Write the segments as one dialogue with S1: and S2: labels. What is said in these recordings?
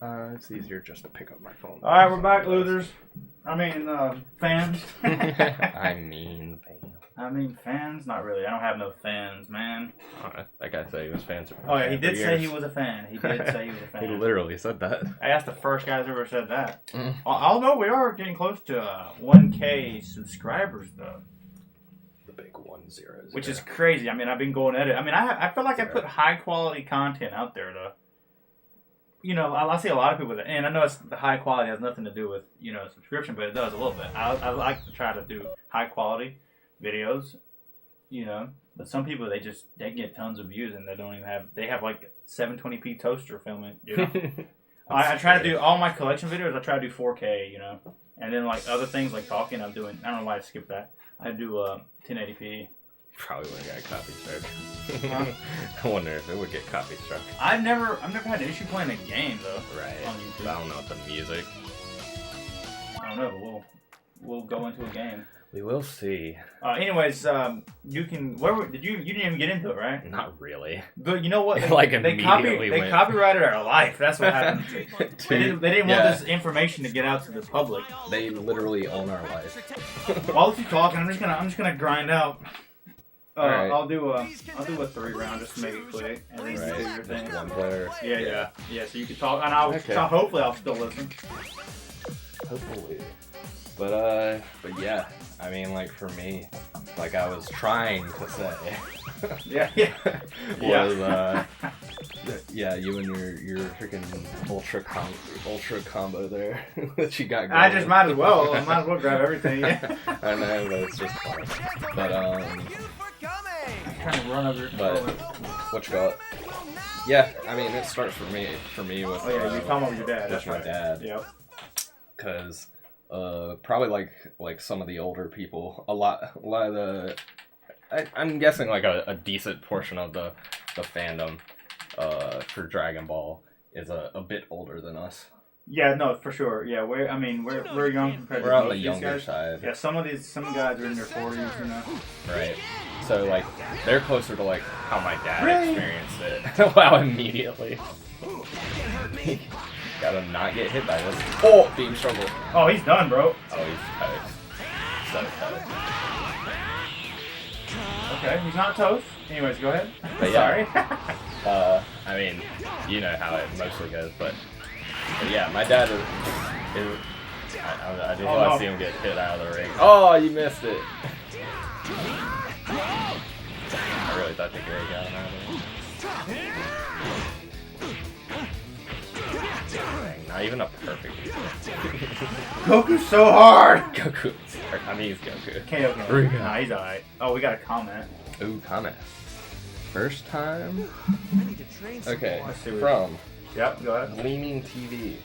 S1: It's easier just to pick up my phone.
S2: All right, we're back, losers. Fans. I mean, fans? Not really. I don't have no fans, man.
S1: That guy said he was fans.
S2: Oh, yeah, he did say he was a fan. He
S1: He literally said that.
S2: I asked the first guy who's ever said that. Although we are getting close to 1K subscribers, though.
S1: The big 1-0.
S2: Which is crazy. I mean, I've been going at it. I mean, I feel like I put high-quality content out there, though. You know, I see a lot of people that, and I know the high quality has nothing to do with, you know, subscription, but it does a little bit. I like to try to do high-quality videos, you know, but some people, they get tons of views and they have like 720p toaster filming, you know. I try to do all my collection videos, I try to do 4K, you know, and then like other things like talking, I don't know why I skipped that. I do 1080p.
S1: Probably would have got copy struck. I wonder if it would get copy struck.
S2: I've never had an issue playing a game though.
S1: Right.
S2: On YouTube.
S1: I don't know what the music.
S2: I don't know, but we'll go into a game.
S1: We will see.
S2: Anyways, you can. You didn't even get into it, right?
S1: Not really.
S2: But you know what?
S1: They
S2: copyrighted our life. That's what happened. They didn't want this information to get out to the public.
S1: They literally own our life.
S2: While you talking, I'm just gonna grind out.
S1: Right.
S2: I'll do a 3-round just to make it quick, and then do your thing.
S1: One player.
S2: Yeah. So you can talk, and hopefully I'll still listen.
S1: Hopefully. But yeah, I mean, like for me, like I was trying to say.
S2: Yeah.
S1: You and your freaking ultra combo there that you got going.
S2: I just might as well grab everything. Yeah.
S1: I know, but it's just fun. But
S2: I'm trying to run over.
S1: But what you call it? Yeah, I mean, it starts for me with.
S2: Oh yeah, you're talking about your dad.
S1: That's my dad.
S2: Yep.
S1: Because probably like some of the older people, a lot of the. I'm guessing like a decent portion of the fandom for Dragon Ball is a bit older than us.
S2: Yeah, no, for sure. Yeah, we're young compared to
S1: We're on the
S2: these
S1: younger
S2: guys.
S1: side.
S2: Yeah, some guys are in their 40s, you know.
S1: Right. So like they're closer to like how my dad experienced it. Wow, immediately. Gotta not get hit by this. Oh, beam struggle.
S2: Oh, he's done, bro.
S1: Oh, he's toast. So toast.
S2: Okay, he's not toast. Anyways, go ahead.
S1: But
S2: Sorry.
S1: I mean, you know how it mostly goes, but yeah, my dad I just want to see him get hit out of the ring. Oh, you missed it. I really thought the Gray got him out of there. Dang, not even a perfect hit.
S2: Goku's so hard.
S1: Goku. I mean, he's Goku.
S2: Okay. Nah, he's alright. Oh, we got a comment.
S1: Ooh, comment. First time? Okay,
S2: from... Yep, go ahead.
S1: Gleaming TV.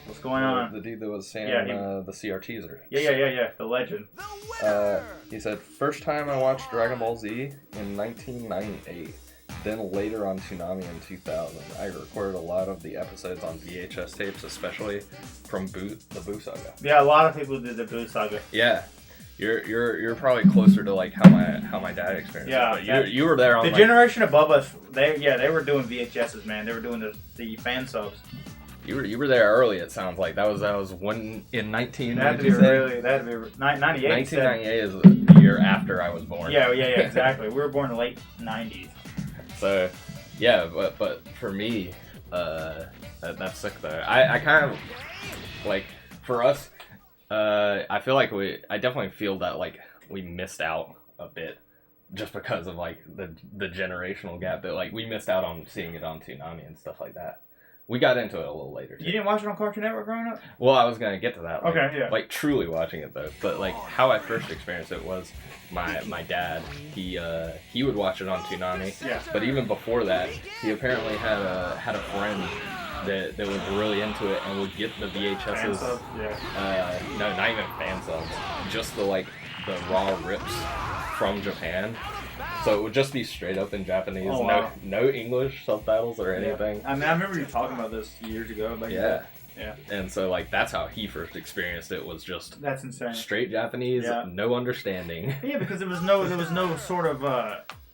S2: What's going on?
S1: The dude that was saying the CR teaser.
S2: Yeah. The legend.
S1: He said, first time I watched Dragon Ball Z in 1998. Then later on Toonami in 2000. I recorded a lot of the episodes on VHS tapes, especially from the Boo Saga.
S2: Yeah, a lot of people did the Boo Saga.
S1: Yeah. You're probably closer to like how my dad experienced it. But you were there on
S2: the generation above us. They were doing VHSs, man. They were doing the fan subs.
S1: You were there early. It sounds like that was when in 19.
S2: That had to be 98.
S1: 1998 is the year after I was born.
S2: Yeah, exactly. We were born in the late 90s.
S1: So, yeah, but for me, that's sick though. I kind of like for us. I feel like I definitely feel that like we missed out a bit just because of like the generational gap that like we missed out on seeing it on Toonami and stuff like that. We got into it a little later too.
S2: You didn't watch it on Cartoon Network growing up?
S1: Well, I was gonna get to that. Like,
S2: okay, yeah.
S1: Like truly watching it though, but like how I first experienced it was my dad. He would watch it on Toonami.
S2: Yeah.
S1: But even before that, he apparently had a friend that was really into it and would get the VHSs.
S2: Fan subs? Yeah.
S1: No, not even fan subs. Just the raw rips from Japan. So it would just be straight up in Japanese.
S2: Oh, wow.
S1: No English subtitles or anything.
S2: I mean, I remember you talking about this years ago.
S1: Yeah.
S2: Yeah.
S1: And so like that's how he first experienced it, was just
S2: that's insane.
S1: Straight Japanese, no understanding.
S2: Yeah, because there was no sort of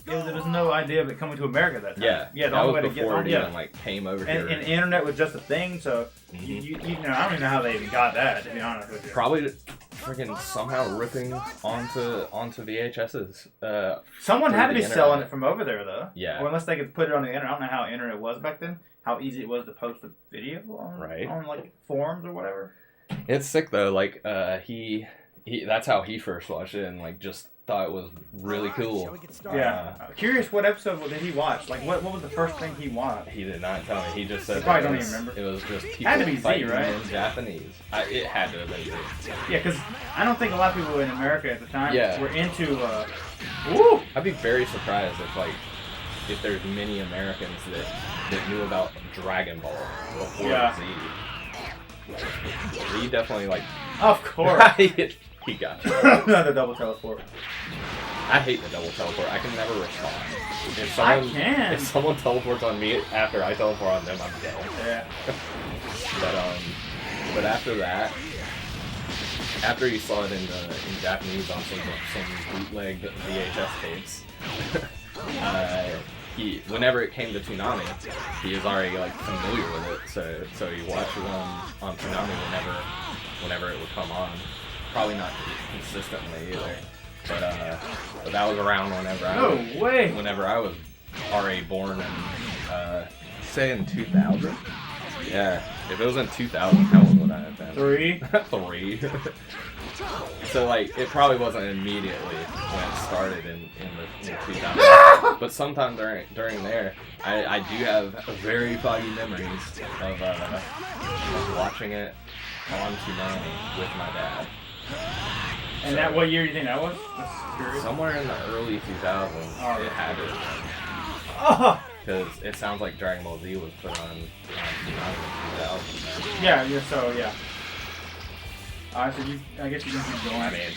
S2: there was no idea of it coming to America at that time.
S1: Yeah,
S2: the
S1: that
S2: only
S1: was
S2: way to get
S1: before
S2: on.
S1: it even like came over here.
S2: And the internet was just a thing, so you know, I don't even know how they even got that. To be honest with you,
S1: Probably freaking somehow ripping onto VHSs.
S2: someone had to be
S1: internet.
S2: selling it from over there, though.
S1: Yeah.
S2: Or unless they could put it on the internet. I don't know how internet was back then. How easy it was to post a video on like forums or whatever.
S1: It's sick though. Like he that's how he first watched it and like just thought it was really cool.
S2: Yeah. Curious, what episode did he watch? Like, what was the first thing he watched?
S1: He did not tell me. He just said
S2: probably don't even remember.
S1: It was just people
S2: Had to be Z,
S1: fighting
S2: right?
S1: in Japanese. It had to have been Z.
S2: Yeah, because I don't think a lot of people in America at the time were into.
S1: I'd be very surprised if there's many Americans that knew about Dragon Ball before Z. Z definitely like.
S2: Of course.
S1: He got you.
S2: Another double teleport.
S1: I hate the double teleport. I can never respond. If someone teleports on me after I teleport on them, I'm dead.
S2: Yeah.
S1: but after that, after you saw it in Japanese on some bootleg VHS tapes, whenever it came to Toonami, he was already like familiar with it. So he watched it on Toonami whenever it would come on. Probably not consistently either, but that was around whenever I was already born in say in 2000. Yeah, if it was in 2000, how old would I have been?
S2: 3.
S1: 3. So like it probably wasn't immediately when it started in 2000, but sometime during there, I do have very foggy memories of watching it on Toonami with my dad.
S2: And what year do you think that was? That's curious.
S1: Somewhere in the early 2000s, it had to. Because it sounds like Dragon Ball Z was put on Toonami in 2000.
S2: Yeah. Alright, so I guess you can keep going.
S1: I mean,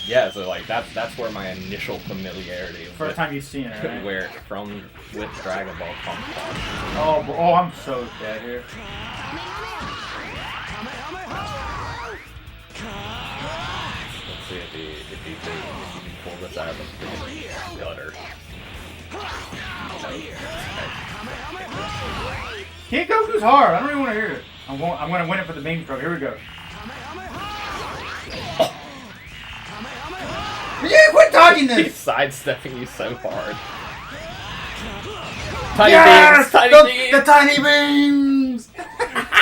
S1: yeah. So like that's where my initial familiarity.
S2: First time you've seen it, right?
S1: with Dragon Ball comes from.
S2: Oh, I'm so dead here.
S1: Let's see if you can pull this out of the gutter.
S2: King Goku's hard. I don't even want to hear it. I'm going to win it for the beam stroke. Here we go. You quit talking this.
S1: He's sidestepping you so hard. Tiny beams.
S2: The tiny beams.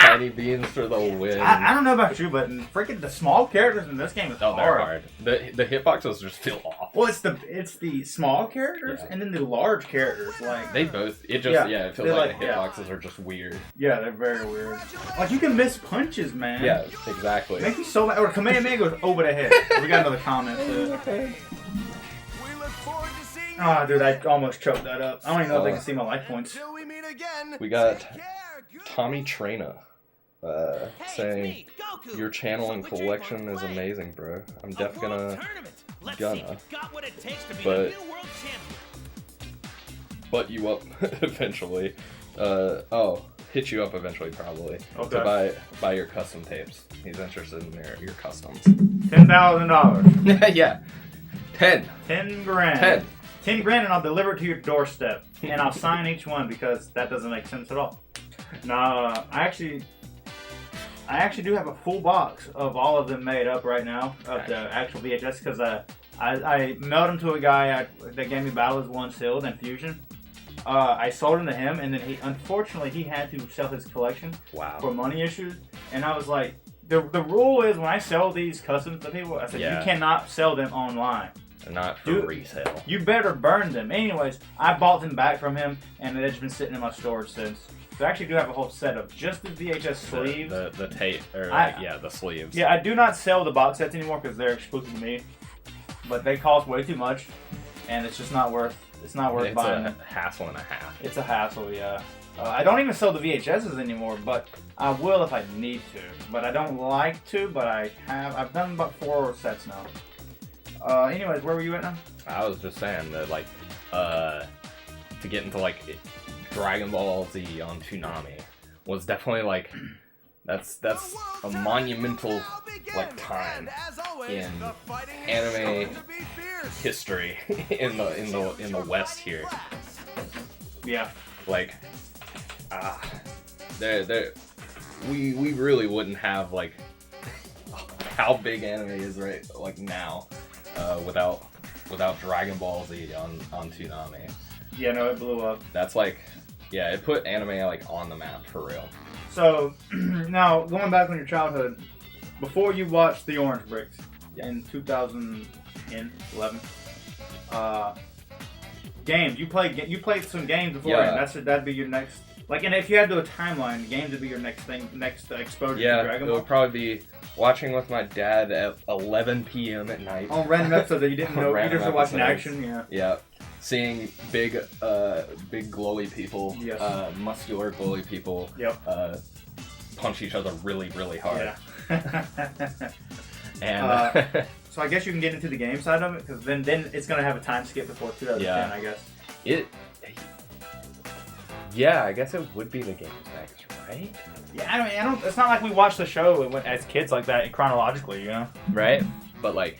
S1: Tiny beams for the win.
S2: I don't know about you, but freaking the small characters in this game is hard.
S1: They're hard. The hitboxes just feel off.
S2: Well, it's the small characters and then the large characters. Like
S1: they both. It feels like the hitboxes are just weird.
S2: Yeah, they're very weird. Like you can miss punches, man.
S1: Yeah, exactly.
S2: Make me so mad. Or Kamehameha goes over the head. We got another comment too.
S1: Okay.
S2: Ah, dude, I almost choked that up. I don't even know if they can see my life points.
S1: We got Tommy Traina saying, your channel and collection is amazing, bro. I'm def gonna, but you up eventually. Hit you up eventually, probably.
S2: Okay.
S1: To buy your custom tapes. He's interested in your customs.
S2: $10,000.
S1: Yeah. 10
S2: grand. 10 grand, and I'll deliver it to your doorstep. And I'll sign each one because that doesn't make sense at all. No, I actually do have a full box of all of them made up right now of the actual VHS because I mailed them to a guy that gave me Battle is One sealed and Fusion. I sold them to him, and then he had to sell his collection for money issues. And I was like, the rule is when I sell these customs to people, I said you cannot sell them online.
S1: Not for resale.
S2: You better burn them. Anyways, I bought them back from him, and they've just been sitting in my storage since. So I actually do have a whole set of just the VHS sleeves.
S1: The tape, or the sleeves.
S2: Yeah, I do not sell the box sets anymore because they're exclusive to me. But they cost way too much, and it's just not worth. It's not worth buying.
S1: It's a hassle and a half.
S2: It's a hassle, yeah. I don't even sell the VHSs anymore, but I will if I need to. But I don't like to. But I've done about 4 sets now. Anyways, where were you at now?
S1: I was just saying that, like, to get into, like, Dragon Ball Z on Toonami was definitely, like, that's a monumental, like, time. in anime history in the West here.
S2: Yeah.
S1: Like, we really wouldn't have like how big anime is right like now without Dragon Ball Z on Toonami.
S2: Yeah, no, it blew up.
S1: That's like, yeah, it put anime like on the map for real.
S2: So now going back on your childhood, before you watched The Orange Bricks in 2011, games you played some games before,
S1: yeah.
S2: And that'd be your next. Like, and if you had to do a timeline, games would be your next exposure to Dragon Ball.
S1: It would probably be watching with my dad at 11 p.m. at night.
S2: On random episodes that you didn't know, you just were watching action, yeah.
S1: Yeah. Seeing big glowy people,
S2: yes.
S1: Muscular glowy people,
S2: yep.
S1: Punch each other really, really hard.
S2: Yeah.
S1: And
S2: so I guess you can get into the game side of it, because then it's going to have a time skip before 2010, I guess.
S1: Yeah, I guess it would be the games next, right?
S2: Yeah, I don't. It's not like we watched the show as kids like that chronologically, you know?
S1: Right. But like,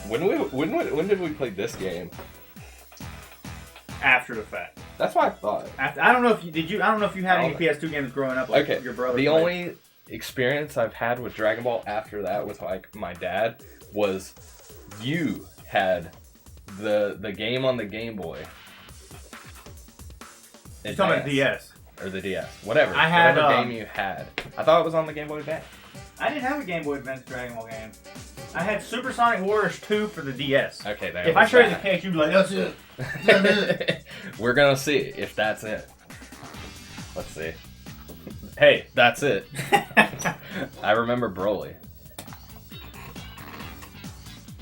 S1: when did we play this game?
S2: After the fact.
S1: That's what I thought.
S2: I don't know if you. I don't know if you had any PS2 games growing up. Like your brother.
S1: The only experience I've had with Dragon Ball after that with like my dad was you had the game on the Game Boy.
S2: You're talking about DS.
S1: Or the DS. Whatever.
S2: I had
S1: whatever game you had. I thought it was on the Game Boy Advance.
S2: I didn't have a Game Boy Advance Dragon Ball game. I had Super Sonic Warriors 2 for the DS.
S1: Okay, there.
S2: If I show you the case, you'd be like, that's it. That's it.
S1: We're gonna see if that's it. Let's see. Hey, that's it. I remember Broly.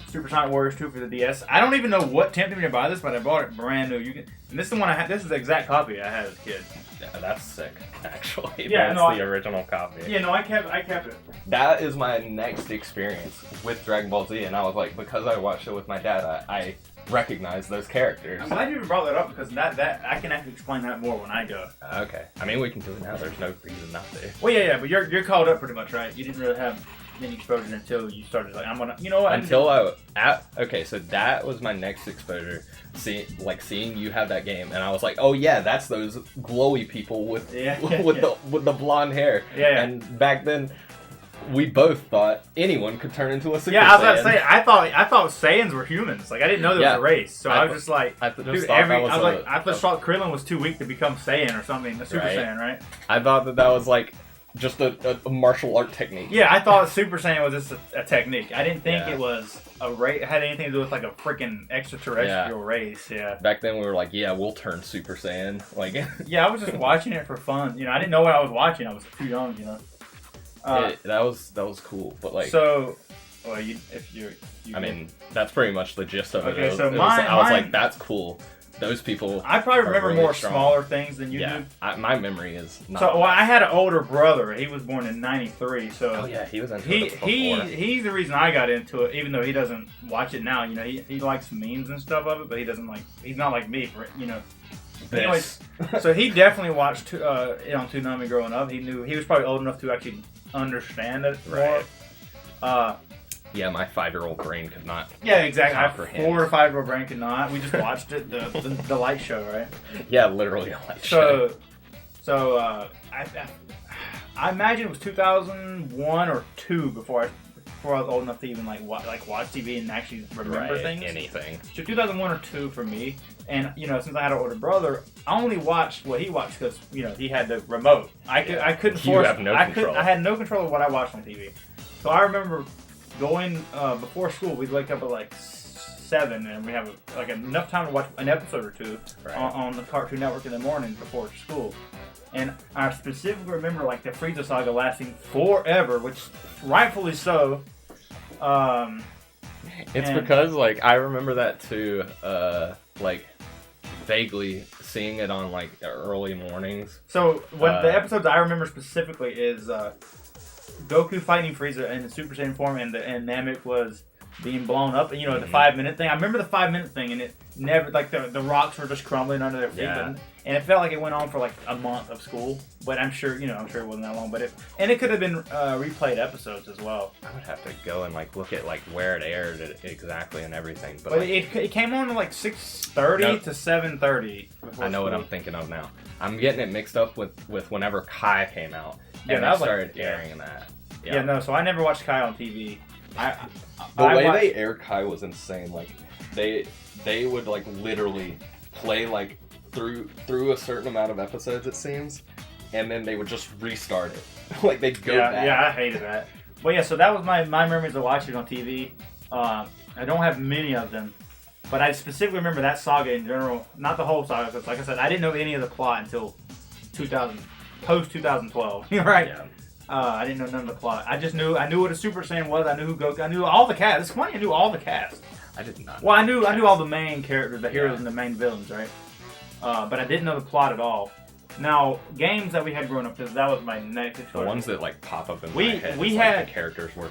S2: Super Sonic Warriors 2 for the DS. I don't even know what tempted me to buy this, but I bought it brand new. And this is the one I had. This is the exact copy I had as a kid.
S1: Yeah, that's sick. Actually,
S2: yeah,
S1: that's the original copy.
S2: Yeah, no, I kept it.
S1: That is my next experience with Dragon Ball Z, and I was like, because I watched it with my dad, I recognize those characters.
S2: I'm glad you even brought that up, because that I can actually explain that more when I go.
S1: Okay, I mean we can do it now. There's no reason not to.
S2: Well, yeah, but you're caught up pretty much, right? You didn't really have any exposure until you started like, I'm gonna, you know what?
S1: Okay, so that was my next exposure. Seeing you have that game, and I was like, oh yeah, that's those glowy people with the blonde hair.
S2: Yeah.
S1: And back then, we both thought anyone could turn into a Super Saiyan.
S2: Yeah, I was about to say, I thought Saiyans were humans. Like I didn't know there was a race, so I was just like, I thought Krillin was too weak to become Saiyan or something, a Super Saiyan, right?
S1: I thought that was like just a martial art technique.
S2: Yeah, I thought Super Saiyan was just a technique. I didn't think it was a race. It had anything to do with like a freaking extraterrestrial race. Yeah. Back
S1: then we were like, yeah, we'll turn Super Saiyan. Like.
S2: Yeah, I was just watching it for fun. You know, I didn't know what I was watching. I was too young. You know.
S1: That was cool, but like.
S2: So, well,
S1: I mean, that's pretty much the gist of it.
S2: Okay, so
S1: I was like, that's cool. Those people.
S2: I probably remember
S1: really
S2: more
S1: strong.
S2: Smaller things than you do.
S1: My memory is not.
S2: So, well, I had an older brother. He was born in '93. So.
S1: Oh yeah, he was into it before.
S2: He's the reason I got into it, even though he doesn't watch it now. You know, he likes memes and stuff of it, but he doesn't like. He's not like me, you know. Anyways, so he definitely watched it on Toonami growing up. He was probably old enough to actually understand it more.
S1: Yeah, my 5-year-old brain could not.
S2: Yeah, exactly. My 4 or 5-year-old brain could not. We just watched it, the light show, right?
S1: Yeah, literally a light show.
S2: So I imagine it was 2001 or 2 before I was old enough to even watch TV and actually remember things.
S1: Anything.
S2: So 2001 or 2 for me, and you know, since I had an older brother, I only watched what he watched because you know he had the remote. I couldn't force.
S1: You have no control.
S2: I had no control of what I watched on TV. So I remember going before school. We'd wake up at like 7, and we have enough time to watch an episode or two on the Cartoon Network in the morning before school. And I specifically remember like the Frieza saga lasting forever, which rightfully so.
S1: It's because like I remember that too, like vaguely seeing it on like early mornings.
S2: So when the episodes I remember specifically is Goku fighting Frieza in the Super Saiyan form, and Namek was being blown up, and the 5-minute thing. I remember the 5-minute thing, and it never like the rocks were just crumbling under their feet, and it felt like it went on for like a month of school. But I'm sure it wasn't that long. But it could have been replayed episodes as well.
S1: I would have to go and like look at like where it aired exactly and everything.
S2: But like, it came on at like 6:30 to 7:30.
S1: I know what I'm thinking of now. I'm getting it mixed up with whenever Kai came out,
S2: Yeah,
S1: and
S2: that
S1: they
S2: was
S1: started airing that.
S2: Yeah, no. So I never watched Kai on TV.
S1: The way they aired Kai was insane. Like they would like literally play like through a certain amount of episodes, it seems, and then they would just restart it. Like they'd go back.
S2: Yeah, I hated that. But yeah, so that was my memories of watching it on TV. I don't have many of them, but I specifically remember that saga in general. Not the whole saga, because like I said, I didn't know any of the plot until post 2012. Right?
S1: Yeah.
S2: I didn't know none of the plot. I knew what a Super Saiyan was. I knew who Goku. I knew all the cast. It's funny. I knew all the cast.
S1: I did not.
S2: Well, I knew all the main characters, the heroes and the main villains, right? But I didn't know the plot at all. Now, games that we had growing up, because that was my next exposure.
S1: The ones that like pop up in my head.
S2: We
S1: like,
S2: had
S1: the characters were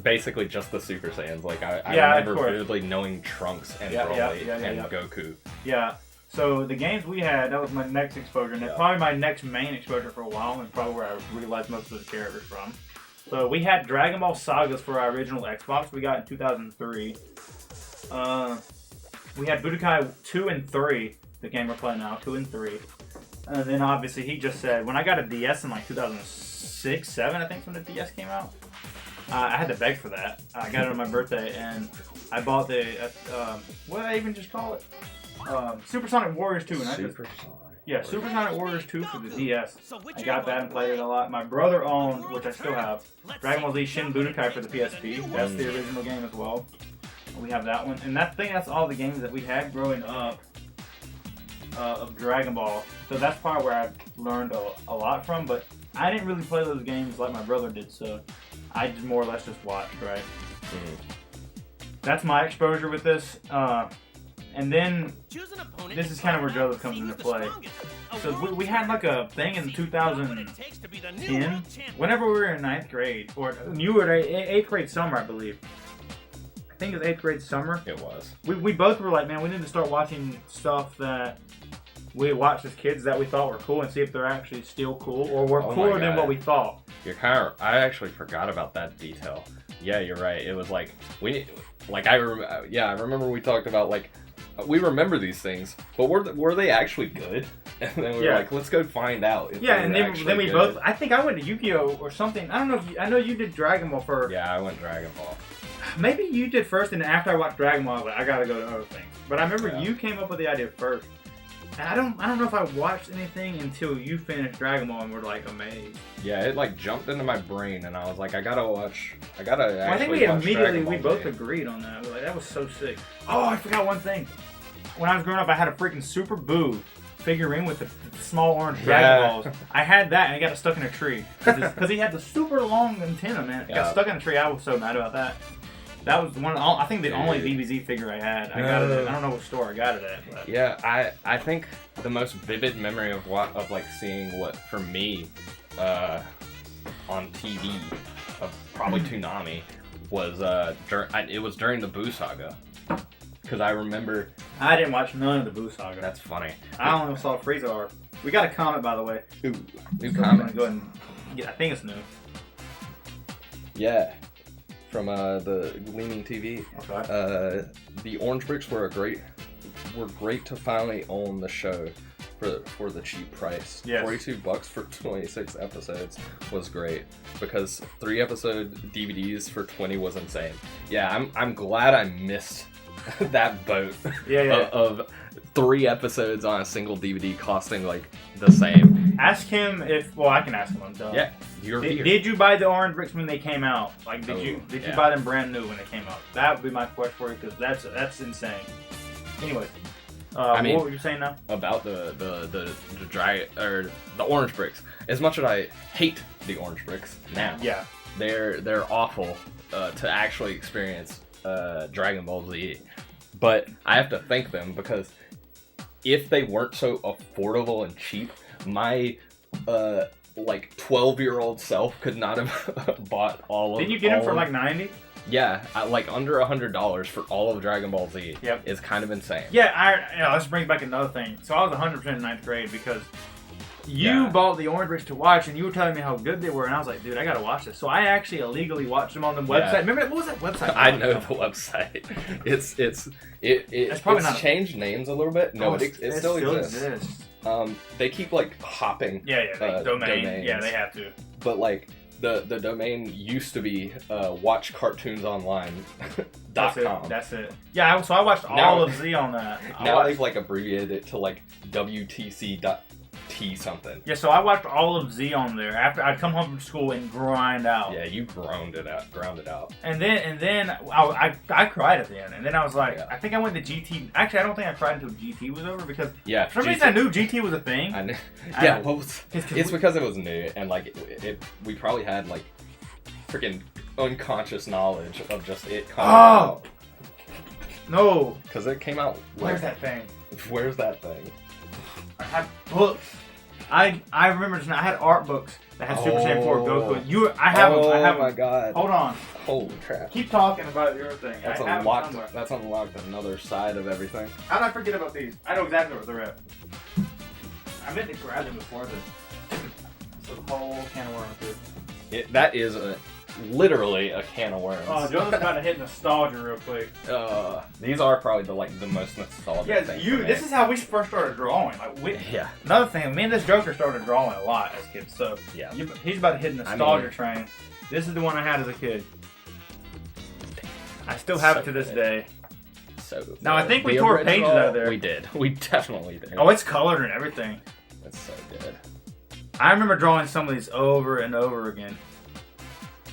S1: basically just the Super Saiyans. Like I remember vividly knowing Trunks and Broly and Goku.
S2: Yeah. So the games we had, that was my next exposure, and it's probably my next main exposure for a while, and probably where I realized most of the characters from. So we had Dragon Ball Sagas for our original Xbox. We got in 2003. We had Budokai 2 and 3, the game we're playing now, 2 and 3. And then obviously he just said, when I got a DS in like 2006, 7, I think, when the DS came out, I had to beg for that. I got it on my birthday, and I bought the, what did I even just call it? Supersonic Warriors 2. Supersonic Warriors 2 for the DS. I got that and played it a lot. My brother owned, which I still have, Dragon Ball Z Shin Budokai for the PSP. That's the original game as well. We have that one. And that's all the games that we had growing up of Dragon Ball. So that's probably where I learned a lot from. But I didn't really play those games like my brother did, so I just more or less just watched, right? That's my exposure with this. And then, this is kind of where Joseph comes into play. So we had like a thing in 2010, whenever we were in 9th grade, or you were in 8th grade summer, I believe. I think it was 8th grade summer.
S1: It was.
S2: We both were like, man, we need to start watching stuff that we watched as kids that we thought were cool and see if they're actually still cool, or were cooler than what we thought.
S1: I actually forgot about that detail. Yeah, you're right. It was like, I remember we talked about like, we remember these things, but were they actually good? And then we were like, let's go find out. If
S2: and then we both. I think I went to Yu-Gi-Oh or something. I don't know. I know you did Dragon Ball first.
S1: Yeah, I went Dragon Ball.
S2: Maybe you did first, and after I watched Dragon Ball, I was like, I gotta go to other things. But I remember you came up with the idea first. And I don't know if I watched anything until you finished Dragon Ball and were like amazed.
S1: Yeah, it like jumped into my brain, and I was like, I gotta actually
S2: I think we both agreed on that. We were like, that was so sick. Oh, I forgot one thing. When I was growing up, I had a freaking Super Boo figurine with the small orange Dragon Balls. I had that, and it got stuck in a tree. Because he had the super long antenna, man. It got stuck in a tree. I was so mad about that. That was I think the only DBZ figure I had. I got it. I don't know what store I got it at. But.
S1: Yeah, I think the most vivid memory of like seeing what for me on TV of probably Toonami was it was during the Boo Saga. Because I remember...
S2: I didn't watch none of the Boo Saga.
S1: That's funny.
S2: I only saw Frieza. We got a comment, by the way.
S1: Ooh, new
S2: comment.
S1: comment.
S2: Go ahead and I think it's new.
S1: Yeah. From the Gleaming TV.
S2: Okay.
S1: The Orange Bricks were great to finally own the show for the cheap price.
S2: Yes.
S1: $42 for 26 episodes was great because 3-episode DVDs for 20 was insane. Yeah, I'm glad I missed that boat of 3 episodes on a single DVD costing like the same.
S2: Ask him if I can ask him. I'm done.
S1: Yeah,
S2: did you buy the Orange Bricks when they came out? Like, did you buy them brand new when they came out? That would be my question for you because that's insane. Anyways, what were you saying now
S1: about the Orange Bricks? As much as I hate the Orange Bricks now, they're awful to actually experience Dragon Ball Z. But I have to thank them because if they weren't so affordable and cheap, my 12-year-old self could not have bought all of them.
S2: Didn't you get them for like 90?
S1: Yeah, like under $100 for all of Dragon Ball Z.
S2: Yep.
S1: Is kind of insane.
S2: Yeah, let's bring back another thing. So I was 100% in 9th grade because you bought the Orange Bricks to watch, and you were telling me how good they were, and I was like, dude, I gotta watch this. So I actually illegally watched them on the website.
S1: Yeah.
S2: Remember, what was that website?
S1: I know the website. It's changed names a little bit. No, it still exists. They keep like hopping.
S2: Domain. Yeah, they have to.
S1: But like the domain used to be watchcartoonsonline.com.
S2: That's it. Yeah, so I watched all of Z on that.
S1: They've like abbreviated it to like WTC.T something.
S2: Yeah, so I watched all of Z on there after I'd come home from school and grind out.
S1: Yeah, you ground it out.
S2: And then I cried at the end. And then I was like, I think I went to GT. Actually, I don't think I cried until GT was over because for some reason I knew GT was a thing.
S1: I knew. Yeah, it's because it was new and like we probably had like freaking unconscious knowledge of just it coming out.
S2: No.
S1: Because it came out.
S2: Where's that thing?
S1: Where's that thing?
S2: I have books. I remember I had art books that had Super Saiyan 4 Goku. I have them.
S1: Oh my god.
S2: Hold on.
S1: Holy crap.
S2: Keep talking about your thing.
S1: That's unlocked. That's unlocked another side of everything.
S2: How did I forget about these? I know exactly where they're at. I meant to grab them before this. So the whole can of worms, dude.
S1: That is literally a can of worms.
S2: Oh, Joseph's about to hit nostalgia real quick.
S1: These are probably the most nostalgic things.
S2: This is how we first started drawing. Another thing, me and this Joker started drawing a lot as kids. So he's about to hit nostalgia train. This is the one I had as a kid. I still have it to this day.
S1: So
S2: now I think we tore pages out of there.
S1: We did. We definitely did.
S2: Oh, it's colored and everything.
S1: That's so good.
S2: I remember drawing some of these over and over again.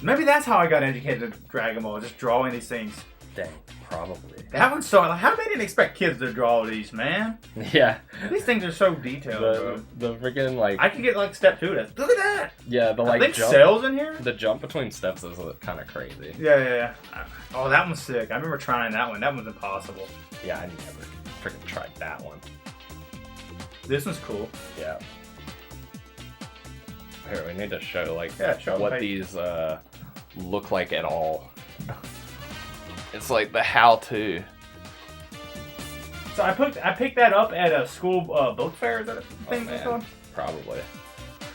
S2: Maybe that's how I got educated in Dragon Ball, just drawing these things.
S1: Dang, probably.
S2: That one's so... How they didn't expect kids to draw these, man?
S1: Yeah.
S2: These things are so detailed, bro.
S1: The freaking, like...
S2: I can get, like, step 2 to... Look at that!
S1: Yeah, the, like,
S2: jump... cells in here?
S1: The jump between steps is kind of crazy.
S2: Yeah. Oh, that one's sick. I remember trying that one. That one's impossible.
S1: Yeah, I never freaking tried that one.
S2: This one's cool.
S1: Yeah. Here, we need to show, like,
S2: show
S1: what these, look like at all. It's like the how-to.
S2: So I picked that up at a school book fair. Is that a thing it's called?
S1: Probably.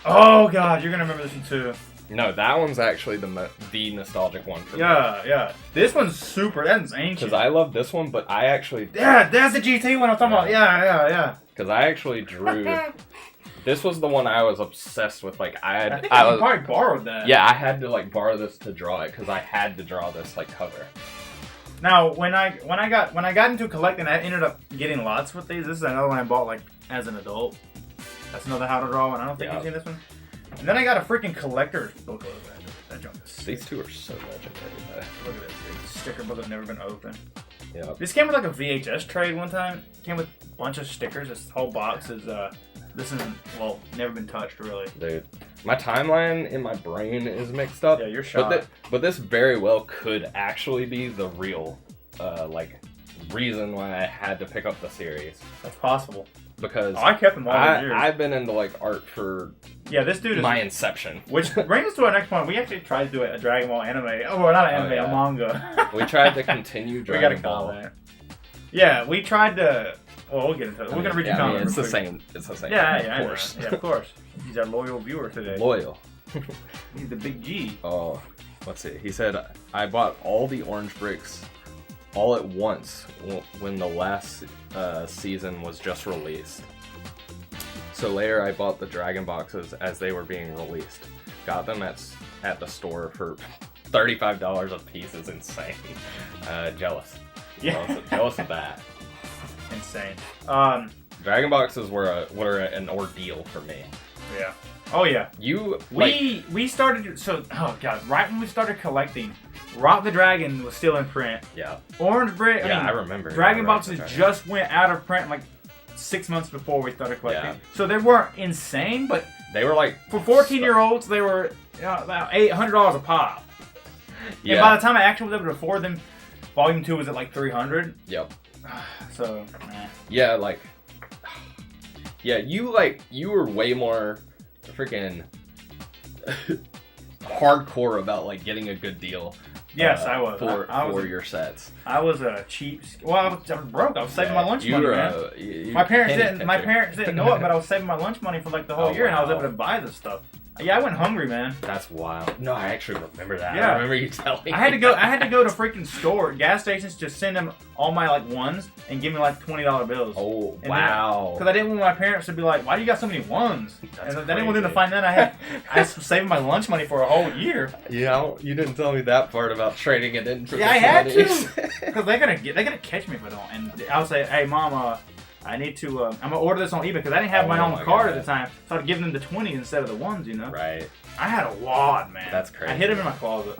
S2: Oh god, you're gonna remember this one too.
S1: No, that one's actually the nostalgic one for me.
S2: Yeah. This one's super. That's ancient.
S1: Because I love this one, but I actually...
S2: Yeah, that's the GT one I'm talking about. Yeah.
S1: Because I actually drew... This was the one I was obsessed with. Like I
S2: think you probably borrowed that.
S1: Yeah, I had to like borrow this to draw it because I had to draw this like cover.
S2: Now, when I got into collecting, I ended up getting lots with these. This is another one I bought like as an adult. That's another how to draw one. I don't think you've seen this one. And then I got a freaking collector's book of that junk.
S1: These two are so legendary.
S2: Look at this dude. Sticker book that's never been opened.
S1: Yeah.
S2: This came with like a VHS trade one time. Came with a bunch of stickers. This whole box is this isn't, well, never been touched, really.
S1: Dude, my timeline in my brain is mixed up.
S2: Yeah, you're shot.
S1: But this very well could actually be the real, reason why I had to pick up the series.
S2: That's possible.
S1: Because
S2: I kept them all these years.
S1: I've been into, like, art for
S2: this dude is
S1: my inception.
S2: Which brings us to our next point. We actually tried to do a Dragon Ball anime. Oh, well, not an anime, a manga.
S1: We tried to continue Dragon Ball.
S2: That. Yeah, we tried to... Well, we'll get into it. We're going to read your comments.
S1: It's the same.
S2: Yeah, of course. Yeah, of course. He's our loyal viewer today.
S1: Loyal.
S2: He's the big G.
S1: Oh, let's see. He said, I bought all the Orange Bricks all at once when the last season was just released. So later I bought the Dragon boxes as they were being released. Got them at the store for $35 a piece. Is insane. Jealous.
S2: Yeah.
S1: Jealous of that.
S2: Insane.
S1: Dragon boxes were an ordeal for me.
S2: Yeah. Oh yeah. We started right when we started collecting, Rock the Dragon was still in print.
S1: Yeah.
S2: Orange Brick.
S1: I remember.
S2: Dragon boxes just went out of print like 6 months before we started collecting. Yeah. So they weren't insane, but
S1: they were like
S2: for 14-year-olds, they were about $800 a pop. Yeah. And by the time I actually was able to afford them, Volume 2 was at like $300.
S1: Yep.
S2: So.
S1: Yeah, you were way more freaking hardcore about like getting a good deal
S2: Yes, I was.
S1: For your sets.
S2: I was a cheap. Well, I was broke. I was saving my lunch money, man. My parents didn't know it, but I was saving my lunch money for like the whole year, and I was able to buy this stuff. Yeah, I went hungry, man.
S1: That's wild. No, I actually remember that.
S2: Yeah.
S1: I remember you telling me.
S2: I had to go to freaking gas stations to send them all my like ones and give me like $20 bills.
S1: Oh, wow.
S2: Because I didn't want my parents to be like, "Why do you got so many ones?"
S1: That's
S2: and I didn't want them to find that I was saving my lunch money for a whole year.
S1: Yeah, you didn't tell me that part about trading it in.
S2: Yeah, I had to. Because they're gonna catch me if I don't. And I'll say, "Hey, Mom, I need to. I'm gonna order this on eBay because I didn't have my own card at the time, so I'd give them the 20s instead of the ones, you know."
S1: Right.
S2: I had a wad, man.
S1: That's crazy.
S2: I hid them in my closet.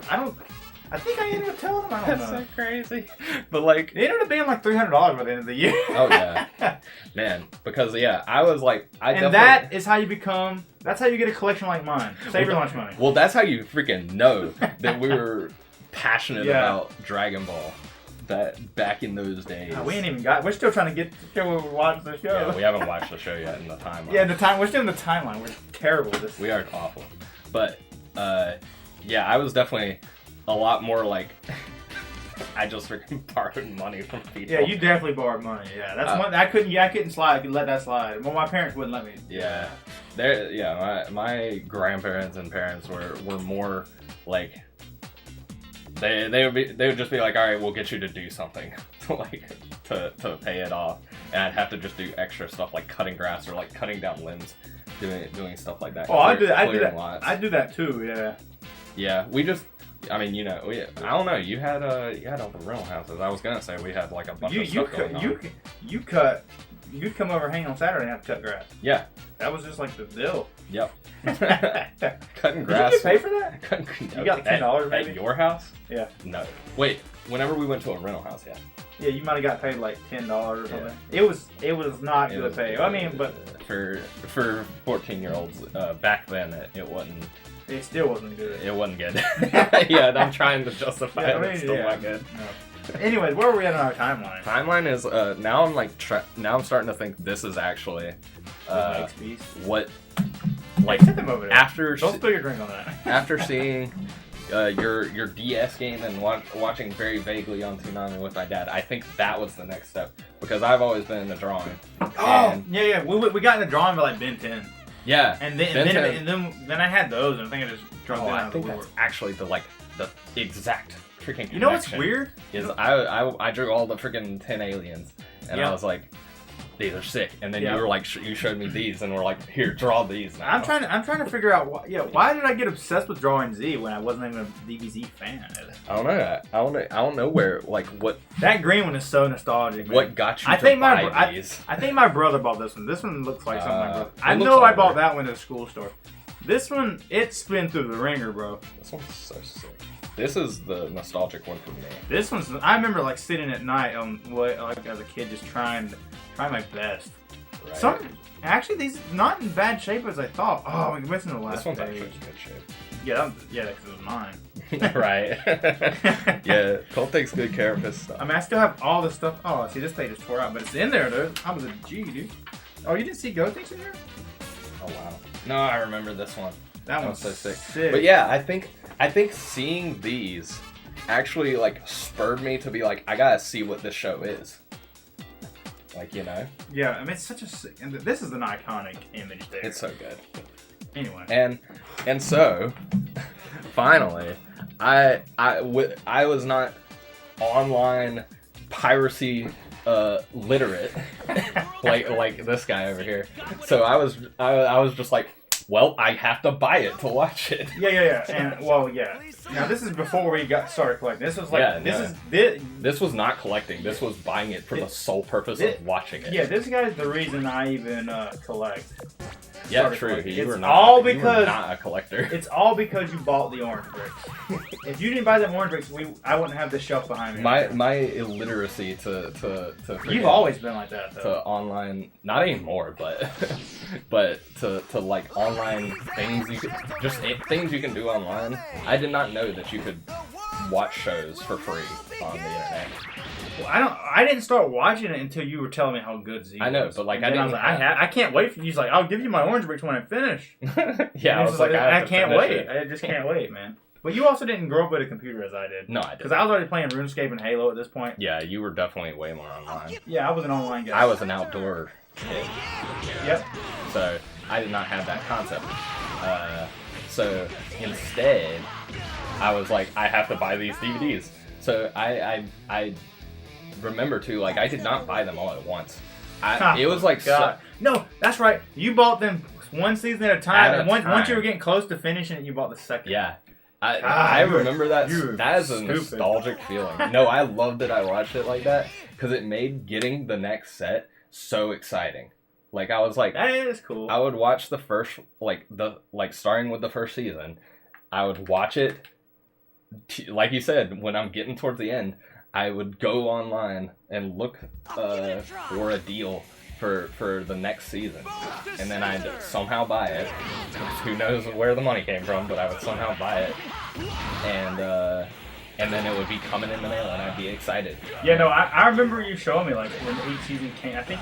S2: I think I ended up telling them. I don't know.
S1: That's so crazy. But like,
S2: it ended up being like $300 by the end of the year.
S1: Oh yeah, man. Because I was like,
S2: and that is how you become. That's how you get a collection like mine. Save your lunch money.
S1: Well, that's how you freaking know that we were passionate about Dragon Ball. That back in those days.
S2: We ain't even got. We're still trying to get to the show where we watch the show.
S1: Yeah, we haven't watched the show yet in the timeline.
S2: Yeah, we're still in the timeline. We're terrible at this.
S1: We are awful. But yeah, I was definitely a lot more like I just freaking borrowed money from people.
S2: Yeah, you definitely borrowed money. Yeah, that's one I couldn't slide. I could let that slide. Well, my parents wouldn't let me.
S1: Yeah, my grandparents and parents were more like. They would just be like, all right, we'll get you to do something to pay it off, and I'd have to just do extra stuff like cutting grass or like cutting down limbs, doing stuff like that.
S2: Oh, I do that. I do that too. Yeah.
S1: Yeah, we just. I mean, I don't know. You had all the rental houses. I was gonna say we had like a bunch of stuff going on.
S2: You'd come over, hang on Saturday, and have to cut grass.
S1: Yeah.
S2: That was just like the deal.
S1: Yep. Cutting grass.
S2: Did you get paid for that? You got $10 maybe?
S1: At your house?
S2: Yeah.
S1: No. Wait, whenever we went to a rental house, yeah.
S2: Yeah, you might have got paid like $10 or something. Yeah. It was not good pay. I mean, but
S1: for 14-year-olds back then, it wasn't.
S2: It still wasn't good.
S1: It wasn't good. Yeah, I'm trying to justify it. It's still not good.
S2: No. Anyways, where are we at on our timeline?
S1: Timeline is now I'm like now I'm starting to think this is actually what like
S2: set them over there.
S1: After
S2: don't spill your drink on that.
S1: After seeing your DS game and watching very vaguely on Toonami with my dad, I think that was the next step because I've always been in the drawing.
S2: Oh yeah, we got in the drawing by like Ben 10.
S1: Yeah,
S2: and then I had those, and I think I just dropped them out of the woodwork.
S1: That's actually the exact freaking.
S2: You know what's weird?
S1: Is I drew all the freaking 10 aliens, and I was like, these are sick. And then you were like, you showed me these, and we're like, here, draw these. Now.
S2: I'm trying to figure out why did I get obsessed with drawing Z when I wasn't even a DBZ fan?
S1: I don't know that. I don't know where what.
S2: That green one is so nostalgic. Man.
S1: What got you to buy these?
S2: I think my brother bought this one. This one looks like something my brother. I know I bought that one at a school store. This one, it's been through the ringer, bro.
S1: This one's so sick. This is the nostalgic one for me.
S2: This one's. I remember like sitting at night as a kid, just trying my best. Right. Actually, these not in bad shape as I thought. Oh, we're missing the last page. This one's actually in good shape. Yeah, because it was mine.
S1: Right. Yeah, Cole takes good care of his stuff.
S2: I mean, I still have all this stuff. Oh, see, this page is tore out, but it's in there, dude. I was a G, dude. Oh, you didn't see Go Things in here?
S1: Oh wow. No, I remember this one.
S2: That one's
S1: so sick. But yeah, I think seeing these actually like spurred me to be like, I gotta see what this show is. Like, you know?
S2: Yeah, I mean, it's such a sick, and this is an iconic image there.
S1: It's so good.
S2: Anyway.
S1: And so, finally, I was not online piracy literate like this guy over here. So I was just like, well, I have to buy it to watch it.
S2: Yeah. And well, yeah. Now this is before we got started collecting. This was like
S1: this was not collecting. This was buying it for the sole purpose of watching it.
S2: Yeah, this guy's the reason I even collect.
S1: Yeah, true. You were not a collector.
S2: It's all because you bought the orange bricks. If you didn't buy the orange bricks, I wouldn't have this shelf behind me.
S1: My illiteracy to
S2: you've always been like that though.
S1: To online, not anymore, but to like online things things you can do online. I did not know that you could watch shows for free on the internet.
S2: Well, I didn't start watching it until you were telling me how good Z was.
S1: I know, but like I
S2: was like, I can't wait for you. He's like, I'll give you my orange bricks when I finish.
S1: Yeah, I was like,
S2: I can't wait. I just can't wait, man. But you also didn't grow up with a computer as I did.
S1: No, I didn't.
S2: Because I was already playing RuneScape and Halo at this point.
S1: Yeah, you were definitely way more online.
S2: Yeah, I was an online guy.
S1: I was an outdoor kid.
S2: Yep.
S1: So I did not have that concept. So instead, I was like, I have to buy these DVDs. So I remember too, like I did not buy them all at once. It was like
S2: no, that's right. You bought them one season at a time, and once
S1: time.
S2: you were getting close to finishing it, you bought the second.
S1: Yeah. I remember that. That is a
S2: stupid.
S1: nostalgic feeling. No, I loved it. I watched it like that because it made getting the next set so exciting. Like I was like,
S2: that is cool.
S1: I would watch the first, starting with the first season. I would watch it, like you said, when I'm getting towards the end, I would go online and look for a deal for the next season, and then I'd somehow buy it. Who knows where the money came from, but I would somehow buy it, and then it would be coming in the mail, and I'd be excited.
S2: Yeah, no, I remember you showing me like when each season came. I think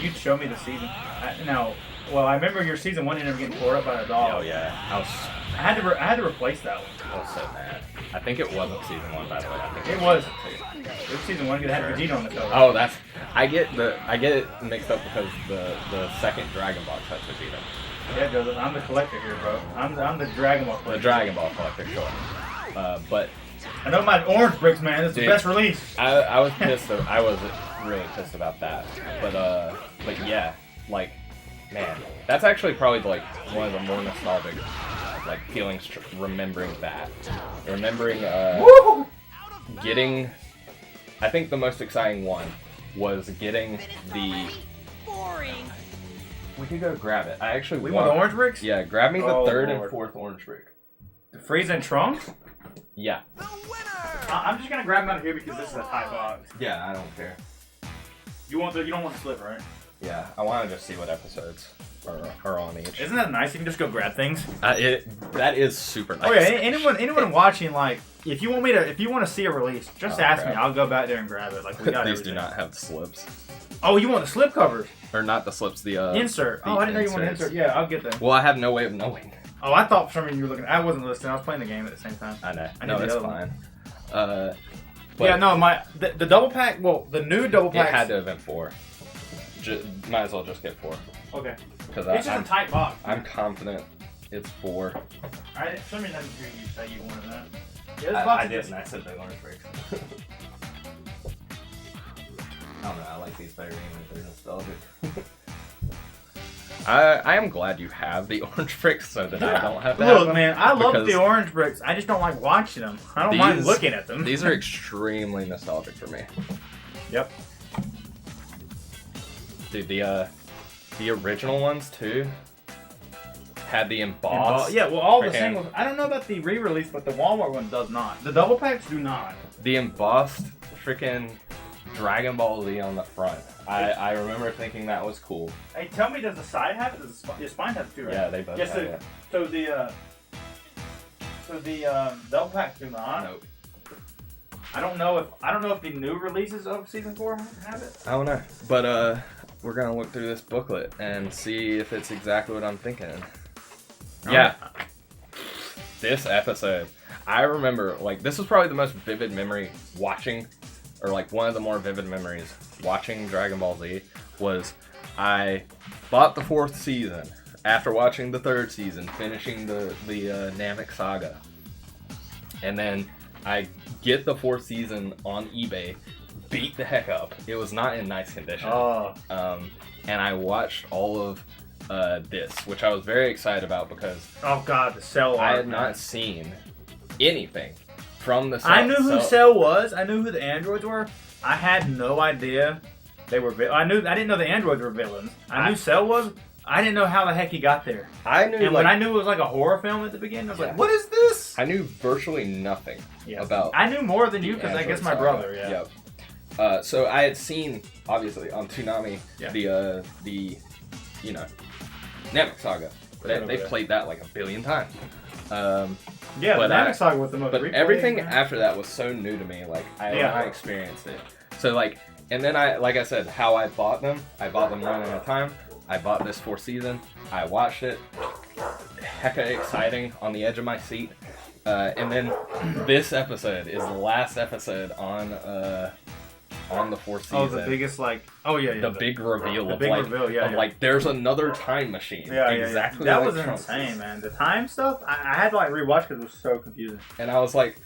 S2: you'd show me the season. I remember your season 1 ended up getting tore up by a dog.
S1: Oh yeah,
S2: I had to replace that one.
S1: I was so mad. I think it wasn't season 1, by the way. I think
S2: it was. It was season 1 because it had Vegeta on the cover.
S1: Oh, I get it mixed up because the second Dragon Ball has Vegeta.
S2: Yeah, Joseph, I'm the collector here, bro. I'm the Dragon Ball collector.
S1: The Dragon Ball collector, sure. But
S2: I know my orange bricks, man. This is the best release.
S1: I was pissed. I was really pissed about that. But yeah, like, man, that's actually probably like one of the more nostalgic like feelings. Remembering getting. I think the most exciting one was getting the. We could go grab it. I actually
S2: want the orange bricks.
S1: Yeah, grab me the third and fourth orange brick.
S2: The Frieza and Trunks.
S1: Yeah.
S2: I'm just gonna grab them out of here because this is a tight box.
S1: Yeah, I don't care.
S2: You don't want the slip, right?
S1: Yeah, I want to just see what episodes are on each.
S2: Isn't that nice? You can just go grab things.
S1: That is super nice.
S2: Oh yeah, anyone watching, like, if you want to see a release, just ask me. I'll go back there and grab it. Like we got
S1: These
S2: everything.
S1: do not have slips.
S2: Oh, you want the slip covers?
S1: Or not the slips, the
S2: insert. I didn't know you wanted insert. Yeah, I'll get them.
S1: Well, I have no way of knowing.
S2: Oh, I thought for some reason you were looking. I wasn't listening. I was playing the game at the same time.
S1: I know. No, it's fine.
S2: Yeah, no, the double pack. Well, the new double pack.
S1: It had to have been 4. Might as well just get 4.
S2: Okay.
S1: Because
S2: it's just a tight box.
S1: I'm confident it's 4.
S2: For some reason I didn't hear you say you wanted that.
S1: Yeah, this box I didn't. I said the orange bricks. I don't know. I like these better even if they're nostalgic. I am glad you have the orange bricks so that I don't have to have them.
S2: Look, man, I love the orange bricks. I just don't like watching them. I don't mind looking at them.
S1: These are extremely nostalgic for me.
S2: Yep.
S1: Dude, the original ones too had the embossed.
S2: Yeah, well, all the singles. I don't know about the re-release, but the Walmart one does not. The double packs do not.
S1: The embossed freaking Dragon Ball Z on the front. I remember thinking that was cool.
S2: Hey, tell me, does the side have it? Does the spine have it too, right?
S1: Yeah, they both have it.
S2: So the double packs do not.
S1: Nope.
S2: I don't know if the new releases of season 4 have it.
S1: I don't know, but we're gonna look through this booklet and see if it's exactly what I'm thinking. Yeah. This episode, I remember, like, this was probably the most vivid memory watching, or like one of the more vivid memories watching Dragon Ball Z was I bought the 4th season after watching the 3rd season, finishing the Namek saga, and then I get the 4th season on eBay, beat the heck up. It was not in nice condition. And I watched all of this, which I was very excited about because
S2: oh god, the Cell art,
S1: I had not seen anything from the Cell.
S2: I knew who Cell was. I knew who the androids were. I had no idea they were. I didn't know the androids were villains. I knew Cell was. I didn't know how the heck he got there.
S1: I knew,
S2: and when I knew it was like a horror film at the beginning, I was like, "What is this?"
S1: I knew virtually nothing about.
S2: I knew more than you because I guess my brother. Yeah.
S1: Yep. So I had seen obviously on Toonami the Namek saga. They played that like a billion times.
S2: The Namek saga was the most.
S1: But everything after that was so new to me. Like I had not experienced it. So like, and then like I said, how I bought them. I bought them one at a time. I bought this 4th season. I watched it. Hecka exciting, on the edge of my seat. And then this episode is the last episode on the fourth season.
S2: Oh, the biggest
S1: the big reveal of
S2: big reveal,
S1: like there's another time machine.
S2: Yeah,
S1: exactly.
S2: That
S1: like
S2: was
S1: Trump's.
S2: insane, man. The time stuff, I had to like rewatch because it was so confusing.
S1: And I was like,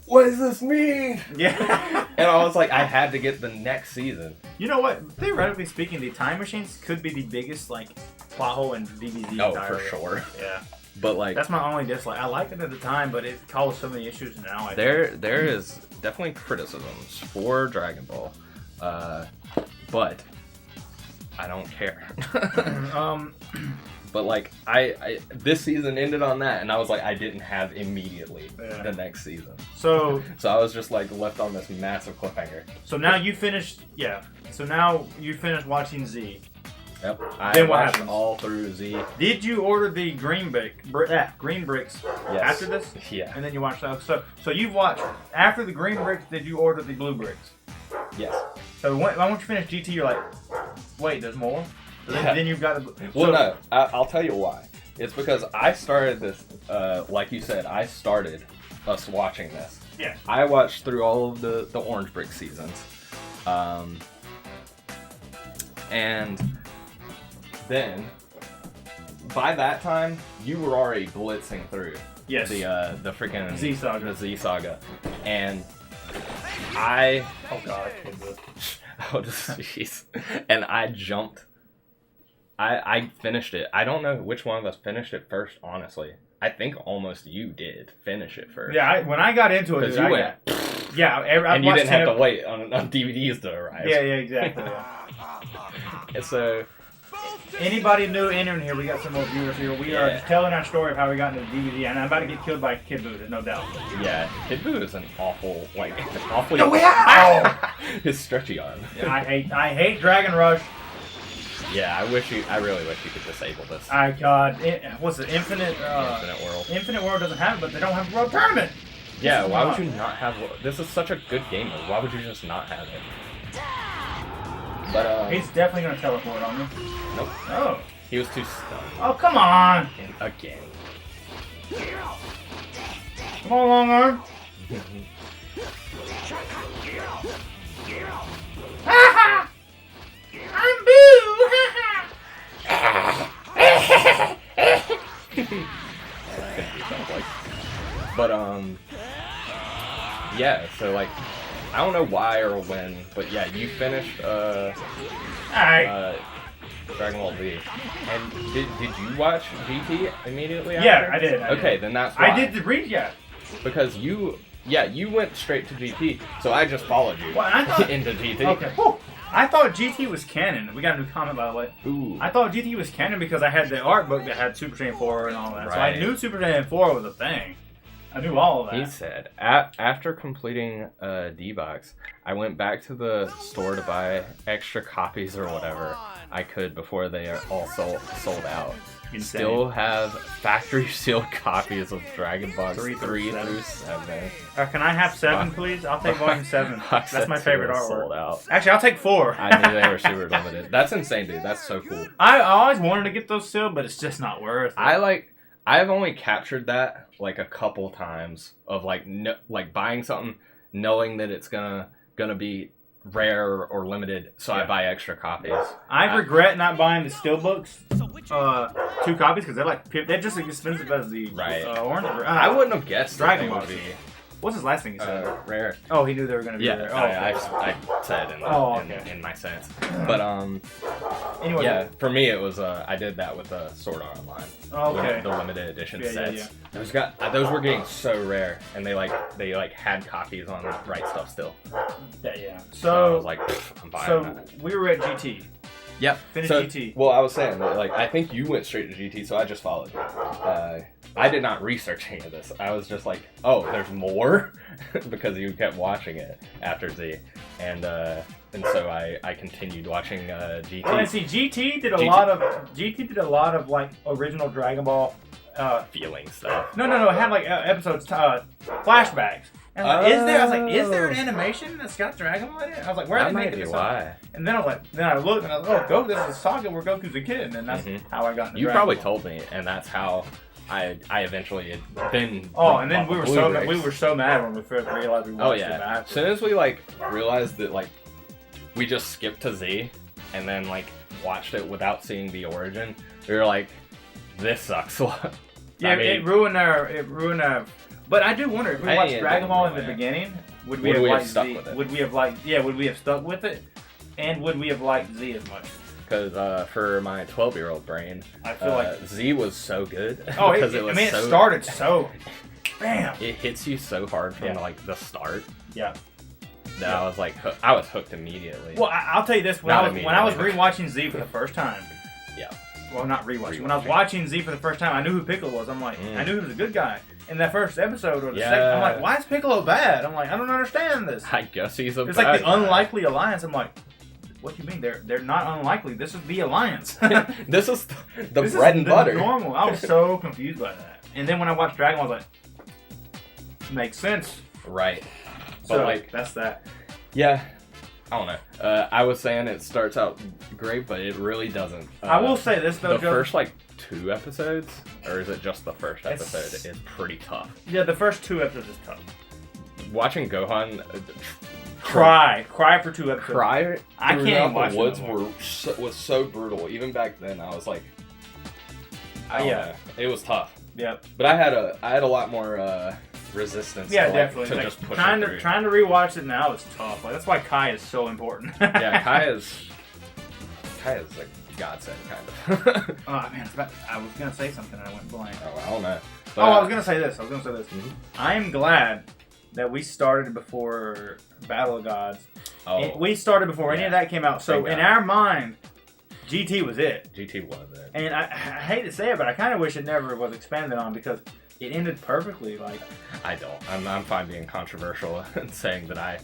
S1: what does this mean?
S2: Yeah.
S1: And I was like, I had to get the next season.
S2: You know what? Theoretically speaking, the time machines could be the biggest like plot hole in DBZ.
S1: Oh, for sure.
S2: Yeah.
S1: But like,
S2: that's my only dislike. I liked it at the time, but it caused so many issues now.
S1: There is definitely criticisms for Dragon Ball, but I don't care. But like, I this season ended on that, and I was like, I didn't have immediately the next season.
S2: So
S1: I was just like left on this massive cliffhanger.
S2: So now you finished, So now you finished watching Z.
S1: Yep.
S2: Then what
S1: watched
S2: happens?
S1: all through Z.
S2: Did you order the green bricks after this?
S1: Yeah.
S2: And then you watched that. So you've watched after the green bricks. Did you order the blue bricks?
S1: Yes.
S2: So once you finish GT, you're like, wait, there's more. So then you've got to.
S1: Well, no, I'll tell you why. It's because I started this. Like you said, I started us watching this.
S2: Yeah.
S1: I watched through all of the Orange Brick seasons, and then by that time you were already blitzing through the freaking
S2: Z Saga.
S1: The Z Saga, and
S2: oh god,
S1: oh jeez, and I jumped. I finished it. I don't know which one of us finished it first, honestly. I think almost you did finish it first.
S2: Yeah, when I got into it,
S1: because you went.
S2: And
S1: you didn't have to wait on DVDs to arrive.
S2: Yeah, exactly.
S1: And so,
S2: anybody new entering here, we got some more viewers here. We are telling our story of how we got into the DVD, and I'm about to get killed by Kid Buu, there's no doubt.
S1: Yeah, Kid Buu is an awful, awfully.
S2: No,
S1: his stretchy arm.
S2: Yeah, I hate Dragon Rush.
S1: Yeah, I really wish you could disable this.
S2: What's it? Infinite
S1: World.
S2: Infinite World doesn't have it, but they don't have a World Tournament.
S1: Yeah, why would you not have? This is such a good game mode. Why would you just not have it? But
S2: he's definitely gonna teleport on me.
S1: Nope.
S2: Oh.
S1: He was too stunned.
S2: Oh, come on.
S1: Again.
S2: Come on, long arm. Ha! I'm Boo!
S1: But yeah, so like I don't know why or when, but yeah, you finished Dragon Ball Z. And did you watch GT immediately after?
S2: Yeah, I did.
S1: Okay, then that's why.
S2: I did the read, Because
S1: you went straight to GT, so I just followed you into GT.
S2: Okay. Whew. I thought GT was canon. We got a new comment, by the way.
S1: Ooh.
S2: I thought GT was canon because I had the art book that had Super Saiyan 4 and all that.
S1: Right.
S2: So I knew Super Saiyan 4 was a thing. I knew all of that.
S1: He said, after completing D-Box, I went back to the store to buy extra copies or whatever I could before they are all sold out.
S2: Insane.
S1: Still have factory sealed copies of Dragon Ball 3 through 7.
S2: Can I have 7, please? I'll take volume 7. That's my favorite artwork.
S1: Sold out.
S2: Actually, I'll take 4.
S1: I knew they were super limited. That's insane, dude. That's so cool.
S2: I always wanted to get those sealed, but it's just not worth it.
S1: I've only captured that like a couple times of like buying something knowing that it's gonna be rare or limited, so I buy extra copies.
S2: I regret not buying the steelbooks, 2 copies, because they're just as expensive as the orange.
S1: I wouldn't have guessed
S2: Dragon
S1: would be.
S2: What's his last thing he said?
S1: Rare.
S2: Oh, he knew they were going to be rare.
S1: I said in my sense. But
S2: anyway,
S1: yeah, for me it was I did that with Sword Art Online.
S2: Okay.
S1: The limited edition sets. Those were getting so rare, and they had copies on Right Stuff still.
S2: Yeah.
S1: So I was like, I'm buying that.
S2: We were at GT.
S1: Yep.
S2: Finished GT.
S1: Well, I was saying that, I think you went straight to GT, so I just followed you. I did not research any of this. I was just like, oh, there's more, because you kept watching it after Z, and so I continued watching GT.
S2: Well, and see, GT did a lot of like original Dragon Ball
S1: feeling stuff.
S2: No. It had like episodes, flashbacks. And I was like, is there an animation that's got Dragon Ball in it? I was like, where are they making this up? And then I looked and I was like, oh, this is a saga where Goku's a kid, and that's how I got into
S1: You
S2: Dragon
S1: probably
S2: Ball.
S1: told me, and that's how I eventually had been.
S2: And then we were so mad when we first realized we watched it back.
S1: As soon as we like realized that like we just skipped to Z and then like watched it without seeing the origin, we were like, this sucks.
S2: Yeah, it ruined our. But I do wonder if we watched Dragon Ball in the beginning, would we have liked
S1: stuck
S2: Z?
S1: with it?
S2: Would we have stuck with it? And would we have liked Z as much?
S1: Because for my 12-year-old brain,
S2: I feel like
S1: Z was so good.
S2: Oh, it started so. Bam!
S1: It hits you so hard from like the start.
S2: Yeah.
S1: That I was like, I was hooked immediately.
S2: Well, I'll tell you this: when I was rewatching Z for the first time.
S1: Yeah.
S2: Well, not rewatching. When I was watching Z for the first time, I knew who Piccolo was. I'm like, I knew he was a good guy. In that first episode or the second, I'm like, why is Piccolo bad? I'm like, I don't understand this.
S1: I guess he's a bad
S2: It's like the unlikely alliance. I'm like, what do you mean? They're not unlikely. This is the alliance.
S1: This is the bread and butter.
S2: Normal. I was so confused by that. And then when I watched Dragon Ball, I was like, makes sense.
S1: Right.
S2: But like, that's that.
S1: Yeah. I don't know. I was saying it starts out great, but it really doesn't.
S2: I will say this though,
S1: the first like 2 episodes, or is it just the first episode? Is pretty tough.
S2: Yeah, the first 2 episodes is tough.
S1: Watching Gohan
S2: cry for 2 episodes.
S1: Cry.
S2: I can't even watch
S1: the woods was so brutal. Even back then, I was like,
S2: yeah,
S1: it was tough.
S2: Yep.
S1: But I had a lot more resistance.
S2: Yeah,
S1: to,
S2: definitely.
S1: To
S2: like,
S1: just push
S2: trying
S1: it through.
S2: Trying to rewatch it now is tough. Like that's why Kai is so important.
S1: Yeah, Kai is like godsend kind of.
S2: Oh man, I was gonna say something and I went blank.
S1: Oh, I don't know. But,
S2: I was gonna say this.
S1: Mm-hmm.
S2: I'm glad that we started before Battle of Gods.
S1: Oh,
S2: we started before any of that came out. So in our mind, GT was it.
S1: GT was it.
S2: And I hate to say it, but I kind of wish it never was expanded on because it ended perfectly. Like
S1: I don't. I'm fine being controversial and saying that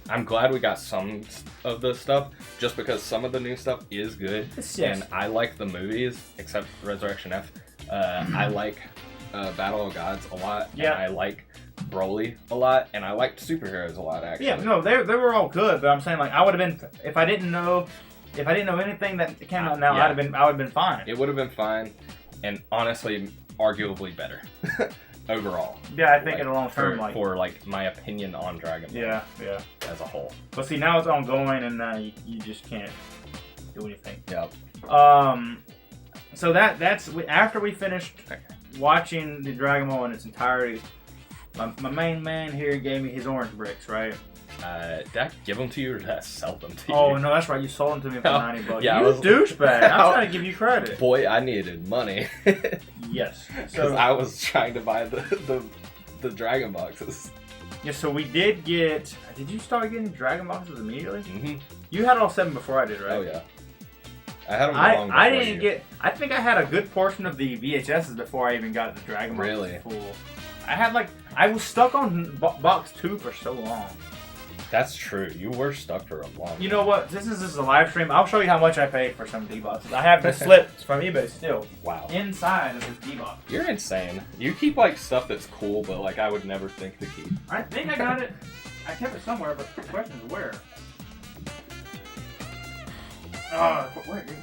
S1: I'm glad we got some of this stuff, just because some of the new stuff is good, and I like the movies, except Resurrection F. I like Battle of Gods a lot, and I like Broly a lot, and I liked superheroes a lot, actually.
S2: Yeah, no, they were all good, but I'm saying like I would have been if I didn't know anything that came out now, I would have been fine.
S1: It would have been fine, and honestly, arguably better. Overall.
S2: Yeah, I think in the long term,
S1: for like my opinion on Dragon Ball.
S2: Yeah.
S1: As a whole.
S2: But see, now it's ongoing, and you just can't do anything.
S1: Yep.
S2: So that's after we finished watching the Dragon Ball in its entirety. My main man here gave me his orange bricks, right?
S1: Did I give them to you or did I sell them to you?
S2: Oh no, that's right. You sold them to me for $90.
S1: Yeah,
S2: you douchebag. I'm trying to give you credit.
S1: Boy, I needed money.
S2: Yes.
S1: Because I was trying to buy the Dragon boxes.
S2: Yeah, so we did get. Did you start getting Dragon boxes immediately?
S1: Mm-hmm.
S2: You had all 7 before I did, right?
S1: Oh yeah. I had them long before
S2: I didn't get. I think I had a good portion of the VHSs before I even got the Dragon boxes.
S1: Really?
S2: Full. I was stuck on box 2 for so long.
S1: That's true. You were stuck for a long time.
S2: You know what? This is a live stream. I'll show you how much I paid for some D-boxes. I have the slips from eBay still.
S1: Wow.
S2: Inside of this D-box.
S1: You're insane. You keep like stuff that's cool, but like I would never think to keep.
S2: I think I got it. I kept it somewhere, but the question is where. Where is it?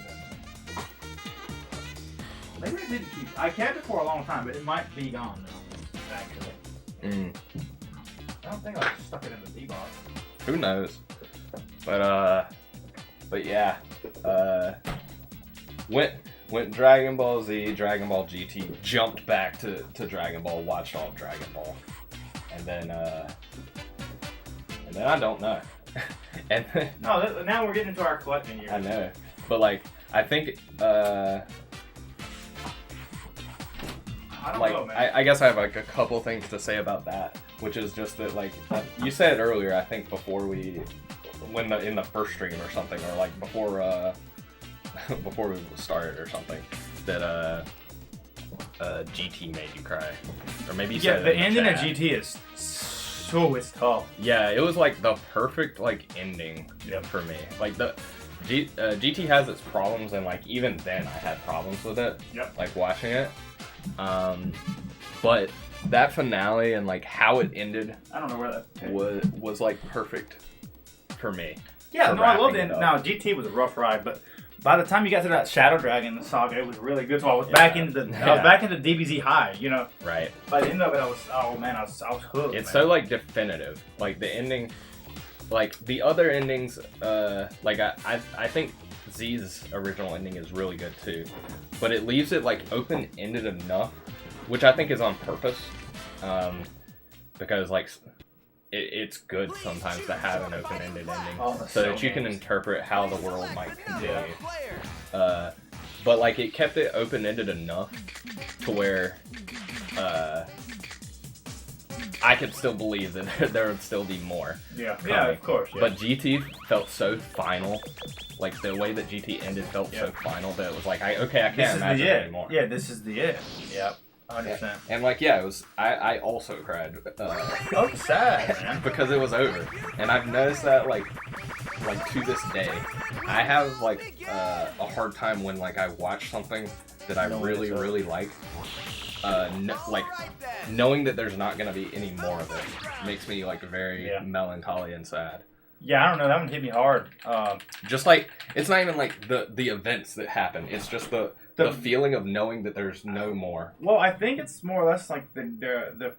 S2: Maybe I didn't keep it. I kept it for a long time, but it might be gone now, actually. I don't think I stuck it in the D-box.
S1: Who knows? But yeah. Went Dragon Ball Z, Dragon Ball GT, jumped back to Dragon Ball, watched all of Dragon Ball. And then I don't know. And then,
S2: no, now we're getting into our collecting years.
S1: I know. But like I think
S2: I don't know, man.
S1: I guess I have like a couple things to say about that, which is just that like you said earlier, I think before in the first stream or something, or like before we started or something, that GT made you cry, or maybe you said
S2: the ending of GT is it's tough.
S1: Yeah, it was like the perfect like ending for me. Like the GT has its problems, and like even then I had problems with it.
S2: Yep.
S1: Like watching it. But that finale and like how it ended,
S2: I don't know where that
S1: was like perfect for me.
S2: Yeah, no, I loved it. Now GT was a rough ride, but by the time you got to that Shadow Dragon saga, it was really good. So I was back into DBZ high, you know.
S1: Right.
S2: By the end of it, I was hooked.
S1: It's so like definitive. Like the ending, like the other endings. Like I think Z's original ending is really good too, but it leaves it like open-ended enough, which I think is on purpose, because like. It's good sometimes to have an open-ended ending, so that you can interpret how the world might continue. But like it kept it open-ended enough to where I could still believe that there would still be more.
S2: Yeah, of course. Yeah.
S1: But GT felt so final. Like the way that GT ended felt so final that it was like, I can't imagine it anymore.
S2: Yeah, this is the end. Yep. 100%.
S1: And like, yeah, it was. I also cried.
S2: Oh, sad, man.
S1: Because it was over, and I've noticed that like to this day, I have like a hard time when like I watch something that I really like. Like knowing that there's not gonna be any more of it makes me like very melancholy and sad.
S2: Yeah, I don't know. That one hit me hard.
S1: Just like it's not even like the events that happen. It's just the feeling of knowing that there's no more.
S2: Well, I think it's more or less like the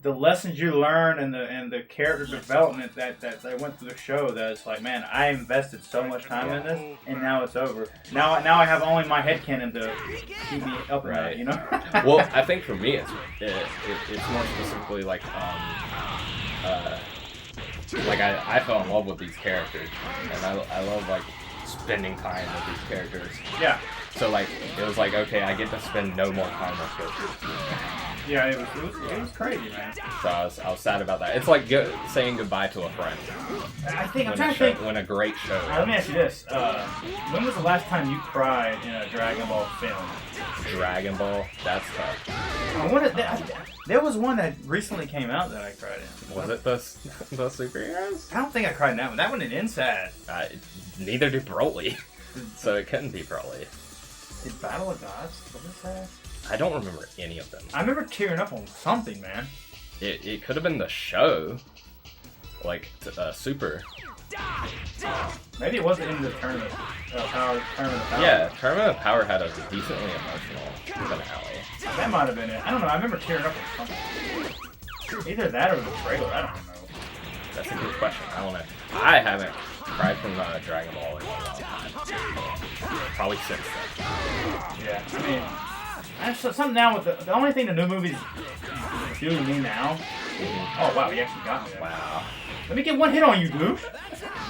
S2: lessons you learn and the character development that they went through the show. That it's like, man, I invested so much time in this, and now it's over. Now I have only my headcanon to keep me up at night, you know.
S1: Well, I think for me it's more specifically like I fell in love with these characters, and I love like spending time with these characters.
S2: Yeah.
S1: So like it was like, okay, I get to spend no more time with Goku.
S2: Yeah, it was crazy, man.
S1: So I was sad about that. It's like saying goodbye to a friend.
S2: I'm trying to think.
S1: When a great show.
S2: Let me ask you this: when was the last time you cried in a Dragon Ball film?
S1: Dragon Ball, that's tough.
S2: There was one that recently came out that I cried in.
S1: Was it the superheroes?
S2: I don't think I cried in that one. That one didn't end sad.
S1: Neither did Broly, so it couldn't be Broly.
S2: Did Battle of Gods? Was it sad?
S1: I don't remember any of them.
S2: I remember tearing up on something, man.
S1: It could have been the show, like Super.
S2: Maybe it wasn't in the tournament. Tournament of Power.
S1: Yeah, Tournament of Power had a decently emotional finale.
S2: That might have been it. I don't know. I remember tearing up on something. Either that or the trailer. I don't know.
S1: That's a good question. I don't know. I haven't cried from Dragon Ball in a long time. Probably since then.
S2: Yeah, I mean, that's something now with the only thing the new movies do to me now. Oh wow, you actually got me there.
S1: Wow.
S2: Let me get one hit on you, dude.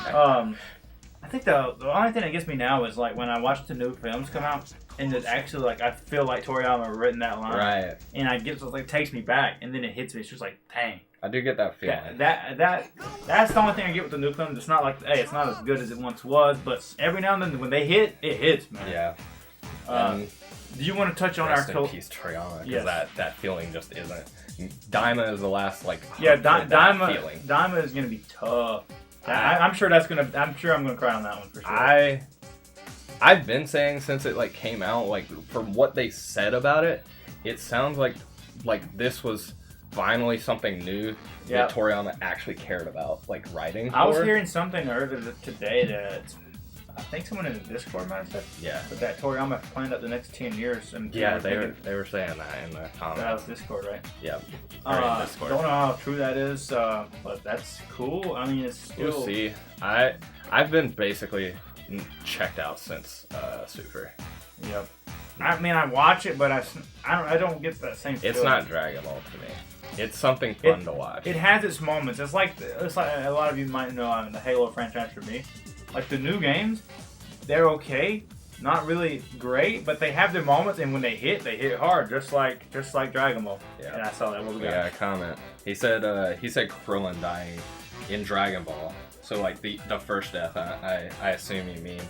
S2: I think the only thing that gets me now is like when I watch the new films come out, and it actually like I feel like Toriyama written that line,
S1: right?
S2: And I get like takes me back, and then it hits me. It's just like, dang.
S1: I do get that feeling.
S2: That's the only thing I get with the new film. It's not like, hey, it's not as good as it once was, but every now and then when they hit, it hits, man.
S1: Yeah.
S2: Do you want to touch on our
S1: piece Toriyama? Because that feeling just isn't. Daima is the last like.
S2: Daima is gonna be tough. I'm sure I'm gonna cry on that one for sure.
S1: I've been saying since it like came out, like from what they said about it, it sounds like this was finally something new that Toriyama actually cared about, like writing.
S2: I was hearing something earlier today that I think someone in the Discord might have said, but that Toriyama planned up the next 10 years. And
S1: they were saying that in the comments.
S2: That was Discord, right?
S1: Yeah.
S2: Discord. Don't know how true that is, but that's cool. I mean, it's still.
S1: We'll see. I've been basically checked out since Super.
S2: Yep. I mean, I watch it, but I don't get that same feeling.
S1: It's not Dragon Ball to me. It's something fun to watch.
S2: It has its moments. It's like a lot of you might know the Halo franchise for me. Like the new games, they're okay, not really great, but they have their moments, and when they hit hard, just like Dragon Ball. Yeah. And I saw that.
S1: We got a comment. He said Krillin dying in Dragon Ball. So like the first death, I assume you mean,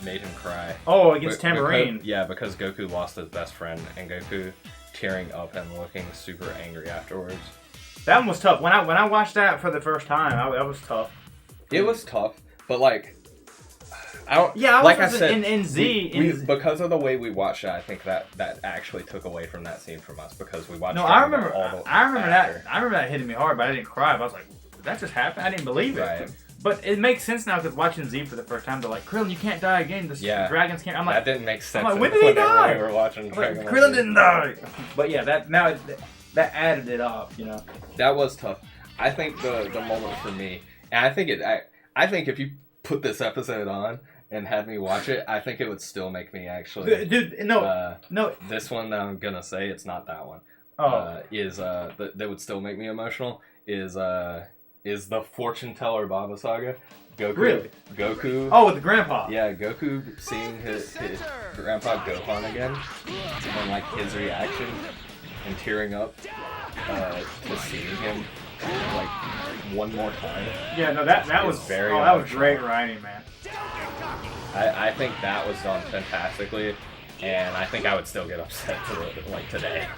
S1: made him cry.
S2: Oh, against Tambourine.
S1: Because Goku lost his best friend, and Goku tearing up and looking super angry afterwards.
S2: That one was tough. When I watched that for the first time, that was tough.
S1: It was tough, but like, I don't.
S2: Yeah,
S1: I said,
S2: in Z.
S1: Because of the way we watched it, I think that actually took away from that scene from us because we watched.
S2: No, I remember that hitting me hard, but I didn't cry. But I was like, did that just happen? I didn't believe it.
S1: Right.
S2: But it makes sense now because watching Z for the first time, they're like, Krillin, you can't die again. The dragons can't. I'm like,
S1: that didn't make sense.
S2: I'm like, when did he die?
S1: We were watching Dragon Ball
S2: Krillin
S1: Z.
S2: didn't die. But yeah, that added it up, you know.
S1: That was tough. I think the moment for me, and I think if you put this episode on and had me watch it, I think it would still make me actually.
S2: Dude, no.
S1: This one that I'm gonna say, it's not that one. That would still make me emotional. Is the Fortune Teller Baba Saga. Goku.
S2: Really?
S1: Goku.
S2: Oh, with the grandpa.
S1: Yeah, Goku seeing his grandpa Gohan again, and like his reaction and tearing up to seeing him like one more time.
S2: Yeah, no, that was
S1: very.
S2: That was great writing, man.
S1: I think that was done fantastically, and I think I would still get upset today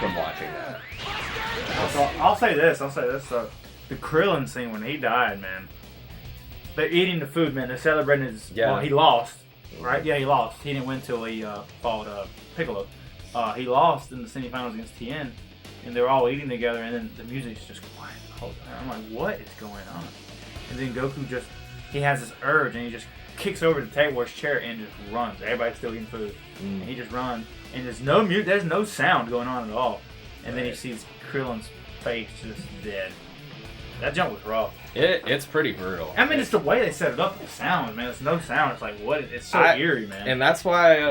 S1: from watching that.
S2: So I'll say this. So the Krillin scene when he died, man. They're eating the food, man. They're celebrating his.
S1: Yeah.
S2: Well, he lost, right? Yeah, he lost. He didn't win till he fought Piccolo. He lost in the semifinals against Tien, and they were all eating together, and then the music's just quiet. I'm like, what is going on? And then Goku he has this urge, and he just kicks over the table or his chair and just runs. Everybody's still eating food, and he just runs, and there's no sound going on at all. And then he sees Krillin's face just dead. That jump was rough.
S1: It's pretty brutal.
S2: I mean, it's the way they set it up. The sound, man. There's no sound. It's like, what? It's so eerie, man.
S1: And that's why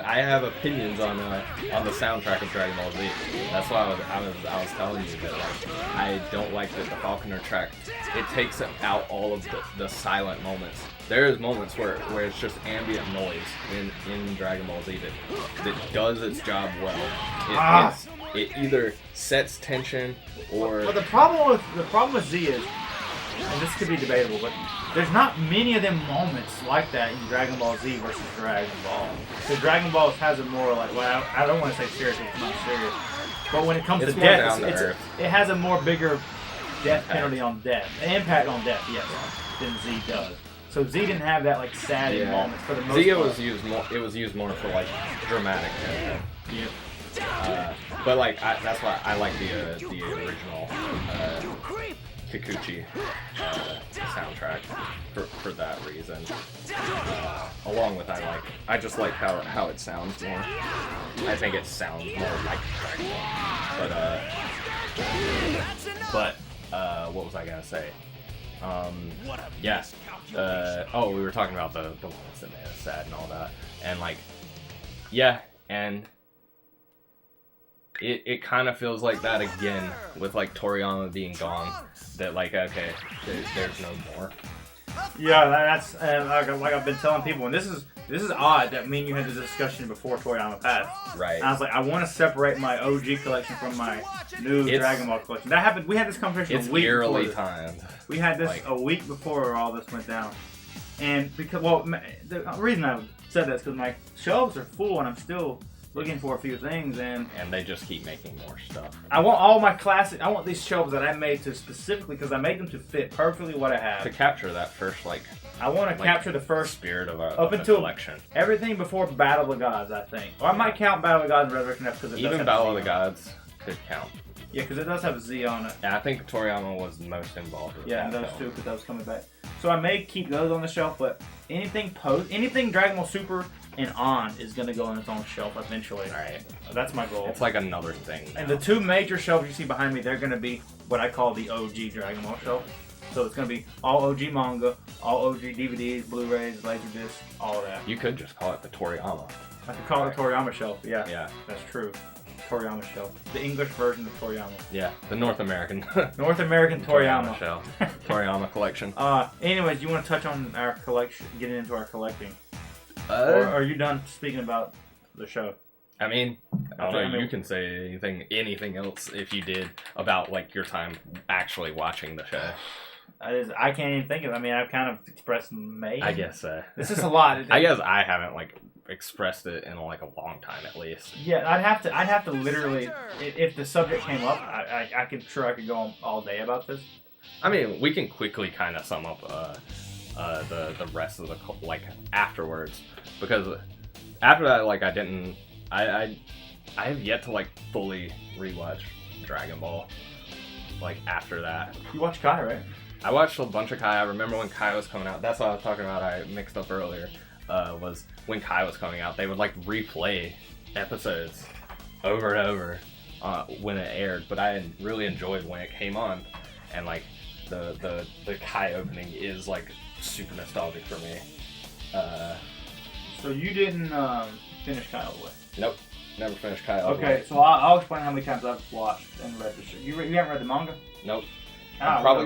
S1: I have opinions on the soundtrack of Dragon Ball Z. That's why I was telling you that like I don't like that the Falconer track. It takes out all of the silent moments. There's moments where it's just ambient noise in Dragon Ball Z that does its job well. It either sets tension or.
S2: But the problem with Z is, and this could be debatable, but there's not many of them moments like that in Dragon Ball Z versus Dragon Ball. So Dragon Ball has a more like, well, I don't want to say serious, it's not serious, but when it comes to death, it has a more bigger death penalty on death, impact on death, yes, than Z does. So Z didn't have that like sad moments for the most part.
S1: Z was used more for like dramatic.
S2: Yeah.
S1: But like that's why I like the original Kikuchi soundtrack for that reason. Along with I just like how it sounds more. I think it sounds more like Dragon Ball. But what was I gonna say? We were talking about the moments that made us sad and all that, and like, yeah, and. It kind of feels like that again with like Toriyama being gone. That like okay, there's no more.
S2: Yeah, that's like I've been telling people, and this is odd that me and you had this discussion before Toriyama passed.
S1: Right.
S2: And I was like, I want to separate my OG collection from my new Dragon Ball collection. That happened. We had this conversation a week before. It's eerily
S1: timed.
S2: We had this a week before all this went down, and because the reason I said that is because my shelves are full, and I'm still looking for a few things, and
S1: they just keep making more stuff.
S2: I want all my classic. I want these shelves that I made to specifically because I made them to fit perfectly what I have.
S1: To capture that first
S2: I want to capture the first
S1: spirit of
S2: a
S1: collection.
S2: Everything before Battle of the Gods, I think. Or I might count Battle of the Gods and Resurrection F because
S1: even Battle of the Gods could count.
S2: Yeah, because it does have a Z on it.
S1: And I think Toriyama was the most involved with that.
S2: Yeah, those two because that was coming back. So I may keep those on the shelf, but anything Dragon Ball Super and on is going to go on its own shelf eventually.
S1: Right.
S2: That's my goal.
S1: It's like another thing now.
S2: And the two major shelves you see behind me, they're going to be what I call the OG Dragon Ball shelf. So it's going to be all OG manga, all OG DVDs, Blu-rays, Laserdiscs, all of that.
S1: You could just call it the Toriyama.
S2: I could call it the Toriyama shelf. Yeah.
S1: Yeah.
S2: That's true. Toriyama shelf. The English version of Toriyama.
S1: Yeah, the North American.
S2: North American Toriyama
S1: shelf. Toriyama collection.
S2: Anyways, you want to touch on our collection, getting into our collecting? Or are you done speaking about the show?
S1: I mean, I don't know. You can say anything else if you did about like your time actually watching the show.
S2: I can't even think of it. I mean, I've kind of expressed maybe.
S1: I guess so.
S2: This is a lot.
S1: I guess I haven't like expressed it in like a long time at least.
S2: Yeah, I'd have to literally, if the subject came up, I could go on all day about this.
S1: I mean, we can quickly kind of sum up the rest of the like afterwards, because after that, like I have yet to like fully rewatch Dragon Ball. Like after that,
S2: you watched Kai, right?
S1: I watched a bunch of Kai. I remember when Kai was coming out. That's what I was talking about. I mixed up earlier. Was when Kai was coming out, they would like replay episodes over and over when it aired. But I really enjoyed when it came on, and like the Kai opening is like super nostalgic for me.
S2: So you didn't finish Kai all the way?
S1: Nope, never finished Kai all the way.
S2: Okay, so I'll explain how many times I've watched and read this shit. You haven't read the manga?
S1: Nope.
S2: I'm
S1: probably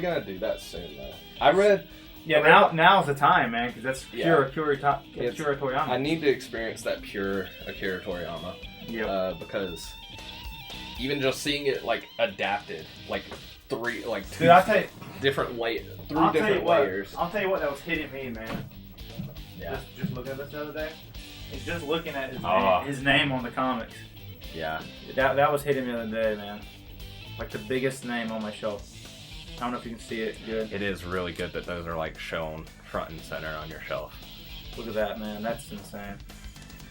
S1: gonna do that soon though. I read.
S2: Yeah, now's the time, man, because that's pure Toriyama.
S1: I need to experience that pure Akira Toriyama.
S2: Yeah.
S1: Because even just seeing it like adapted, like two different layers.
S2: I'll tell you what, that was hitting me, man. Yeah. Just looking at this the other day, and just looking at his name on the comics.
S1: Yeah.
S2: That was hitting me the other day, man. Like the biggest name on my shelf. I don't know if you can see it good.
S1: It is really good that those are like shown front and center on your shelf.
S2: Look at that, man. That's insane.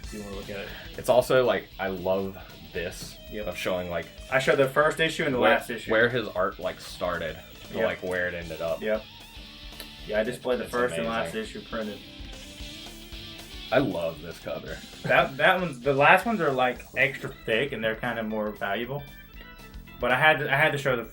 S2: If you want to look at it.
S1: It's also like, I love this of showing like...
S2: I showed the first issue and the last issue.
S1: Where his art like started to like where it ended up.
S2: Yep. Yeah, I displayed the first and last issue printed.
S1: I love this cover.
S2: That one's... The last ones are like extra thick and they're kind of more valuable. But I had to show the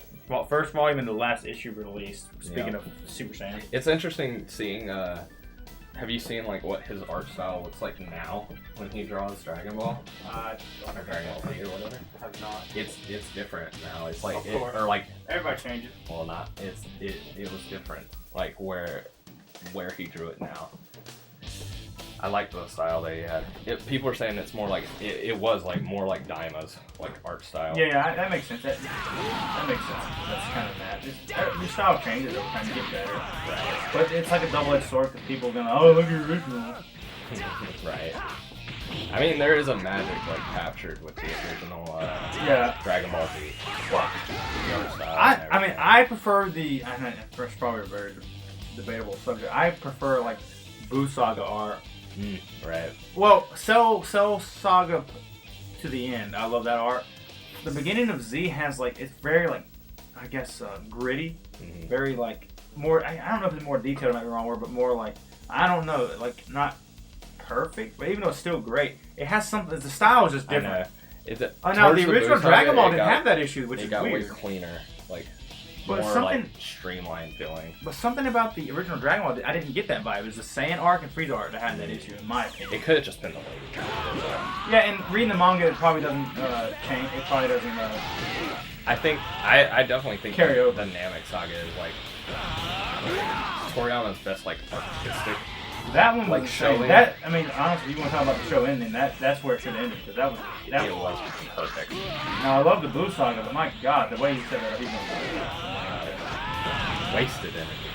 S2: first volume and the last issue released. Speaking of Super Saiyan,
S1: it's interesting seeing. Have you seen like what his art style looks like now when he draws Dragon Ball?
S2: Or
S1: Dragon Ball Z or whatever.
S2: I have not.
S1: It's different now. It's like
S2: or like everybody changes.
S1: Well, not. It was different. Like where he drew it now. I like the style that he had. People are saying it's more like it was like more like Daima's like art style.
S2: Yeah, that makes sense. That makes sense. That's kind of mad. The style changes every time you get better. Right. But it's like a double-edged sword because people are gonna look at your original.
S1: Right. I mean, there is a magic like captured with the original Dragon Ball Z.
S2: I prefer the. I know it's probably a very debatable subject. I prefer like Buu Saga art.
S1: Right.
S2: Well, Cell Saga to the end. I love that art. The beginning of Z has like, it's very like, I guess gritty. Very like more. I don't know if it's more detailed. Might be the wrong word, but more like, I don't know, like not perfect, but even though it's still great, it has something. The style is just different. Now the original Dragon Ball didn't have that issue, which is weird. It got way cleaner, like. But more like streamlined feeling. But something about the original Dragon Ball, I didn't get that vibe. It was the Saiyan arc and Frieza arc that had that issue, in my opinion.
S1: It could have just been the way.
S2: Yeah, and reading the manga, it probably doesn't change. It probably doesn't.
S1: I definitely think
S2: carry over.
S1: The Namek Saga is like Toriyama's best like artistic.
S2: That one was showing that. I mean, honestly, you want to talk about the show ending? That's where it should have ended because that was
S1: perfect.
S2: Now I love the Buu Saga, but my God, the way he said that,
S1: wasted energy.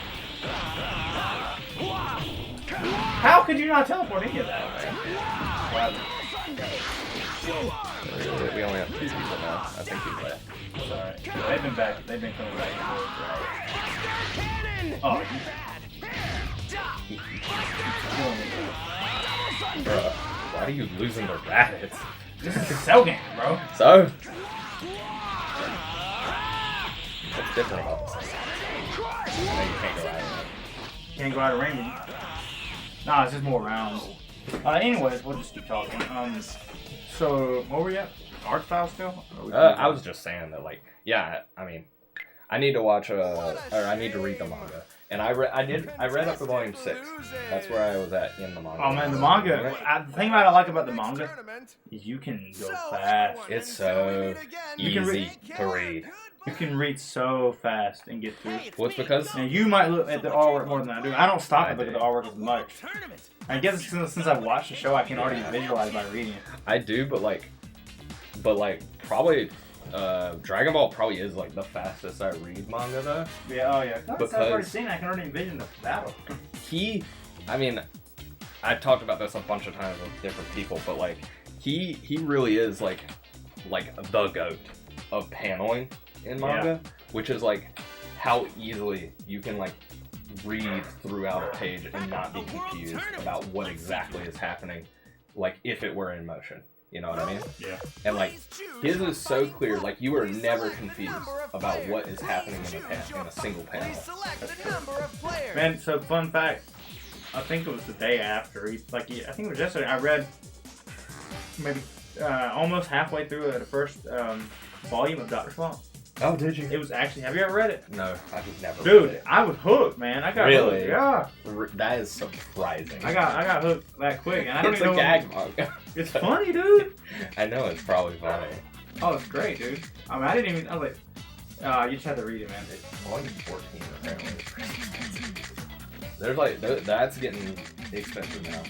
S2: How could you not teleport any of that?
S1: We only have 2 people now. I think he's left.
S2: Sorry. They've been back. They've been coming back and forth. Oh.
S1: Bruh, why are you losing the rabbits?
S2: This is a cell game, bro.
S1: So? What's different about this? You can't go out of range.
S2: Can't go out of range. Nah, it's just more rounds. Anyways, we'll just keep talking. So, where were we at? Art style still?
S1: I was just saying that, like, yeah, I mean, I need to watch, or I need to read the manga. And I read up to volume 6. That's where I was at in the manga.
S2: Oh man, the manga. The thing I like about the manga is you can go fast.
S1: It's so easy to read.
S2: You can read so fast and get through.
S1: Well, it's because...
S2: Now, you might look at the artwork more than I do. I don't stop and look at the artwork as much. I guess since I've watched the show, I can already visualize by reading it.
S1: I do, but probably... Dragon Ball probably is like the fastest I read manga though.
S2: Yeah, oh yeah. Because I've already seen it, I can already envision the battle.
S1: I mean, I've talked about this a bunch of times with different people, but like, he really is like the GOAT of paneling in manga, which is like how easily you can like read throughout a page and not be confused about what exactly is happening, like if it were in motion. You know what I mean?
S2: Yeah.
S1: And like his is so clear, like you are never confused about what is happening in a single panel.
S2: Man, so fun fact, I think it was the day after. I think it was yesterday. I read maybe almost halfway through the first volume of Dr. Slump.
S1: Oh, did you?
S2: It was actually. Have you ever read it?
S1: No, I've never.
S2: Dude,
S1: read it.
S2: I was hooked, man. I got
S1: really?
S2: hooked. Yeah.
S1: That is surprising.
S2: I got hooked that quick, and I don't
S1: It's
S2: even
S1: a
S2: know.
S1: gag manga.
S2: It's funny, dude.
S1: I know it's probably funny.
S2: Oh, it's great, dude. I mean, I didn't even. I was like, you just have to read it, man.
S1: It's volume 14 apparently. There's like that's getting expensive now.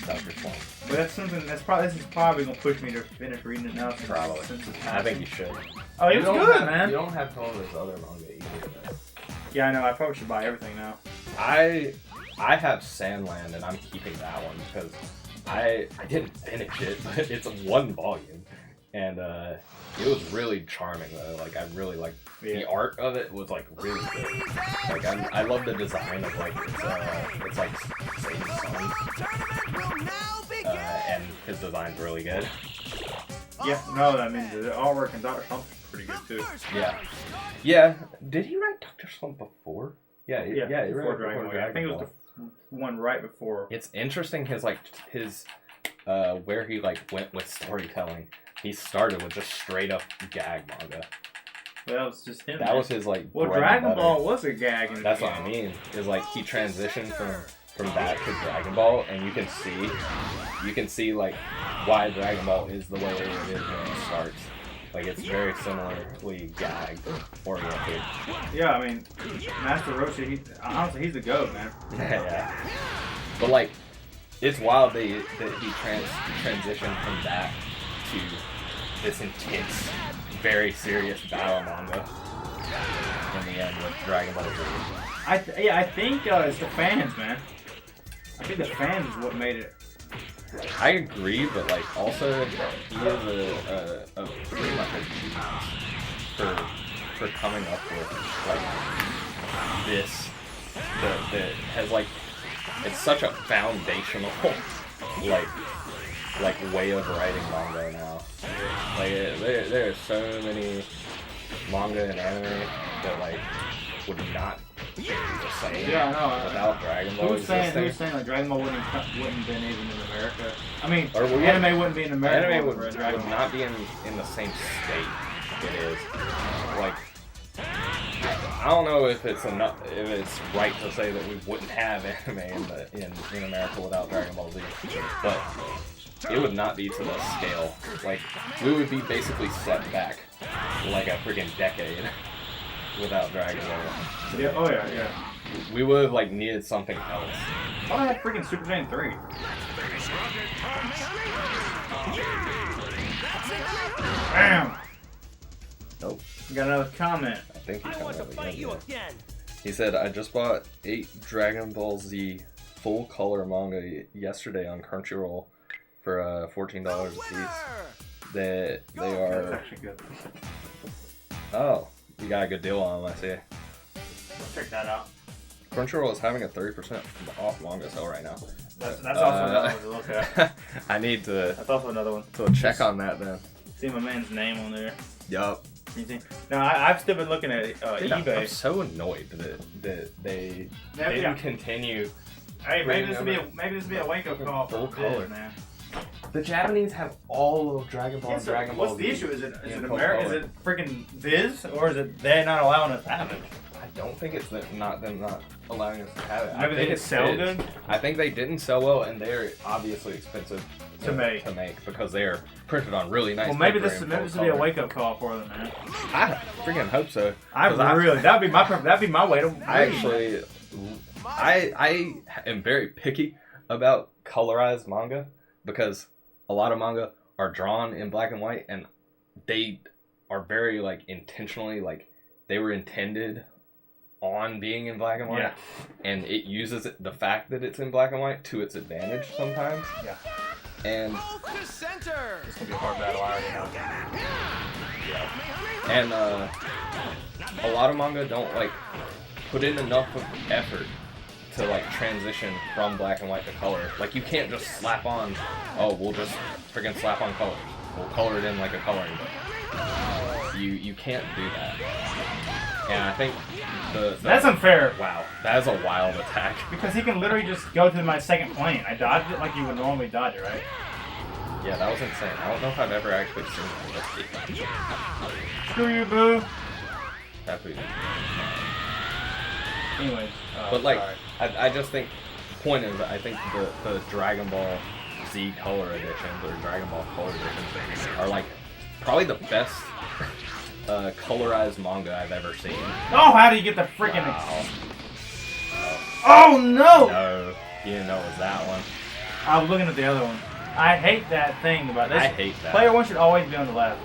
S1: Dr. Slump.
S2: But that's something this is probably gonna push me to finish reading it now.
S1: Probably. I think you should.
S2: Oh, it was good, man.
S1: You don't have some of his other manga either. Though.
S2: Yeah, I know. I probably should buy everything now.
S1: I have Sandland and I'm keeping that one because I didn't finish it, but it's one volume, and it was really charming though. Like I really like the art of it was like really good. Like I love the design of like it's like Satan's son, and his design's really good.
S2: Yeah, no, I mean the artwork in Dr. Slump is pretty good too.
S1: Yeah. Did he write Dr. Slump before? Yeah, he
S2: before
S1: wrote
S2: Dragon Ball. I think it was the one right before.
S1: It's interesting his where he like went with storytelling. He started with just straight up gag manga.
S2: Well, that was just him.
S1: That was his like.
S2: Well, Dragon Ball was a gag.
S1: That's what I mean. Is like he transitioned from that to Dragon Ball, and you can see like why Dragon Ball is the way it is when it starts. Like it's very similarly gag oriented.
S2: Yeah, I mean, Master Roshi. Honestly, he's the GOAT, man.
S1: Yeah. But like, it's wild that he transitioned from that to this intense, very serious battle manga in the end with Dragon Ball Z.
S2: I think it's the fans, man. I think the fans is what made it.
S1: I agree, but like also he is a pretty much a genius for coming up with like this that has like it's such a foundational like way of writing manga now. Like there are so many manga and anime that like would not be the same without Dragon Ball. Who's
S2: saying like Dragon Ball wouldn't been even in America? I mean, anime wouldn't be in America.
S1: Anime would not be in the same state it is. Like I don't know if it's right to say that we wouldn't have anime in America without Dragon Ball Z, but it would not be to the scale. Like we would be basically set back like a freaking decade without Dragon Ball.
S2: Yeah. Oh yeah.
S1: We would have like needed something else.
S2: Oh, I had freaking Super Saiyan 3. Bam.
S1: Nope.
S2: We got another comment.
S1: I think he want to fight you again. He said, "I just bought 8 Dragon Ball Z full color manga yesterday on Crunchyroll for $14 a piece. They are."
S2: That's actually good.
S1: Oh, you got a good deal on them, I see.
S2: Check that out.
S1: Crunchyroll is having a 30% off manga sale right now.
S2: That's also another one to look at.
S1: I need to.
S2: That's also another one.
S1: To check on that then.
S2: See my man's name on there.
S1: Yup.
S2: No, I've still been looking at eBay.
S1: I'm so annoyed that they didn't continue.
S2: Hey, maybe this will be a wake up call for
S1: color,
S2: man.
S1: The Japanese have all of Dragon Ball.
S2: So
S1: Dragon Ball.
S2: What's the issue? Is it America? Is it freaking Viz, or is it they're not allowing us to have it?
S1: I don't think it's them not allowing us to have it.
S2: Maybe they didn't sell good.
S1: I think they didn't sell well, and they're obviously expensive
S2: to make
S1: because they're printed on really nice.
S2: Well, maybe this will be a wake up call for them, man.
S1: I freaking hope so.
S2: That'd be my way to.
S1: I am very picky about colorized manga because a lot of manga are drawn in black and white, and they are very like intentionally like they were intended on being in black and white, and it uses the fact that it's in black and white to its advantage sometimes.
S2: Yeah.
S1: And
S2: it's gonna be a hard battle, I already know.
S1: Yeah. And a lot of manga don't like put in enough of effort to like transition from black and white to color. Like you can't just slap on. Oh, we'll just freaking slap on colors. we'll color it in like a coloring book. You can't do that. And I think
S2: that's unfair.
S1: Wow, that is a wild attack.
S2: Because he can literally just go to my second plane. I dodged it like you would normally dodge it, right?
S1: Yeah, that was insane. I don't know if I've ever actually seen that.
S2: Screw you, boo.
S1: Definitely.
S2: Anyways,
S1: but like,
S2: sorry.
S1: I just think the point is, I think the Dragon Ball Z Color Editions or Dragon Ball Color Editions are like probably the best colorized manga I've ever seen.
S2: Oh, how do you get the freaking?
S1: Wow.
S2: Oh no!
S1: No, you didn't know it was that one.
S2: I was looking at the other one. I hate that thing about this.
S1: I hate that.
S2: Player 1 should always be on the left.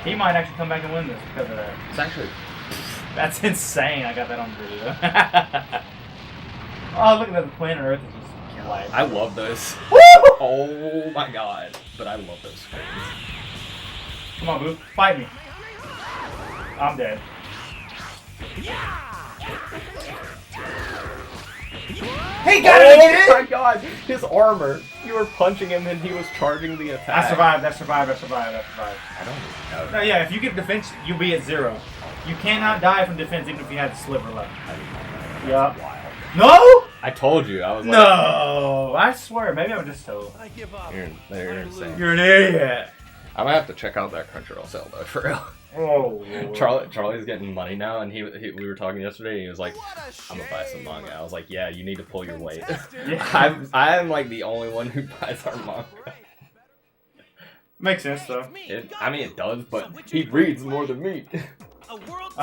S2: He might actually come back and win this because of that.
S1: It's actually.
S2: That's insane. I got that on video. Oh, look at that. The planet Earth is just white.
S1: I love those.
S2: Woo!
S1: Oh my god. But I love those screens.
S2: Come on, boo. Fight me. I'm dead. He got it again!
S1: Oh my god. His armor. You were punching him and he was charging the attack.
S2: I survived. I survived.
S1: I don't know.
S2: No, yeah, if you get defense, you'll be at 0. You cannot die from defense even if you had the sliver left. Yeah. No!
S1: I told you. I was like,
S2: no! I swear, maybe I'm just so.
S1: You're insane.
S2: You're an idiot.
S1: I'm gonna have to check out that Crunchyroll sale though, for real.
S2: Oh.
S1: Charlie's getting money now, and we were talking yesterday. And he was like, "I'm gonna buy some manga." I was like, "Yeah, you need to pull your weight."
S2: Yeah.
S1: I'm like the only one who buys our manga.
S2: Makes sense though.
S1: It does, but he reads more than me.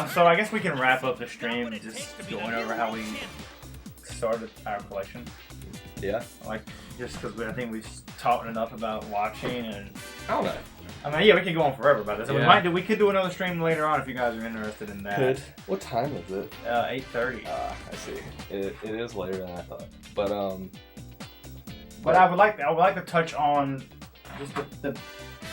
S2: So I guess we can wrap up the stream just going over how we started our collection.
S1: Yeah.
S2: Like, just because I think we've talked enough about watching and.
S1: I don't know.
S2: I mean, yeah, we could go on forever about this.
S1: Yeah.
S2: We could do another stream later on if you guys are interested in that.
S1: What time is it?
S2: 8:30.
S1: I see. It is later than I thought. But
S2: But I would like to touch on just the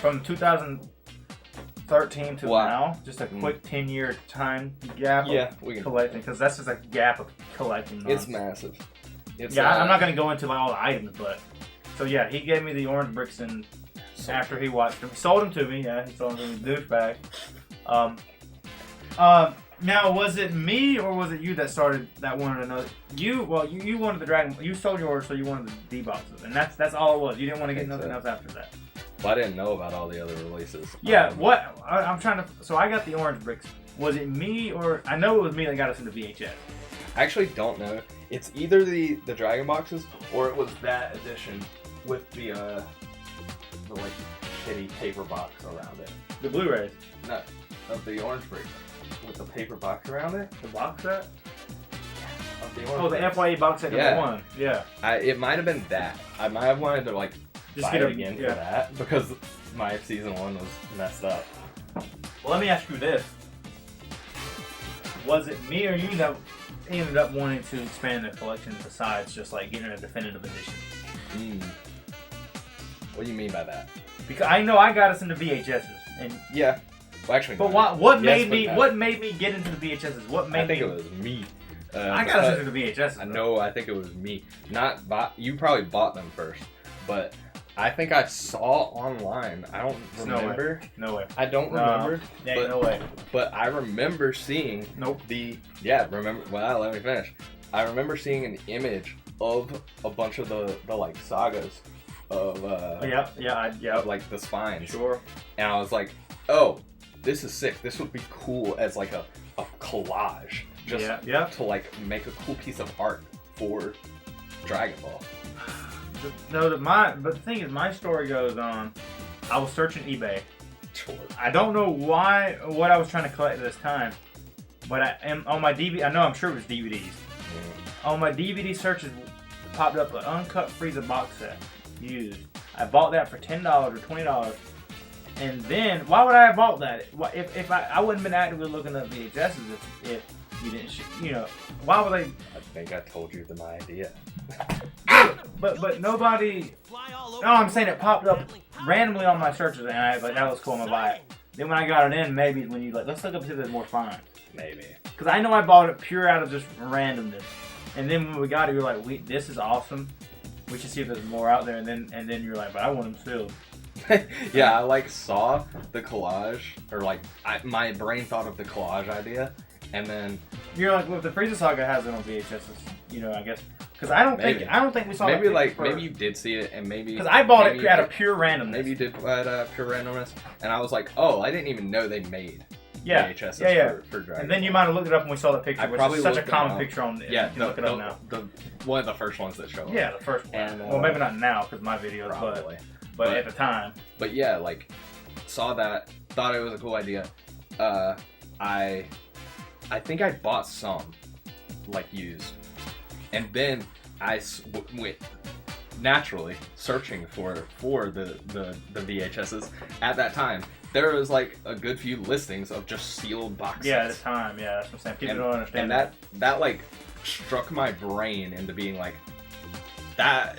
S2: from 2013 to now, just a quick 10-year time gap.
S1: We can
S2: collecting because that's just a gap of collecting.
S1: It's massive.
S2: I'm not gonna go into like all the items, but so yeah, he gave me the orange bricks and after he watched them, sold them to me. Yeah, he sold them to me, douchebag. Now was it me or was it you that started that wanted to know? You wanted the Dragon. You sold yours, so you wanted the D boxes, and that's all it was. You didn't want to get nothing else after that.
S1: Well, I didn't know about all the other releases.
S2: Yeah, I'm trying to. So I got the orange bricks. Was it me or I know it was me that got us into VHS.
S1: I actually don't know. It's either the Dragon boxes or it was that edition with the like shitty paper box around it.
S2: The Blu-rays.
S1: No, of the orange brick with the paper box around it.
S2: The box set.
S1: Of the
S2: Oh, the FYE box set number 1. Yeah.
S1: It might have been that. I might have wanted to like
S2: just
S1: buy it again for that because my season 1 was messed up.
S2: Well, let me ask you this: was it me or you that ended up wanting to expand the collection besides just like getting a definitive edition?
S1: What do you mean by that?
S2: Because I know I got us into VHSs, and
S1: yeah, well, actually,
S2: but what made me get into the VHSs? What made
S1: I think it was me.
S2: I got us into the VHSs.
S1: I think it was me. You probably bought them first, but I think I saw online. I don't remember.
S2: No way.
S1: I don't remember.
S2: Yeah, no way.
S1: But I remember seeing Well, let me finish. I remember seeing an image of a bunch of the like sagas of like the spines.
S2: Sure.
S1: And I was like, oh, this is sick. This would be cool as like a collage. Just to like make a cool piece of art for Dragon Ball.
S2: But the thing is, my story goes on. I was searching eBay.
S1: Sure.
S2: I don't know what I was trying to collect at this time, but I am on my DVD. I know I'm sure it was DVDs. On my DVD searches, popped up an uncut Frieza box set used. I bought that for $10 or $20, and then why would I have bought that? If I wouldn't have been actively looking up VHSs if you didn't, why would I?
S1: I think I told you my idea.
S2: But nobody. No, I'm saying it popped up randomly on my searches, and I was like, that was cool, I'm gonna buy it. Then when I got it in, maybe when you like, let's look up if there's more finds.
S1: Maybe.
S2: Because I know I bought it pure out of just randomness, and then when we got it, you're like, this is awesome. We should see if there's more out there, and then you're like, but I want them sealed.
S1: Yeah, I like saw the collage, or like my brain thought of the collage idea, and then
S2: You're like, well, if the Frieza Saga has it on VHS, you know, I guess because I don't think we saw
S1: maybe
S2: that
S1: like
S2: first.
S1: maybe you did see it, and maybe
S2: because I bought
S1: maybe
S2: it out of pure randomness.
S1: Maybe you did at pure randomness, and I was like, oh, I didn't even know they made VHSs for Dragon
S2: And then you
S1: Ball.
S2: might have looked it up when we saw the picture, which is such a common picture on.
S1: Yeah,
S2: you look it up now.
S1: The one of the first ones that show up.
S2: Yeah, the first one.
S1: And,
S2: well, maybe not now because my videos,
S1: probably.
S2: but at the time.
S1: But yeah, like saw that, thought it was a cool idea. I think I bought some like used, and then I went naturally searching for the VHSs at that time. There was like a good few listings of just sealed boxes.
S2: Yeah, at the time. Yeah, that's what I'm saying. People don't understand.
S1: And that like struck my brain into being like that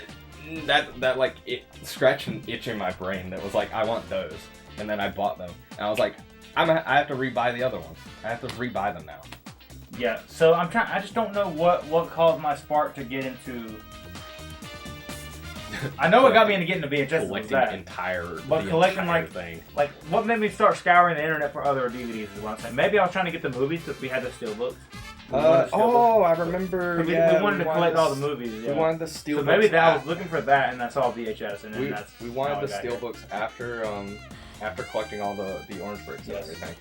S1: like it scratched an itch in my brain that was like, I want those. And then I bought them, and I was like, I have to rebuy the other ones. I have to rebuy them now.
S2: Yeah, so I just don't know what caused my spark to get into. I know what got me into getting into VHS.
S1: Collecting the entire thing.
S2: Like what made me start scouring the internet for other DVDs is what I'm saying. Maybe I was trying to get the movies because we had the steelbooks.
S1: I remember.
S2: We wanted to collect all the movies. Yeah.
S1: We wanted the steelbooks.
S2: So maybe I was looking for that, and I saw VHS, and then
S1: we wanted the steelbooks after collecting all the orange bricks and everything,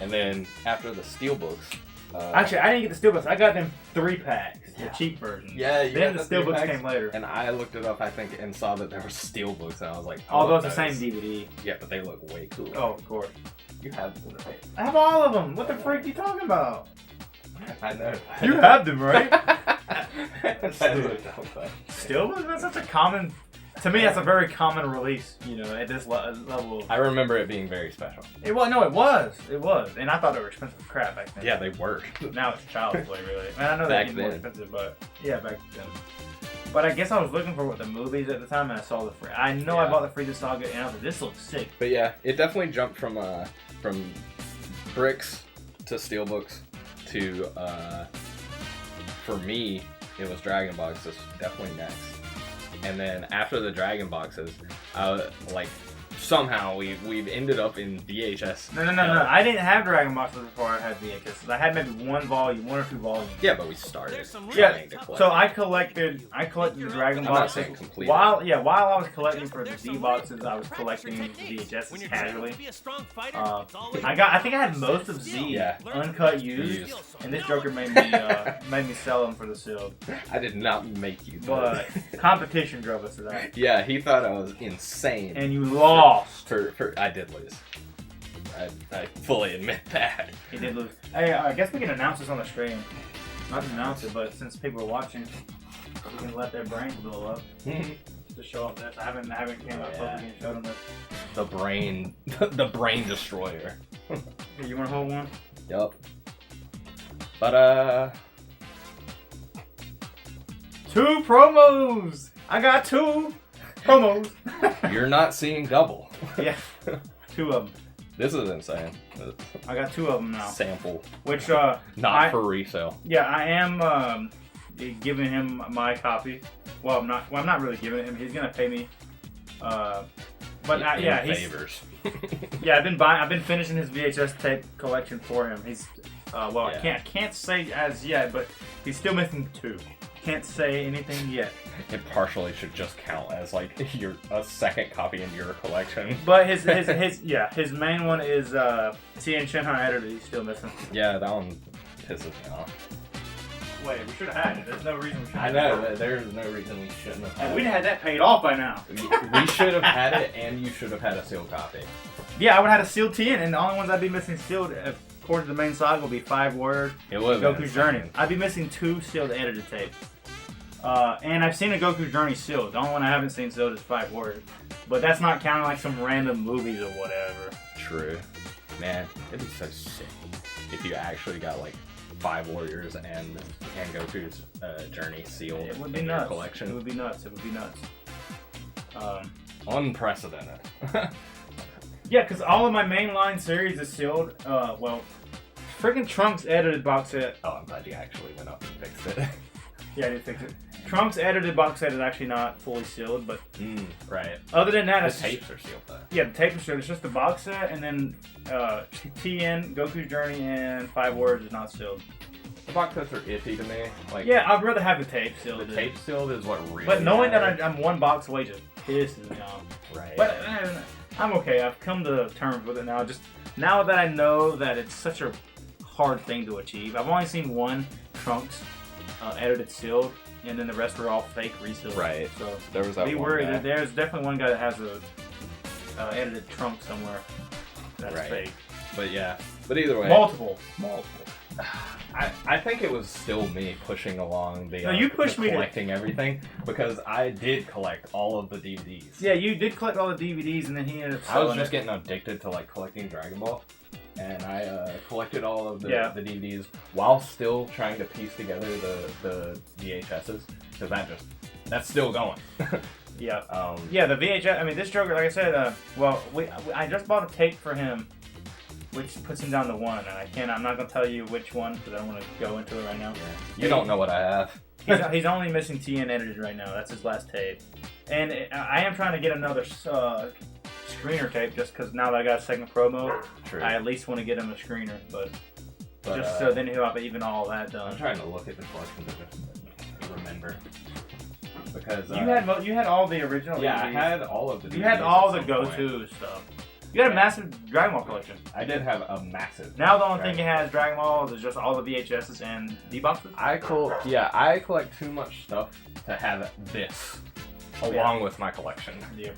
S1: and then after the steelbooks.
S2: Actually, I didn't get the steelbooks. I got them 3-packs, the cheap version.
S1: Yeah,
S2: then the steelbooks came later.
S1: And I looked it up, I think, and saw that there were steelbooks, and I was like,
S2: although it's the same DVD.
S1: Yeah, but they look way cooler.
S2: Oh, of course.
S1: You have them, right?
S2: I have all of them. What the freak are you talking about?
S1: I know.
S2: You have them, right?
S1: Steelbooks?
S2: That's such a common. To me, that's a very common release, you know, at this level.
S1: I remember it being very special.
S2: It was, and I thought they were expensive as crap back then.
S1: Yeah, they were.
S2: Now it's child's play, really. And I know they're more expensive, but yeah, back then. But I guess I was looking for the movies at the time, and I saw I bought the Frieza Saga, and I was like, this looks sick.
S1: But yeah, it definitely jumped from bricks to steelbooks to for me, it was Dragon Boxes definitely next. And then after the Dragon Boxes, somehow we've ended up in VHS.
S2: No. I didn't have Dragon Boxes before I had VHS. I had maybe one or two volumes.
S1: Yeah, but we started.
S2: Yeah. So I collected the Dragon Boxes.
S1: I'm not saying completely.
S2: While I was collecting for the D boxes, I was collecting VHS casually. I think I had most of Z uncut used, and this Joker made me sell them for the sealed.
S1: I did not make you.
S2: But competition drove us to that.
S1: Yeah, he thought I was insane.
S2: And you lost.
S1: I did lose. I fully admit that.
S2: He did lose. Hey, I guess we can announce this on the stream. Not to announce it, but since people are watching, we can let their brains blow up. To show up this. I haven't came up publicly and showed them this.
S1: The brain destroyer.
S2: Here, you want to hold one?
S1: Yup. But
S2: 2 promos. I got 2 promos.
S1: You're not seeing double.
S2: Yeah, 2 of them.
S1: This is insane.
S2: I got 2 of them now.
S1: Sample.
S2: Which
S1: not for resale.
S2: Yeah, I am giving him my copy. Well, I'm not really giving it him. He's gonna pay me. He's
S1: favors.
S2: Yeah, I've been finishing his VHS tape collection for him. He's I can't say as yet, but he's still missing 2. Can't say anything yet.
S1: It partially should just count as like a second copy in your collection.
S2: But his main one is Tien Shinhan Editor. He's still missing.
S1: Yeah, that one pisses me off.
S2: Wait, we should have had it. There's no reason we should.
S1: I know. There's no reason we shouldn't have.
S2: And we'd have had that paid off by now.
S1: We should have had it, and you should have had a sealed copy.
S2: Yeah, I would have had a sealed Tien, and the only ones I'd be missing sealed, according to the main saga, will be 5 Word.
S1: It would.
S2: Goku's Journey. I'd be missing 2 sealed edited tapes. And I've seen a Goku Journey sealed. The only one I haven't seen sealed is 5 Word. But that's not counting like some random movies or whatever.
S1: True. Man, it'd be so sick if you actually got like 5 Warriors and Goku's Journey sealed.
S2: It would be
S1: in
S2: nuts.
S1: Your collection.
S2: It would be nuts.
S1: Unprecedented.
S2: Yeah, because all of my mainline series is sealed. Freaking Trunks edited box set.
S1: Oh, I'm glad you actually went up and fixed it.
S2: Yeah, I need to fix it. Trunks edited box set is actually not fully sealed, but
S1: right.
S2: other than that,
S1: The tapes are sealed though.
S2: Yeah, the tape is sealed. It's just the box set, and then TN, Goku's Journey, and 5 Words is not sealed.
S1: The box sets are iffy to me. Like,
S2: yeah, I'd rather have the tape sealed.
S1: The tape sealed is what really.
S2: But knowing
S1: matters.
S2: that I'm one box away just pisses me off.
S1: Right.
S2: But I'm okay. I've come to terms with it now. Just now that I know that it's such a hard thing to achieve. I've only seen one Trunks edited sealed, and then the rest were all fake resealed.
S1: Right.
S2: So
S1: there was that.
S2: Be worried. There's definitely one guy that has a edited trunk somewhere that's fake.
S1: But yeah. But either way.
S2: Multiple.
S1: I think it was still me pushing along the.
S2: No, you pushed me
S1: collecting everything because I did collect all of the DVDs.
S2: Yeah, you did collect all the DVDs, and then he ended up selling
S1: I was just getting addicted to like collecting Dragon Ball, and I collected all of the DVDs while still trying to piece together the VHSs because that's still going.
S2: Yeah. Yeah, the VHS. I mean, this Joker, like I said, I just bought a tape for him, which puts him down to 1, and I'm not gonna tell you which one because I don't want to go into it right now.
S1: Yeah. You don't know what I have.
S2: He's only missing TN edited right now. That's his last tape, and I am trying to get another screener tape just because now that I got a second promo, I at least want to get him a screener, but just so then he'll have even all that done.
S1: I'm trying to look at the collection to remember. Because
S2: you had all the original.
S1: Yeah,
S2: DVDs.
S1: I had all of the.
S2: You had all the go-to stuff. You had a massive Dragon Ball collection.
S1: I did have a massive.
S2: Now the only thing it has Dragon Ball is just all the VHSs and D-boxes.
S1: I collect too much stuff to have this along with my collection.
S2: Yep.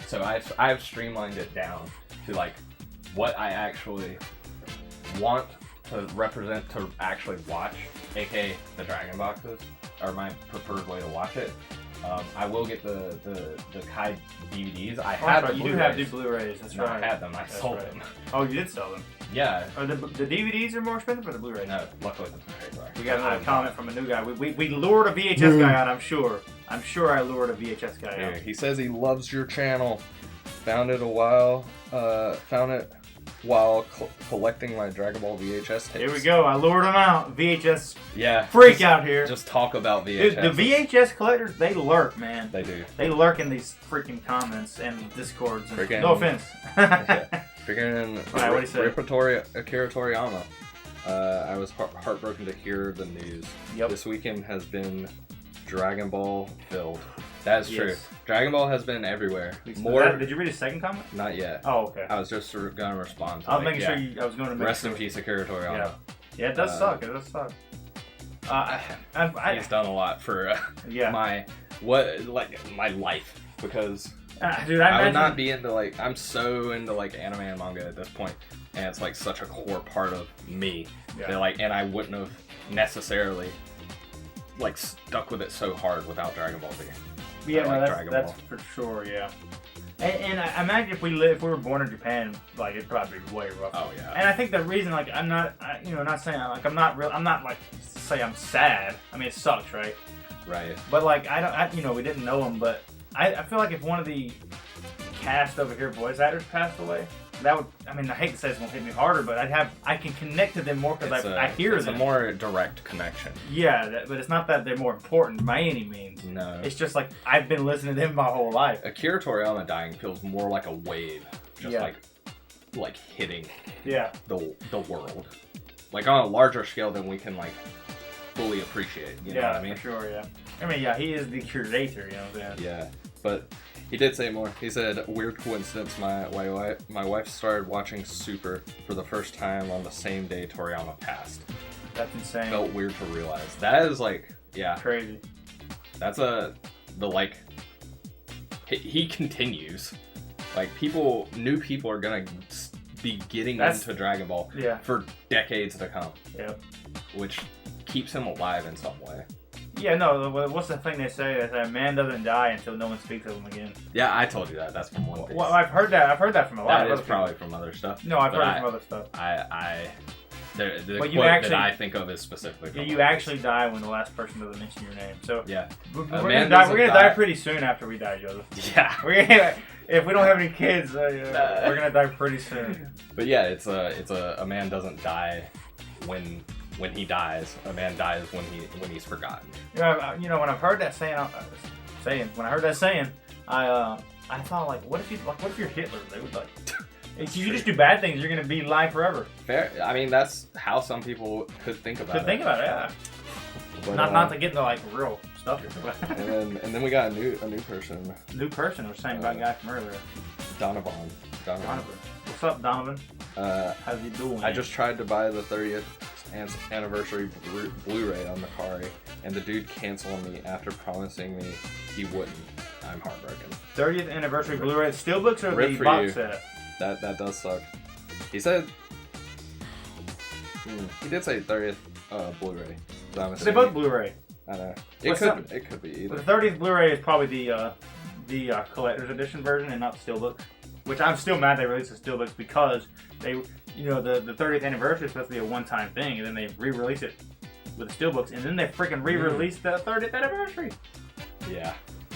S1: So I've streamlined it down to like what I actually want to represent to actually watch, aka the Dragon boxes are my preferred way to watch it. I will get the Kai DVDs. I had
S2: you do have the Blu-rays. That's right.
S1: I had them. I sold them.
S2: Oh, you did sell them.
S1: Yeah.
S2: Are the DVDs are more expensive or the Blu-rays?
S1: No, luckily the Blu-rays are.
S2: We got another comment from a new guy. We lured a VHS guy out. I'm sure I lured a VHS guy out.
S1: He says he loves your channel. Found it while collecting my Dragon Ball VHS tapes.
S2: Here we go. I lured him out. VHS
S1: freak
S2: out here.
S1: Just talk about VHS.
S2: Dude, the VHS collectors, they lurk, man.
S1: They do.
S2: They lurk in these freaking comments and discords. And, no offense.
S1: Freaking
S2: what do you say?
S1: Akira Toriyama. I was heartbroken to hear the news.
S2: Yep.
S1: This weekend has been Dragon Ball filled. That is true. Dragon Ball has been everywhere.
S2: Did you read his second comment?
S1: Not yet.
S2: Oh, okay.
S1: I was just going to respond to
S2: I was making sure I was going to make
S1: Rest in peace, Akira Toriyama.
S2: Yeah, it does suck. It does suck.
S1: He's done a lot for my life because
S2: dude,
S1: I would not be into I'm so into anime and manga at this point, and it's such a core part of me.
S2: Yeah.
S1: That, and I wouldn't have necessarily stuck with it so hard without Dragon Ball Z.
S2: Yeah, that's for sure. Yeah, and I imagine if we were born in Japan, it'd probably be way rougher.
S1: Oh yeah.
S2: And I think the reason, I'm not, not saying I'm not say I'm sad. I mean, it sucks, right?
S1: Right.
S2: But we didn't know him, but I feel like if one of the cast over here voice actors passed away, that would, I hate to say it's gonna hit me harder, but I can connect to them more because I hear them.
S1: It's a more direct connection.
S2: Yeah, but it's not that they're more important by any means.
S1: No.
S2: It's just I've been listening to them my whole life.
S1: Akira Toriyama dying feels more like a wave, just hitting the world, on a larger scale than we can fully appreciate. You know what I mean?
S2: For sure. Yeah. He is the curator. You know what I'm saying?
S1: Yeah, but. He did say more. He said, "Weird coincidence. My wife started watching Super for the first time on the same day Toriyama passed.
S2: That's insane.
S1: Felt weird to realize. That is
S2: crazy.
S1: That's he continues. New people are gonna be getting into Dragon Ball for decades to come.
S2: Yep.
S1: Which keeps him alive in some way.
S2: Yeah, no, what's the thing they say? That a man doesn't die until no one speaks of him again.
S1: Yeah, I told you that. That's from One Piece.
S2: Well, I've heard that from a lot of other people.
S1: Probably from other stuff.
S2: No, I've heard it from other stuff.
S1: The quote that I think of is specifically from
S2: you actually die when the last person doesn't mention your name. So
S1: yeah.
S2: We're gonna die pretty soon after we die, Joseph.
S1: Yeah.
S2: If we don't have any kids, we're gonna die pretty soon.
S1: But yeah, it's a man doesn't die when when he dies, a man dies when he's forgotten.
S2: You know, when I've heard that saying, I thought like, what if you're Hitler? They would like, if you just do bad things, you're gonna be alive forever.
S1: Fair. I mean, that's how some people could think about it.
S2: Yeah. But, not to get into like real stuff.
S1: and then we got a new person.
S2: New person, was saying about guy from earlier.
S1: Donovan.
S2: What's up, Donovan? How's you doing?
S1: I just tried to buy the 30th anniversary Blu-ray on Macari, and the dude canceled me after promising me he wouldn't. I'm heartbroken.
S2: 30th anniversary Blu-ray steelbooks or
S1: Rip
S2: the
S1: for
S2: box
S1: you.
S2: set?
S1: That does suck. He said he did say 30th Blu-ray.
S2: They both Blu-ray.
S1: I know. It could be either.
S2: The 30th Blu-ray is probably the collector's edition version and not the steelbook. Which I'm still mad they released the steelbooks because they, you know, the 30th anniversary is supposed to be a one-time thing, and then they re-release it with the steelbooks, and then they freaking re-released the 30th anniversary.
S1: Yeah.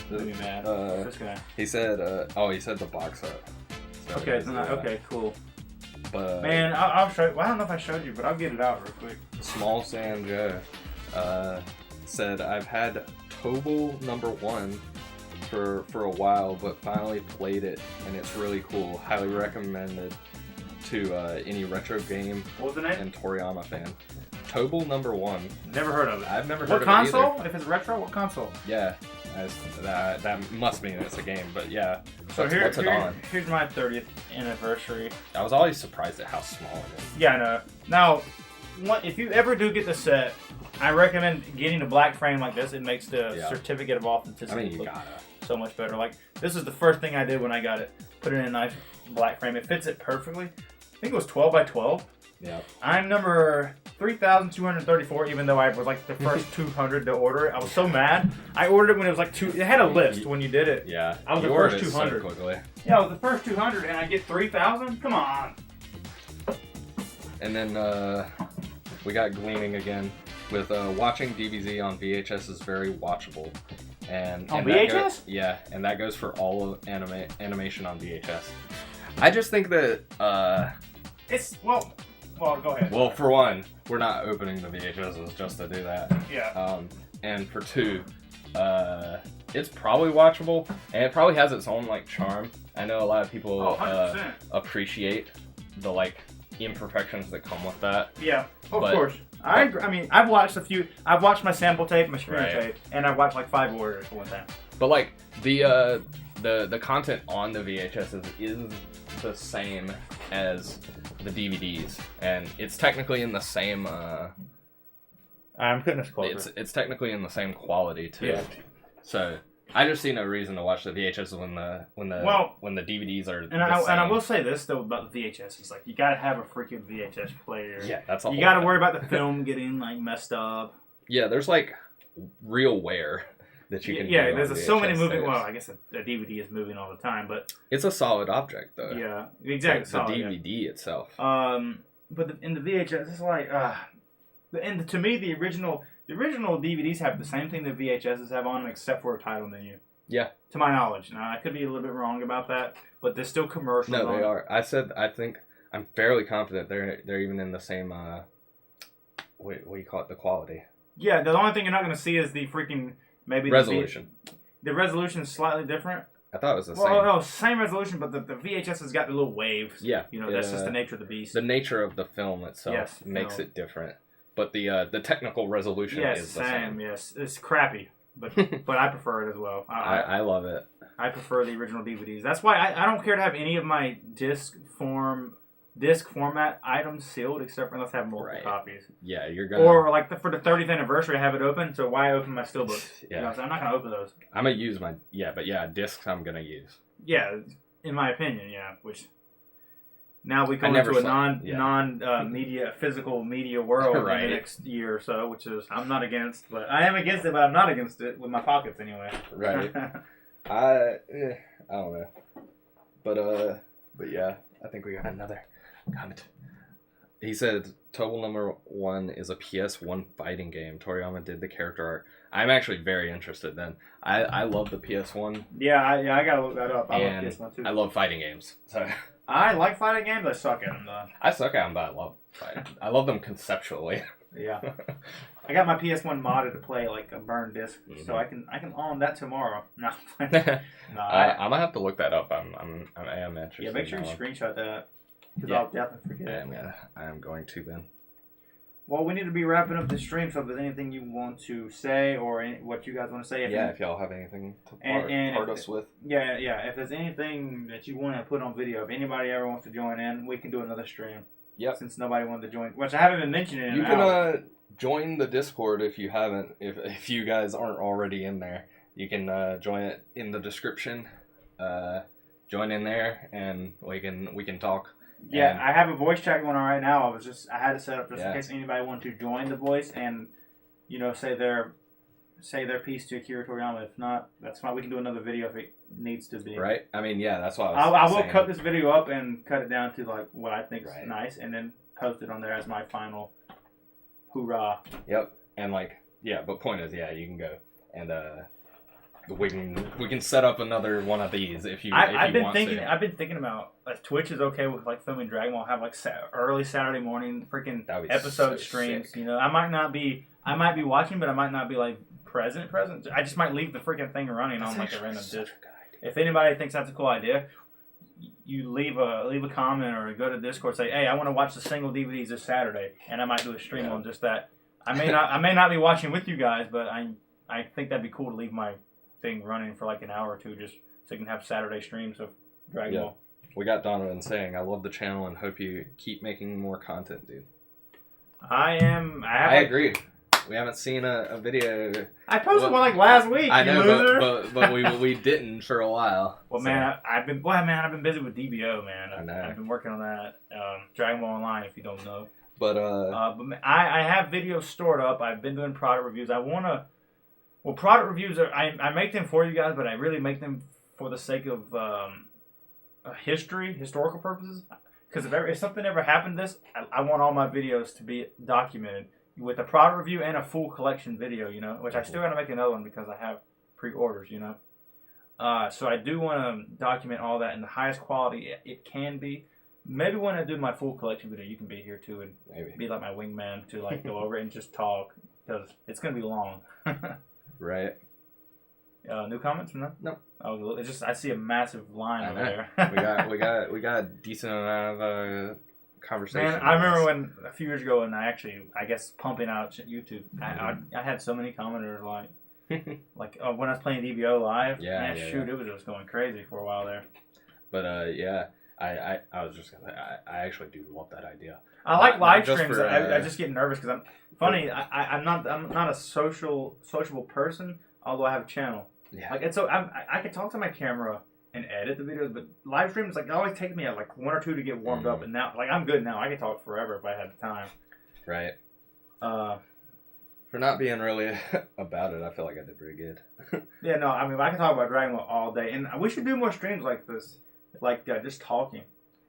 S2: Made me mad. This guy.
S1: He said, he said the box set. So
S2: Okay, cool.
S1: But
S2: man, I'll show you. Well, I don't know if I showed you, but I'll get it out real quick.
S1: Small Sam Joe said, I've had Tobal #1 for a while, but finally played it, and it's really cool. Highly recommended to any retro game
S2: What was the name?
S1: and Toriyama fan. Tobal #1.
S2: Never heard of it.
S1: I've never heard
S2: What
S1: of
S2: console?
S1: it either.
S2: If it's retro, what console?
S1: Yeah, that must mean it's a game, but yeah.
S2: So
S1: what's it on?
S2: Here's my 30th anniversary.
S1: I was always surprised at how small it is.
S2: Yeah, I know. Now, if you ever do get the set, I recommend getting a black frame like this. It makes the certificate of authenticity
S1: you
S2: look
S1: gotta.
S2: so much better. Like, this is the first thing I did when I got it. Put it in a nice black frame. It fits it perfectly. I think it was 12 by 12.
S1: Yeah.
S2: I'm number 3,234, even though I was like the first 200 to order it. I was so mad. I ordered it when it was like it had a list when you did it.
S1: Yeah.
S2: I was the
S1: ordered
S2: first
S1: it
S2: 200.
S1: so quickly.
S2: Yeah, I was the first 200, and I get 3,000? Come on.
S1: And then we got Gleaning again with watching DBZ on VHS is very watchable. And
S2: on
S1: VHS?
S2: VHS?
S1: And that goes for all of animation on VHS. I just think that
S2: it's well, go ahead.
S1: Well, for one, we're not opening the VHSs just to do that.
S2: Yeah.
S1: And for two, it's probably watchable, and it probably has its own like charm. I know a lot of people appreciate the like imperfections that come with that.
S2: Yeah, of course. I mean, I've watched my sample tape, my screener tape, and I've watched like 5 orders at one time.
S1: But like the content on the VHS is the same as the DVDs, and it's technically in the same.
S2: I'm putting this closer.
S1: It's technically in the same quality too.
S2: Yeah.
S1: So I just see no reason to watch the VHS when the DVDs are.
S2: And I will say this though about the VHS, it's like you gotta have a freaking VHS player.
S1: Yeah, that's all.
S2: You gotta worry about the film getting like messed up.
S1: Yeah, there's like real wear that you can.
S2: Yeah, there's so many moving.
S1: tapes.
S2: Well, I guess a DVD is moving all the time, but
S1: it's a solid object though.
S2: Yeah, exactly.
S1: The DVD itself.
S2: But in the VHS, it's like and to me the original DVDs have the same thing that VHSs have on them, except for a title menu.
S1: Yeah.
S2: To my knowledge. Now, I could be a little bit wrong about that, but there's still commercials.
S1: No, they are. I think I'm fairly confident they're even in the same. What do you call it? The quality.
S2: Yeah, the only thing you're not going to see is the freaking
S1: resolution.
S2: The resolution is slightly different.
S1: I thought it was the same.
S2: Well, no, same resolution, but the VHS has got the little waves.
S1: Yeah.
S2: You know, that's just the nature of the beast.
S1: The nature of the film itself makes it different. But the technical resolution is the same.
S2: Yes, it's crappy, but I prefer it as well.
S1: I love it.
S2: I prefer the original DVDs. That's why I don't care to have any of my disc format items sealed, except for unless I have multiple copies.
S1: Yeah, you're gonna.
S2: Or like for the 30th anniversary, I have it open. So why open my steelbooks?
S1: Yeah,
S2: you know, so I'm not gonna open those.
S1: I'm gonna use my discs. I'm gonna use.
S2: Yeah, in my opinion, which. Now we go into a non-media, physical media world in the next year or so, which is I'm not against, but I am against it, but I'm not against it with my pockets anyway.
S1: Right. I don't know, but yeah, I think we got another comment. He said Tobal #1 is a PS1 fighting game. Toriyama did the character art. I'm actually very interested. Then I love the PS1.
S2: Yeah, I gotta look that up. I love PS1 too.
S1: I love fighting games. So.
S2: I like fighting games. I suck at them though.
S1: I suck at them, but I love fighting. I love them conceptually.
S2: Yeah. I got my PS1 modded to play like a burned disc, so I can on that tomorrow. No, no.
S1: I might have to look that up. I am interested.
S2: Yeah, make sure you screenshot that because
S1: Yeah.
S2: I'll definitely forget.
S1: I am going to then.
S2: Well, we need to be wrapping up the stream, so if there's anything you want to say or what you guys want to say.
S1: If y'all have anything to part us with.
S2: Yeah. If there's anything that you want to put on video, if anybody ever wants to join in, we can do another stream.
S1: Yep.
S2: Since nobody wanted to join, which I haven't been mentioning.
S1: You can join the Discord if you haven't. If you guys aren't already in there, you can join it in the description. Join in there, and we can talk.
S2: Yeah, I have a voice chat going on right now. I had it set up just in case anybody wanted to join the voice and, say their piece to Akira Toriyama. If not, that's fine. We can do another video if it needs to be.
S1: Right. I mean, that's why
S2: I will cut this video up and cut it down to like what I think is nice, and then post it on there as my final hoorah. Yep.
S1: And but point is, you can go and we can set up another one of these if you
S2: I've been thinking about Twitch is okay with like filming Dragon Ball. Have like early Saturday morning freaking episode streams. Sick. I might be watching, but I might not be like present. I just might leave the freaking thing running on like a random disc. If anybody thinks that's a cool idea, you leave a comment or go to Discord, say, hey, I want to watch the single DVDs this Saturday, and I might do a stream on just that. I may not be watching with you guys, but I think that'd be cool to leave my thing running for like an hour or two, just so you can have Saturday streams of Dragon Ball.
S1: We got Donovan saying, I love the channel and hope you keep making more content, dude.
S2: I
S1: agree. We haven't seen a video.
S2: I posted one like last week.
S1: I know, but we didn't for a while.
S2: Well, man, I've been busy with DBO, man. I know. I've been working on that. Dragon Ball Online, if you don't know.
S1: But
S2: I have videos stored up. I've been doing product reviews. Product reviews I make them for you guys, but I really make them for the sake of historical purposes. Because if something ever happened to this, I want all my videos to be documented with a product review and a full collection video, which I still got to make another one because I have pre-orders, So I do want to document all that in the highest quality it can be. Maybe when I do my full collection video, you can be here too and be like my wingman to like go over it and just talk because it's going to be long.
S1: Right.
S2: New comments from them?
S1: No.
S2: Oh, it's just I see a massive line over there.
S1: we got a decent amount of conversation.
S2: Man, I remember when a few years ago, and I guess pumping out YouTube, I had so many commenters when I was playing DBO live. It was just going crazy for a while there.
S1: But I was just gonna say, I actually do love that idea.
S2: I like live streams. I just get nervous because I'm not a sociable person, although I have a channel. Yeah. I can talk to my camera and edit the videos, but live streams it always takes me like 1 or 2 to get warmed up, and now I'm good now. I can talk forever if I had the time.
S1: Right. For not being really about it, I feel like I did pretty good.
S2: Yeah, no, I mean I can talk about Dragon Ball all day, and we should do more streams like this, just talking.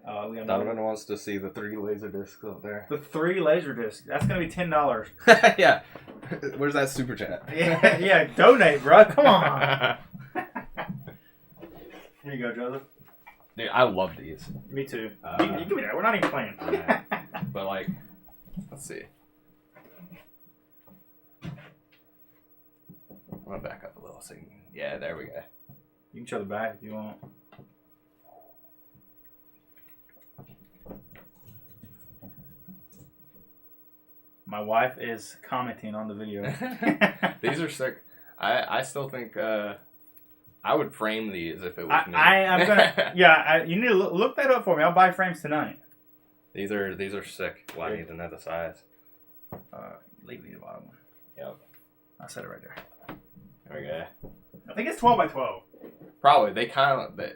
S1: Donovan wants to see the 3 laser discs up there.
S2: The 3 laser discs. That's gonna be $10.
S1: Yeah. Where's that super chat?
S2: yeah, donate, bro. Come on. Here you go, Joseph.
S1: Dude, I love these.
S2: Me too. You give me that. We're not even playing.
S1: Yeah. But let's see. I'm gonna back up a little so yeah, there we go.
S2: You can show the back if you want. My wife is commenting on the video.
S1: These are sick. I still think I would frame these if it was me.
S2: I'm gonna. Yeah, you need to look that up for me. I'll buy frames tonight.
S1: These are sick. Well, I need to know the size.
S2: Leave the bottom one.
S1: Yep.
S2: I'll set it right there.
S1: There we go.
S2: I think it's 12 by 12.
S1: Probably.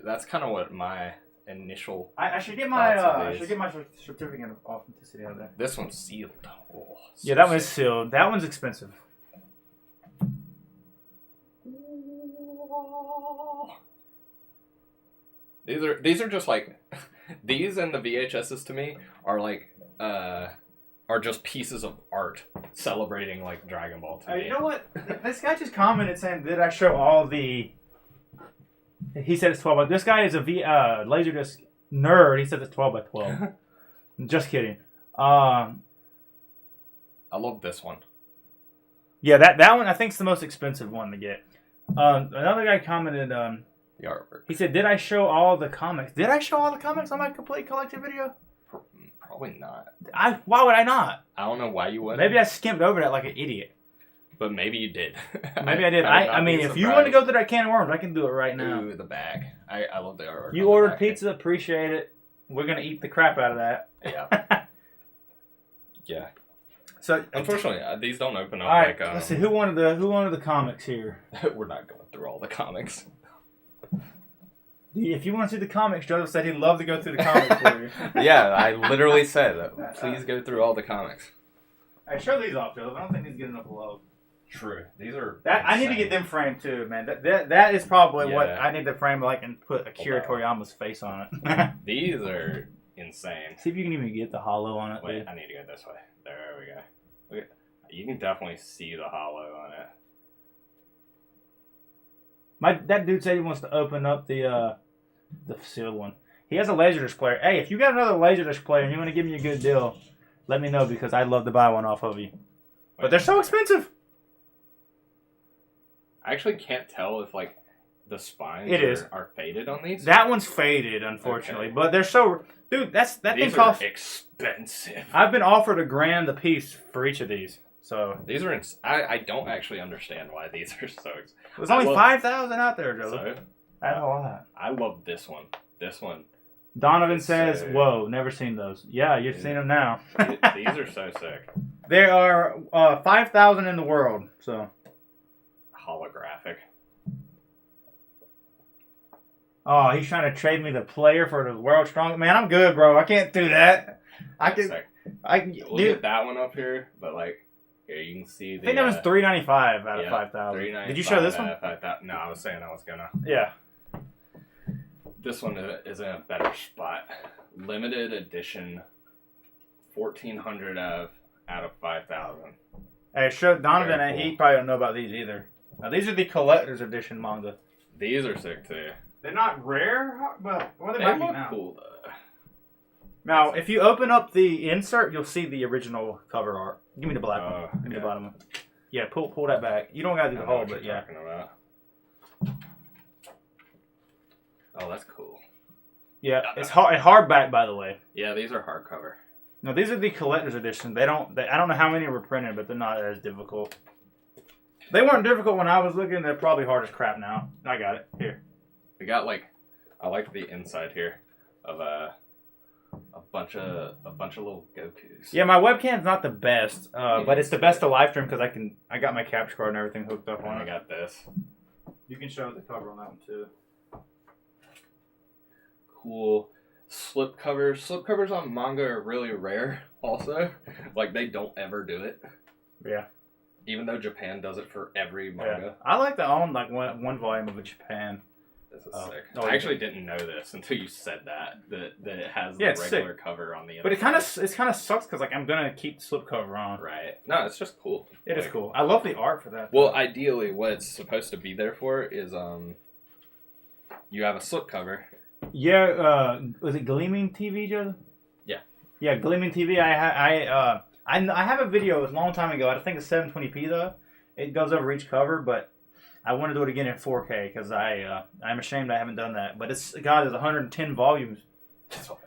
S1: That's kind of what my initial.
S2: I should get my certificate of authenticity out of there.
S1: This one's sealed. Oh,
S2: so that one's sealed. That one's expensive.
S1: These are just like these and the VHSs to me are like are just pieces of art celebrating like Dragon Ball to me.
S2: You know what? This guy just commented saying, "Did I show all the?" He said it's 12 by. This guy is a Laserdisc nerd. He said it's 12 by 12. Just kidding.
S1: Oh I love this one.
S2: Yeah, that one I think is the most expensive one to get. Another guy commented.
S1: The artwork.
S2: He said, "Did I show all the comics? Did I show all the comics on my complete collected video?
S1: Probably not.
S2: Why would I not?
S1: I don't know why you wouldn't.
S2: Maybe I skimmed over that like an idiot.
S1: But maybe you did.
S2: Maybe I did. I mean, if you want to go through that can of worms, I can do it right now.
S1: Ooh, the bag. I love the artwork.
S2: You ordered pizza. Appreciate it. We're gonna eat the crap out of that.
S1: Yeah. Yeah.
S2: So
S1: unfortunately, these don't open up.
S2: All right.
S1: Like,
S2: let's see who wanted the comics here.
S1: We're not going through all the comics.
S2: If you want to see the comics, Joseph said he'd love to go through the comics for you.
S1: Yeah, I literally said, please go through all the comics.
S2: I show these off, Joseph. I don't think these get enough love.
S1: True. These are.
S2: I need to get them framed too, man. That is probably what I need to frame, like, and put Akira Toriyama's face on it.
S1: These are insane.
S2: See if you can even get the hollow on it.
S1: Wait,
S2: dude.
S1: I need to go this way. There we go. Look at, you can definitely see the hollow on it.
S2: That dude said he wants to open up the sealed one. He has a Laserdisc player. Hey, if you got another Laserdisc player and you want to give me a good deal, let me know because I'd love to buy one off of you. But they're so expensive.
S1: I actually can't tell if like the spines are faded on these.
S2: That one's faded, unfortunately, but they're so. Dude, that thing costs
S1: expensive.
S2: I've been offered $1,000 a piece for each of these. So
S1: these are. I don't actually understand why these are so expensive.
S2: There's only 5,000 out there, Joe.
S1: So,
S2: that's a lot.
S1: I love this one. This one.
S2: Donovan says, "Whoa, never seen those." Yeah, you've seen them now.
S1: These are so sick.
S2: There are 5,000 in the world. So
S1: holographic.
S2: Oh, he's trying to trade me the player for the world's strongest. Man, I'm good, bro. I can't do that.
S1: Look at that one up here, but like here you can see.
S2: I think that was $395 out of 5,000. Did you show this one?
S1: No, I was saying I was gonna.
S2: Yeah.
S1: This one is in a better spot. Limited edition, 1,400 out of 5,000.
S2: Hey, show Donovan, and he probably don't know about these either. Now, these are the collector's edition manga.
S1: These are sick too.
S2: They're not rare, but
S1: they might look cool though.
S2: Now, if you open up the insert, you'll see the original cover art. Give me the black one. Give me the bottom one. Yeah, pull that back. You don't gotta do the whole, but yeah.
S1: Talking about. Oh, that's cool.
S2: Yeah, it's hardback, by the way.
S1: Yeah, these are hardcover.
S2: No, these are the collector's edition. I don't know how many were printed, but they're not as difficult. They weren't difficult when I was looking. They're probably hard as crap now. I got it here.
S1: We got I like the inside here of a bunch of little Gokus.
S2: Yeah, my webcam's not the best, but it's the best to live stream because I got my capture card and everything hooked up on it.
S1: I got this.
S2: You can show the cover on that one too.
S1: Cool slip covers. Slip covers on manga are really rare. Also, like they don't ever do it.
S2: Yeah.
S1: Even though Japan does it for every manga.
S2: Yeah. I like to own like one volume of a Japan.
S1: This is sick. I actually didn't know this until you said that it has the regular cover on the inside.
S2: But it kind of sucks because like I'm gonna keep the slip cover on.
S1: Right. No, it's just cool.
S2: It is cool. I love the art for that.
S1: Well, ideally, what it's supposed to be there for is you have a slip cover.
S2: Yeah. Was it Gleaming TV, Joe?
S1: Yeah.
S2: Yeah, Gleaming TV. I have a video a long time ago. I think it's 720p though. It goes over each cover, but I want to do it again in 4K because I'm ashamed I haven't done that. But it's 110 volumes.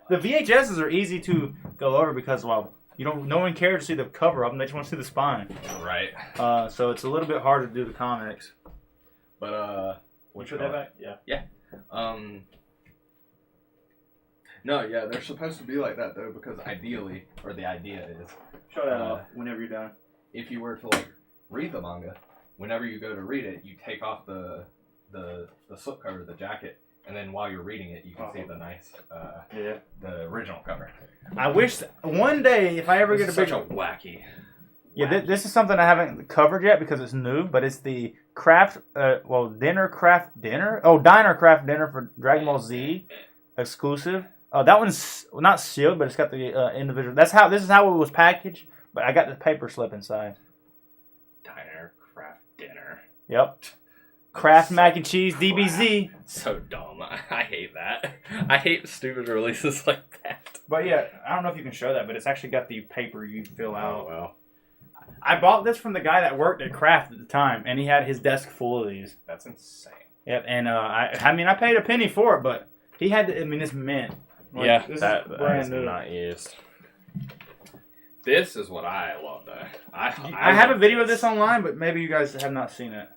S2: The VHSs are easy to go over because no one cares to see the cover of them. They just want to see the spine.
S1: Right.
S2: So it's a little bit hard to do the comics.
S1: But
S2: put that back? Yeah.
S1: Yeah. No, yeah, they're supposed to be like that though because the idea is
S2: show that off whenever you're done.
S1: If you were to read the manga, whenever you go to read it, you take off the slipcover, the jacket, and then while you're reading it, you can see the nice the original cover.
S2: I wish one day if I ever get a big
S1: wacky.
S2: Yeah, this is something I haven't covered yet because it's new, but it's the Diner Craft Dinner for Dragon Ball Z exclusive. That one's not sealed, but it's got the individual. This is how it was packaged, but I got the paper slip inside.
S1: Diner Craft Dinner.
S2: Yep. Kraft mac and cheese, DBZ.
S1: So dumb. I hate that. I hate stupid releases like that.
S2: But yeah, I don't know if you can show that, but it's actually got the paper you fill out.
S1: Oh, well.
S2: I bought this from the guy that worked at Kraft at the time, and he had his desk full of these.
S1: That's insane.
S2: Yep, and I paid a penny for it, but he had to, it's mint. Like,
S1: yeah,
S2: this
S1: that
S2: is brand
S1: is
S2: new.
S1: not used. This is what I love, though.
S2: I have a video of this online, but maybe you guys have not seen it.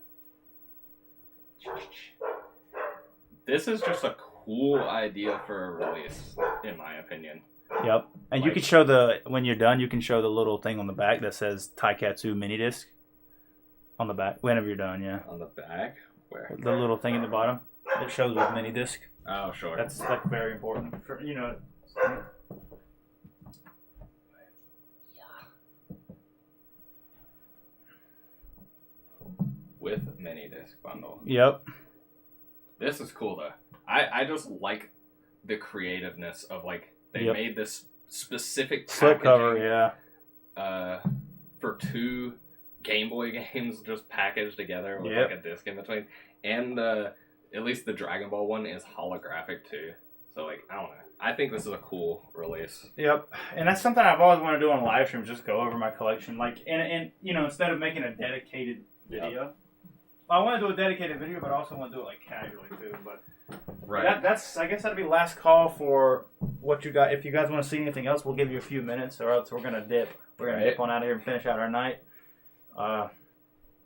S1: This is just a cool idea for a release, in my opinion.
S2: Yep, and you can show when you're done, you can show the little thing on the back that says Taikatsu mini disc. On the back, whenever you're done, yeah.
S1: On the back, where
S2: the little thing in the bottom that shows with mini disc.
S1: Oh, sure.
S2: That's like very important for
S1: With mini disc bundle.
S2: Yep.
S1: This is cool though. I just like the creativeness of like they made this specific
S2: slipcover, yeah.
S1: For 2 Game Boy games just packaged together with like a disc in between, and at least the Dragon Ball one is holographic too. So like I don't know. I think this is a cool release.
S2: Yep, and that's something I've always wanted to do on live streams. Just go over my collection, like and instead of making a dedicated video. I want to do a dedicated video, but I also want to do it like casually too. But that's I guess that'll be last call for what you got. If you guys want to see anything else, we'll give you a few minutes, or else we're gonna dip. We're gonna dip on out of here and finish out our night.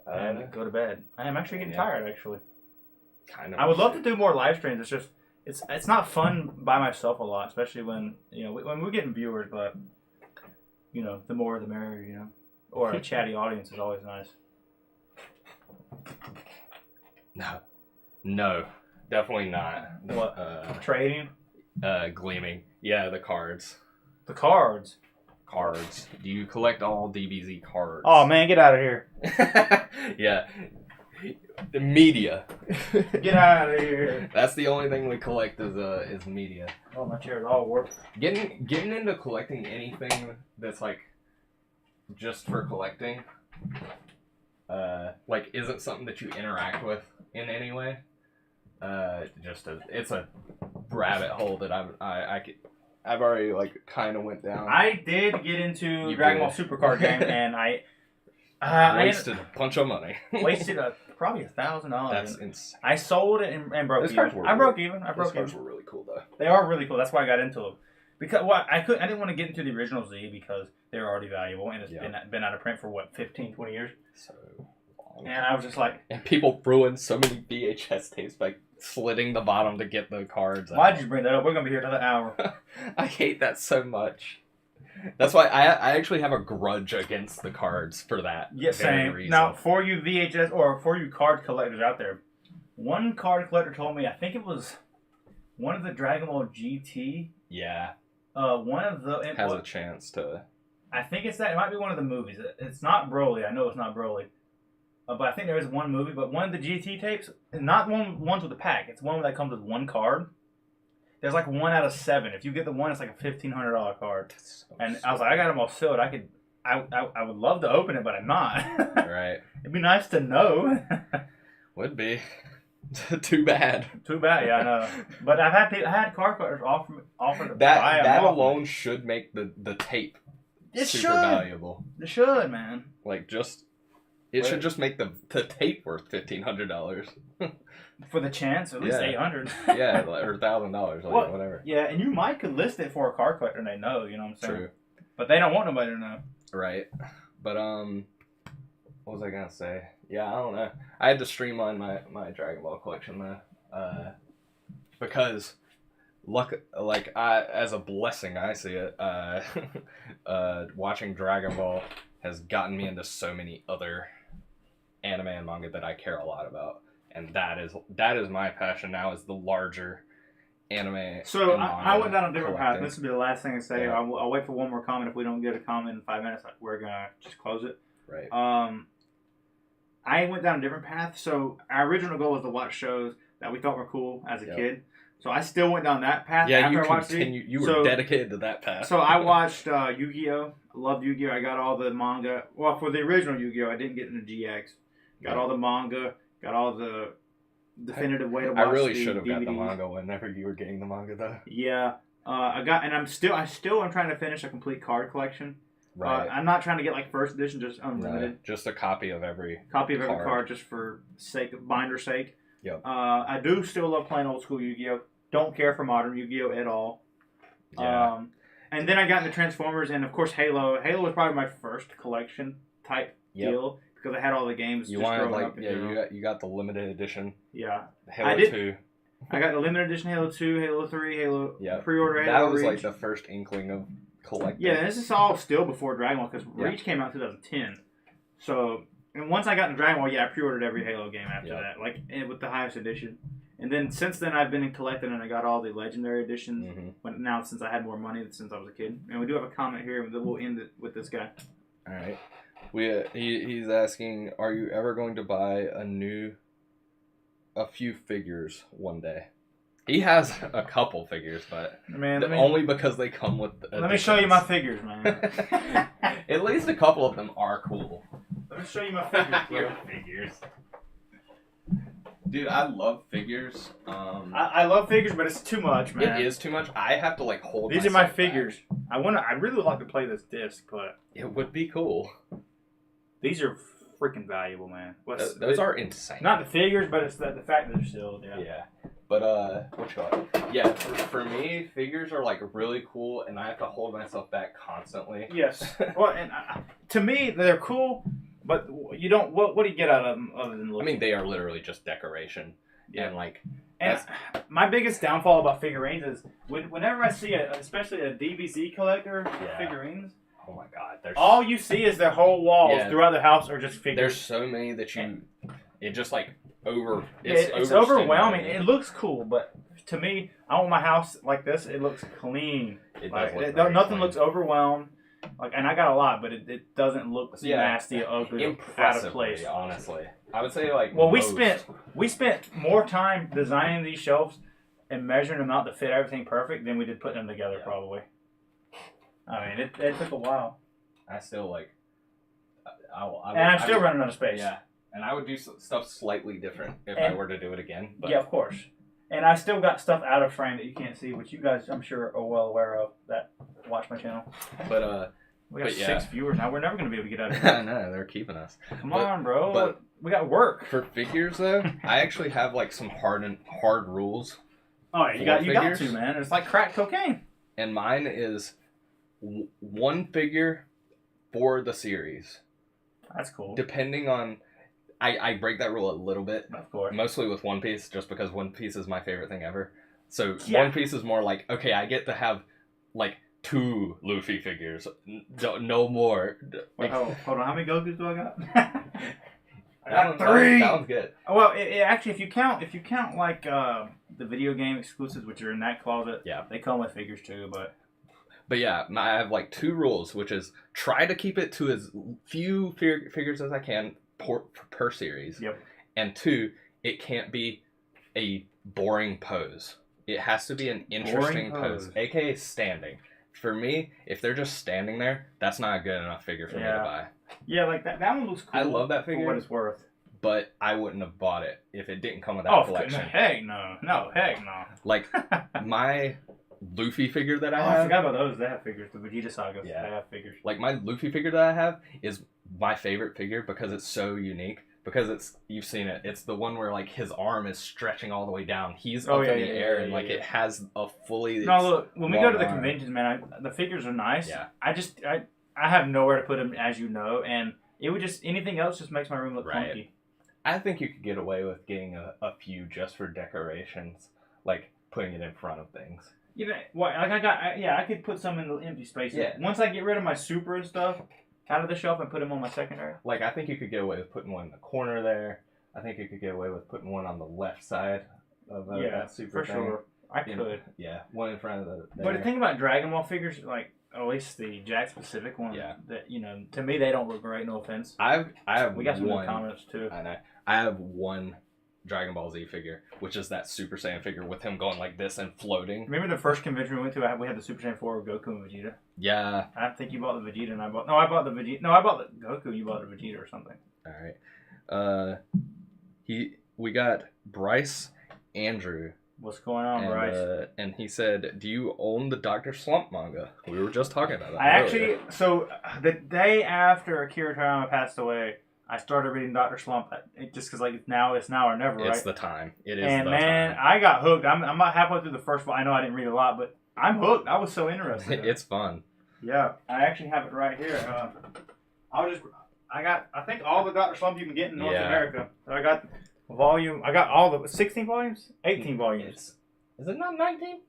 S2: And go to bed. I am actually getting tired. Actually,
S1: kind of.
S2: I would love to do more live streams. It's just it's not fun by myself a lot, especially when when we're getting viewers. But the more the merrier. Or a chatty audience is always nice.
S1: No, definitely not.
S2: What? Trading?
S1: Gleaming. Yeah, the cards.
S2: The cards?
S1: Cards. Do you collect all DBZ cards?
S2: Oh, man, get out of here.
S1: Yeah. The media.
S2: Get out of here.
S1: That's the only thing we collect is media.
S2: Oh, my chair's all warped.
S1: Getting into collecting anything that's like just for collecting like isn't something that you interact with in any way. It's a rabbit hole that I've already like kind of went down.
S2: I did get into Dragon Ball Super Card game, and I
S1: wasted a bunch of money.
S2: Wasted probably $1,000.
S1: That's insane.
S2: I sold it and broke even. I broke even. Those cards
S1: were really cool though.
S2: They are really cool. That's why I got into them. Because I didn't want to get into the original Z because they were already valuable, and it's been out of print for 15, 20 years.
S1: So long.
S2: And I was just like,
S1: and people ruined so many VHS tapes by slitting the bottom to get the cards out.
S2: Why'd you bring that up? We're gonna be here another hour.
S1: I hate that so much. That's why I actually have a grudge against the cards for that.
S2: Yeah, same. Reason. Now, for you VHS or for you card collectors out there, one card collector told me, I think it was one of the Dragon Ball GT.
S1: Yeah.
S2: One of the
S1: has a chance to.
S2: I think it's that. It might be one of the movies. It's not Broly. I know it's not Broly. But I think there is one movie. But one of the GT tapes, not ones with the pack. It's one that comes with one card. There's like 1 out of 7. If you get the one, it's like a $1,500 card. And I was like, I got them all sealed. I would love to open it, but I'm not.
S1: Right.
S2: It'd be nice to know.
S1: Would be. Too bad.
S2: Too bad, yeah, I know. But I had card collectors offer to buy
S1: that alone should make the tape super valuable.
S2: It should, man.
S1: Like it should just make the tape worth $1,500
S2: for the chance, at least $800.
S1: Yeah, or $1,000, like whatever.
S2: Yeah, and you could list it for a card collector, and they know. You know what I'm saying?
S1: True.
S2: But they don't want nobody to know.
S1: Right. But what was I gonna say? Yeah, I don't know. I had to streamline my Dragon Ball collection though, because as a blessing I see it. Watching Dragon Ball has gotten me into so many other anime and manga that I care a lot about, and that is my passion now. Is the larger anime.
S2: So I went down a different path. This will be the last thing I say. Yeah. I'll wait for one more comment. If we don't get a comment in 5 minutes, we're gonna just close it.
S1: Right.
S2: I went down a different path. So our original goal was to watch shows that we thought were cool as a kid. So I still went down that path.
S1: Yeah, you were dedicated to that path.
S2: So I watched Yu-Gi-Oh! I loved Yu-Gi-Oh! I got all the manga. Well, for the original Yu-Gi-Oh! I didn't get into GX. Got all the manga. Got all the definitive way to watch.
S1: I really should have got the manga whenever you were getting the manga though.
S2: Yeah. I still am trying to finish a complete card collection.
S1: Right.
S2: I'm not trying to get like first edition, just unlimited.
S1: No, just a copy of every
S2: card just for binder's sake.
S1: Yep.
S2: I do still love playing old school Yu-Gi-Oh. Don't care for modern Yu-Gi-Oh at all.
S1: Yeah.
S2: And then I got into Transformers and of course Halo. Halo was probably my first collection type deal because I had all the games.
S1: You wanted you got the limited edition.
S2: Yeah.
S1: Halo 2.
S2: I got the limited edition Halo 2, Halo 3, Halo pre-order Halo
S1: That was
S2: Reach.
S1: like the first inkling of collecting.
S2: Yeah, and this is all still before Dragon Ball because Reach came out in 2010. So, and once I got into Dragon Ball, I pre-ordered every Halo game after that, like with the highest edition. And then since then, I've been collecting, and I got all the Legendary editions. Mm-hmm. Now, since I had more money since I was a kid, and we do have a comment here, and we'll end it with this guy.
S1: All right, he's asking, are you ever going to buy a few figures one day? He has a couple figures, but only because they come with additions.
S2: Let me show you my figures, man.
S1: At least a couple of them are cool.
S2: Let me show you my figures, bro.
S1: Figures. Dude, I love figures.
S2: I love figures, but it's too much, man.
S1: It is too much. I have to like hold.
S2: These are my figures. Back. I really would like to play this disc, but
S1: it would be cool.
S2: These are freaking valuable, man.
S1: Those are insane.
S2: Not the figures, but it's the fact that they're sealed.
S1: Yeah. But what you call it? Yeah, for me, figures are like really cool, and I have to hold myself back constantly.
S2: Yes. Well, and to me, they're cool. But you don't. What do you get out of them other than looking?
S1: I mean, they are literally just decoration, and like.
S2: And my biggest downfall about figurines is whenever I see especially a DBZ collector figurines.
S1: Oh my God!
S2: All you see is their whole walls throughout the house are just figures.
S1: There's so many that it just like
S2: It's overwhelming. It looks cool, but to me, I want my house like this. It looks clean.
S1: It does look
S2: nothing
S1: clean.
S2: Looks overwhelmed. Like, and I got a lot, but it doesn't look nasty, ugly, out of place.
S1: Honestly, I would say like.
S2: Well, we spent more time designing these shelves and measuring them out to fit everything perfect than we did putting them together. Probably. I mean, it took a while.
S1: I still like.
S2: I'm still running out of space.
S1: Yeah, and I would do stuff slightly different if I were to do it again. But.
S2: Yeah, of course. And I still got stuff out of frame that you can't see, which you guys, I'm sure, are well aware of that watch my channel.
S1: But
S2: we got 6 viewers now. We're never going to be able to get out of here.
S1: I know, they're keeping us.
S2: Come on, bro. But we got work.
S1: For figures, though, I actually have like some hard rules.
S2: Oh, you got to, man. It's like crack cocaine.
S1: And mine is one figure for the series.
S2: That's cool.
S1: Depending on... I break that rule a little bit.
S2: Of course.
S1: Mostly with One Piece, just because One Piece is my favorite thing ever. So One Piece is more like, okay, I get to have like 2 Luffy figures. No more.
S2: Wait, hold on. How many Gokus do I got?
S1: I got 3. Sounds good.
S2: Well, actually, if you count like the video game exclusives, which are in that closet, they come with figures too.
S1: But yeah, I have like 2 rules, which is try to keep it to as few figures as I can per series.
S2: Yep.
S1: And 2, it can't be a boring pose. It has to be an interesting pose, aka standing. For me, if they're just standing there, that's not a good enough figure for me to buy.
S2: Yeah, like that one looks cool.
S1: I love that figure.
S2: For what it's worth.
S1: But I wouldn't have bought it if it didn't come with that collection.
S2: Heck no. No, heck no.
S1: Like, my Luffy figure that I have...
S2: I forgot about those. They have figures. The Vegeta Sagas, they have figures.
S1: Like, my Luffy figure that I have is my favorite figure because it's so unique. Because you've seen it. It's the one where, like, his arm is stretching all the way down. He's up in the air, and, like, it has a fully...
S2: No, look, when we go to the conventions, man, the figures are nice.
S1: Yeah.
S2: I have nowhere to put them, as you know, and it would just... Anything else just makes my room look funky.
S1: I think you could get away with getting a few just for decorations. Like, putting it in front of things.
S2: You know, I could put some in the empty spaces.
S1: Yeah.
S2: Once I get rid of my super and stuff out of the shelf and put them on my secondary.
S1: Like, I think you could get away with putting one in the corner there. I think you could get away with putting one on the left side of that super thing.
S2: For sure. I could.
S1: Yeah, one in front of the...
S2: But the thing about Dragon Ball figures, like, at least the Jack specific one, that, you know, to me they don't look great, no offense.
S1: I have
S2: We got some good comments too.
S1: I know. I have one Dragon Ball Z figure, which is that Super Saiyan figure with him going like this and floating.
S2: Remember the first convention we went to? We had the Super Saiyan 4 with Goku and Vegeta.
S1: Yeah.
S2: I think you bought the Vegeta and I bought the Vegeta. No, I bought the Goku. You bought the Vegeta or something.
S1: All right. We got Bryce Andrew
S2: What's going on, Bryce?
S1: And he said, "Do you own the Dr. Slump manga? We were just talking about that."
S2: I
S1: earlier.
S2: actually, so the day after Akira Toriyama passed away, I started reading Dr. Slump just because like it's now or never, right?
S1: It's the time. It is
S2: and
S1: the
S2: man,
S1: time.
S2: I got hooked. I'm about halfway through the first one. I know I didn't read a lot, but I'm hooked. I was so interested.
S1: It's fun.
S2: Yeah, I actually have it right here. I think all the Dr. Slump you can get in North America. So I got all the 16 volumes, 18 volumes.
S1: Is it not 19?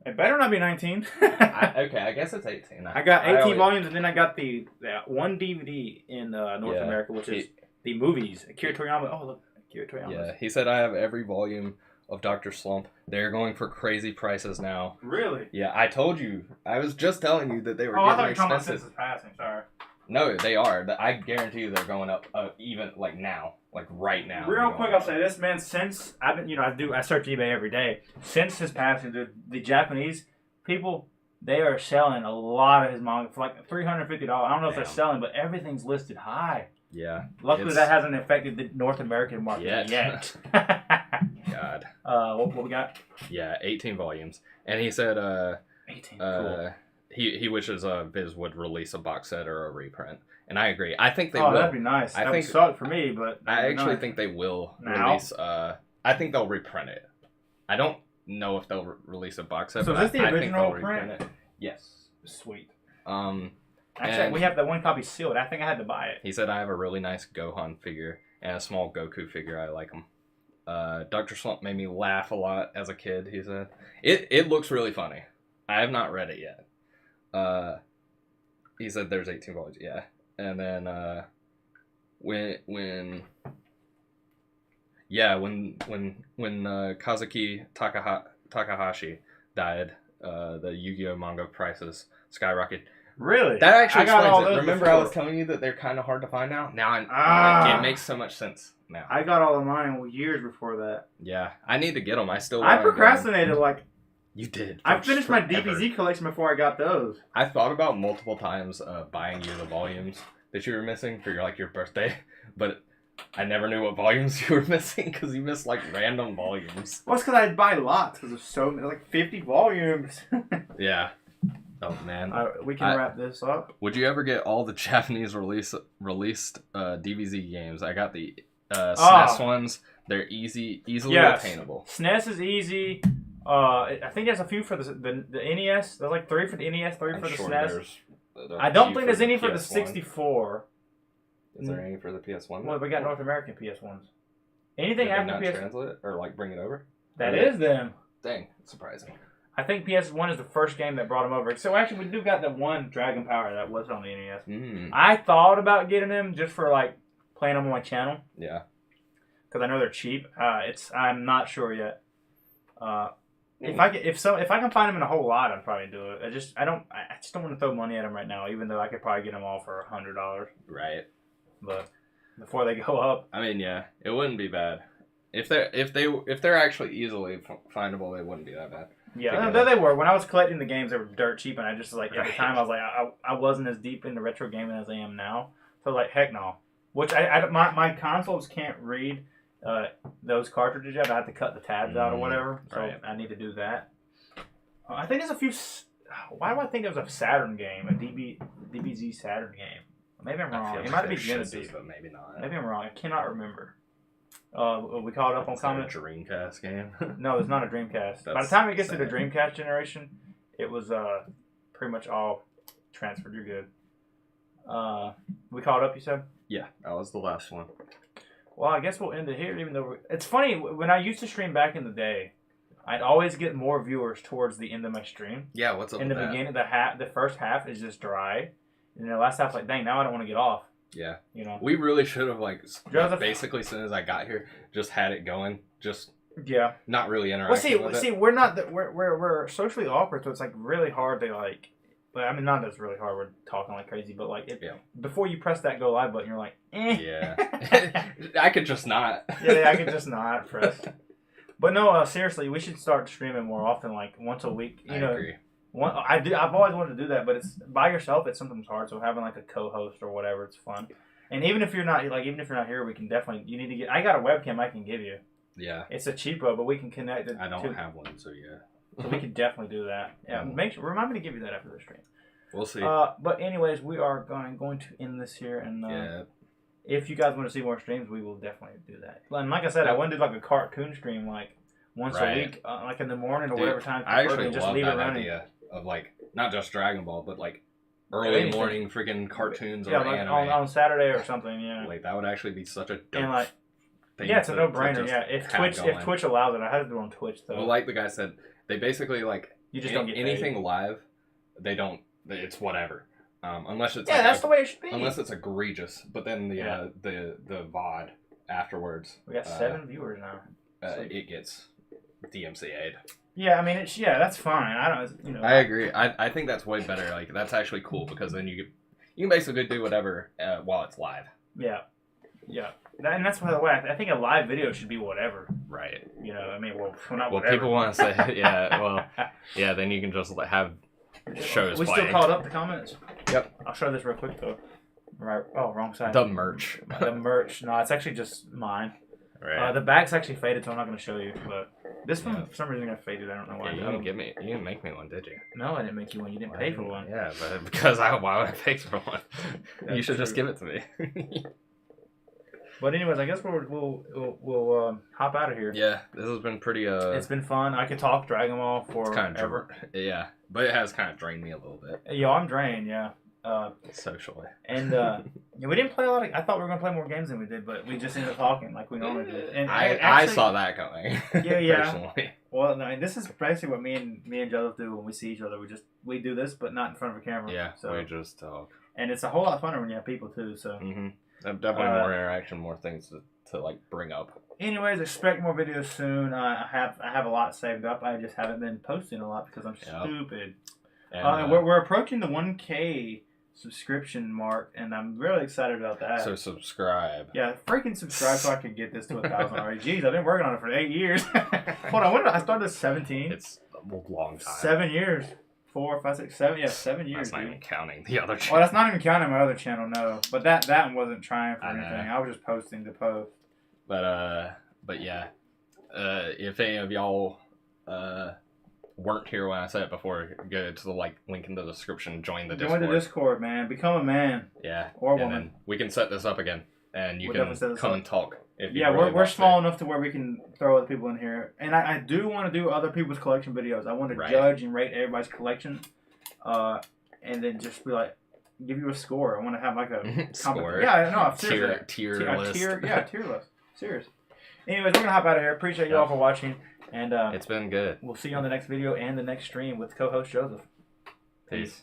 S2: It better not be 19.
S1: Okay, I guess it's 18.
S2: I got 18 volumes, and then I got the one DVD in North America, which is the movies. Akira Toriyama. Oh, look, Akira Toriyama.
S1: Yeah, he said I have every volume of Dr. Slump. They're going for crazy prices now.
S2: Really?
S1: Yeah, I told you. I was just telling you that they were
S2: I thought
S1: getting
S2: you were talking about
S1: expensive.
S2: Senses Passing. Sorry.
S1: No, they are. I guarantee you they're going up even like now. Like right now.
S2: Real quick, I'll say this, man. Since I've been, I search eBay every day. Since his passing, the Japanese people, they are selling a lot of his manga for like $350. I don't know if they're selling, but everything's listed high.
S1: Yeah.
S2: Luckily, that hasn't affected the North American market yet.
S1: God.
S2: What we got?
S1: Yeah, 18 volumes, and he said,
S2: 18. Cool.
S1: He wishes Viz would release a box set or a reprint, and I agree. I think they will.
S2: That'd be nice. That would suck for me, but
S1: I actually think they will release. I think they'll reprint it. I don't know if they'll release a box set.
S2: So
S1: but
S2: is this the original print?
S1: It. Yes.
S2: Sweet.
S1: Actually,
S2: we have that one copy sealed. I think I had to buy it.
S1: He said I have a really nice Gohan figure and a small Goku figure. I like them. Dr. Slump made me laugh a lot as a kid. He said it looks really funny. I have not read it yet. He said there's 18 volumes. Yeah, and then when Kazuki Takahashi died, the Yu-Gi-Oh manga prices skyrocketed.
S2: Really?
S1: That actually explains it. Remember,
S2: before.
S1: I was telling you that they're kind of hard to find now. Now it makes so much sense now.
S2: I got all of mine years before that.
S1: Yeah, I need to get them.
S2: I procrastinated like.
S1: You did.
S2: I finished my DBZ collection before I got those.
S1: I thought about multiple times buying you the volumes that you were missing for your birthday, but I never knew what volumes you were missing because you missed like random volumes.
S2: Well, it's because I'd buy lots because there's so many, like 50 volumes.
S1: Yeah. Oh man.
S2: We can wrap this up.
S1: Would you ever get all the Japanese released DBZ games? I got the SNES ones. They're easily attainable.
S2: SNES is easy. I think there's a few for the NES. There's like 3 for the NES, 3 for the SNES. I don't think there's any for the 64.
S1: Is there any for the PS1?
S2: Well, we got North American PS1s. Anything after PS1?
S1: Translate it or like bring it over?
S2: That is them.
S1: Dang, surprising.
S2: I think PS1 is the first game that brought them over. So actually, we do got that one Dragon Power that was on the NES. I thought about getting them just for like playing them on my channel.
S1: Yeah.
S2: Because I know they're cheap. I'm not sure yet. If I can find them in a whole lot, I'd probably do it. I just don't want to throw money at them right now, even though I could probably get them all for $100.
S1: Right.
S2: But before they go up,
S1: I mean, yeah, it wouldn't be bad. If they're actually easily findable, they wouldn't be that bad.
S2: Yeah, they were. When I was collecting the games, they were dirt cheap, and I just like at the time I was like I wasn't as deep into retro gaming as I am now. So like heck no. Which my consoles can't read those cartridges yet. I have to cut the tabs out or whatever. So I need to do that. I think there's a few. Why do I think it was a Saturn game, a DBZ Saturn game? Maybe I'm wrong. It might be Genesis,
S1: but maybe not.
S2: Maybe I'm wrong. I cannot remember. We caught up on comments.
S1: A Dreamcast game?
S2: No, it's not a Dreamcast. By the time it gets to the Dreamcast generation, it was pretty much all transferred. You're good. We caught up, you said?
S1: Yeah, that was the last one.
S2: Well, I guess we'll end it here, even though it's funny, when I used to stream back in the day, I'd always get more viewers towards the end of my stream.
S1: Yeah, what's up
S2: in
S1: with
S2: the
S1: that?
S2: beginning, the first half is just dry. And the last half, like, dang, now I don't want to get off.
S1: Yeah.
S2: You know?
S1: We really should have, basically as soon as I got here, just had it going. Just not really interacting with it.
S2: We're not, we're socially awkward, so it's, like, really hard to, like, but I mean, not that it's really hard. We're talking like crazy, but like before you press that go live button, you're like, eh.
S1: Yeah. I could just not.
S2: Yeah, I could just not press. But no, seriously, we should start streaming more often, like once a week. I
S1: agree.
S2: I've always wanted to do that, but it's by yourself. It's sometimes hard. So having like a co-host or whatever, it's fun. And even if you're not here, we can definitely. You need to get. I got a webcam I can give you.
S1: Yeah.
S2: It's a cheapo, but we can connect it.
S1: I don't have one, so yeah.
S2: So we can definitely do that. Yeah, remind me to give you that after the stream.
S1: We'll see.
S2: But anyways, we are going to end this here, and if you guys want to see more streams, we will definitely do that. And like I said, I want to do like a cartoon stream, like once a week, like in the morning or whatever time.
S1: I actually just love that idea of like not just Dragon Ball, but like early morning freaking cartoons or
S2: like
S1: anime
S2: on Saturday or something. Yeah,
S1: like that would actually be such a dope
S2: and like.
S1: thing.
S2: Yeah, it's a no-brainer. Yeah, if Twitch allows it, I have to do it on Twitch though.
S1: Well, like the guy said, they basically like
S2: you just don't get
S1: anything
S2: paid.
S1: Live. They don't. It's whatever. Unless it's
S2: that's the way it should be.
S1: Unless it's egregious, but then the VOD afterwards.
S2: We got 7 viewers now.
S1: It gets DMCA'd.
S2: Yeah, I mean, that's fine. I don't,
S1: I agree. I think that's way better. Like that's actually cool because then you can basically do whatever while it's live.
S2: Yeah. And that's by the way. I think a live video should be whatever.
S1: Right.
S2: I mean, well, not
S1: well,
S2: whatever.
S1: people want to say, yeah. Well, yeah. Then you can just have shows.
S2: We still called up the comments.
S1: Yep.
S2: I'll show this real quick though. Right. Oh, wrong side.
S1: The merch.
S2: The merch. No, it's actually just mine.
S1: Right.
S2: The back's actually faded, so I'm not going to show you. But this one, for some reason, got faded. I don't know why.
S1: Yeah, you didn't make me one, did you?
S2: No, I didn't make you one. You didn't pay for one.
S1: Yeah, but because why would I pay for one? You should just give it to me.
S2: But anyways, I guess we'll hop out of here.
S1: Yeah, this has been pretty.
S2: It's been fun. I could talk Dragon Ball for ever.
S1: Yeah, but it has kind of drained me a little bit.
S2: Yeah, I'm drained. Yeah.
S1: Socially.
S2: And we didn't play a lot of. I thought we were gonna play more games than we did, but we just ended up talking like we normally do. And
S1: I saw that coming.
S2: Yeah.
S1: Personally.
S2: Well, no, and this is basically what me and Joseph do when we see each other. We do this, but not in front of a camera.
S1: Yeah.
S2: So
S1: we just talk.
S2: And it's a whole lot funner when you have people too. So.
S1: Mm-hmm. Definitely more interaction, more things to like bring up.
S2: Anyways, expect more videos soon. I have a lot saved up. I just haven't been posting a lot because I'm stupid. And, we're approaching the 1K subscription mark, and I'm really excited about that.
S1: So subscribe.
S2: Yeah, freaking subscribe so I can get this to 1,000 already. Jeez, I've been working on it for 8 years. Hold on, when did I start this? 17.
S1: It's a long time.
S2: 7 years. 4, 5, 6, 7. Yeah, 7 years.
S1: That's not even counting the other channel.
S2: Well, that's not even counting my other channel, no. But that one wasn't trying for anything. I was just posting to post.
S1: But yeah, if any of y'all weren't here when I said it before, go to the link in the description. Join the Discord.
S2: Join the Discord, man. Become a man.
S1: Yeah.
S2: Or a woman.
S1: Then we can set this up again, and you can come and talk.
S2: We're small enough to where we can throw other people in here, and I do want to do other people's collection videos. I want to judge and rate everybody's collection, and then just be like, give you a score. I want to have like a
S1: score.
S2: Yeah, no,
S1: tier list.
S2: Tier list. Serious. Anyways, we're gonna hop out of here. Appreciate you all for watching, and
S1: it's been good.
S2: We'll see you on the next video and the next stream with co-host Joseph.
S1: Peace.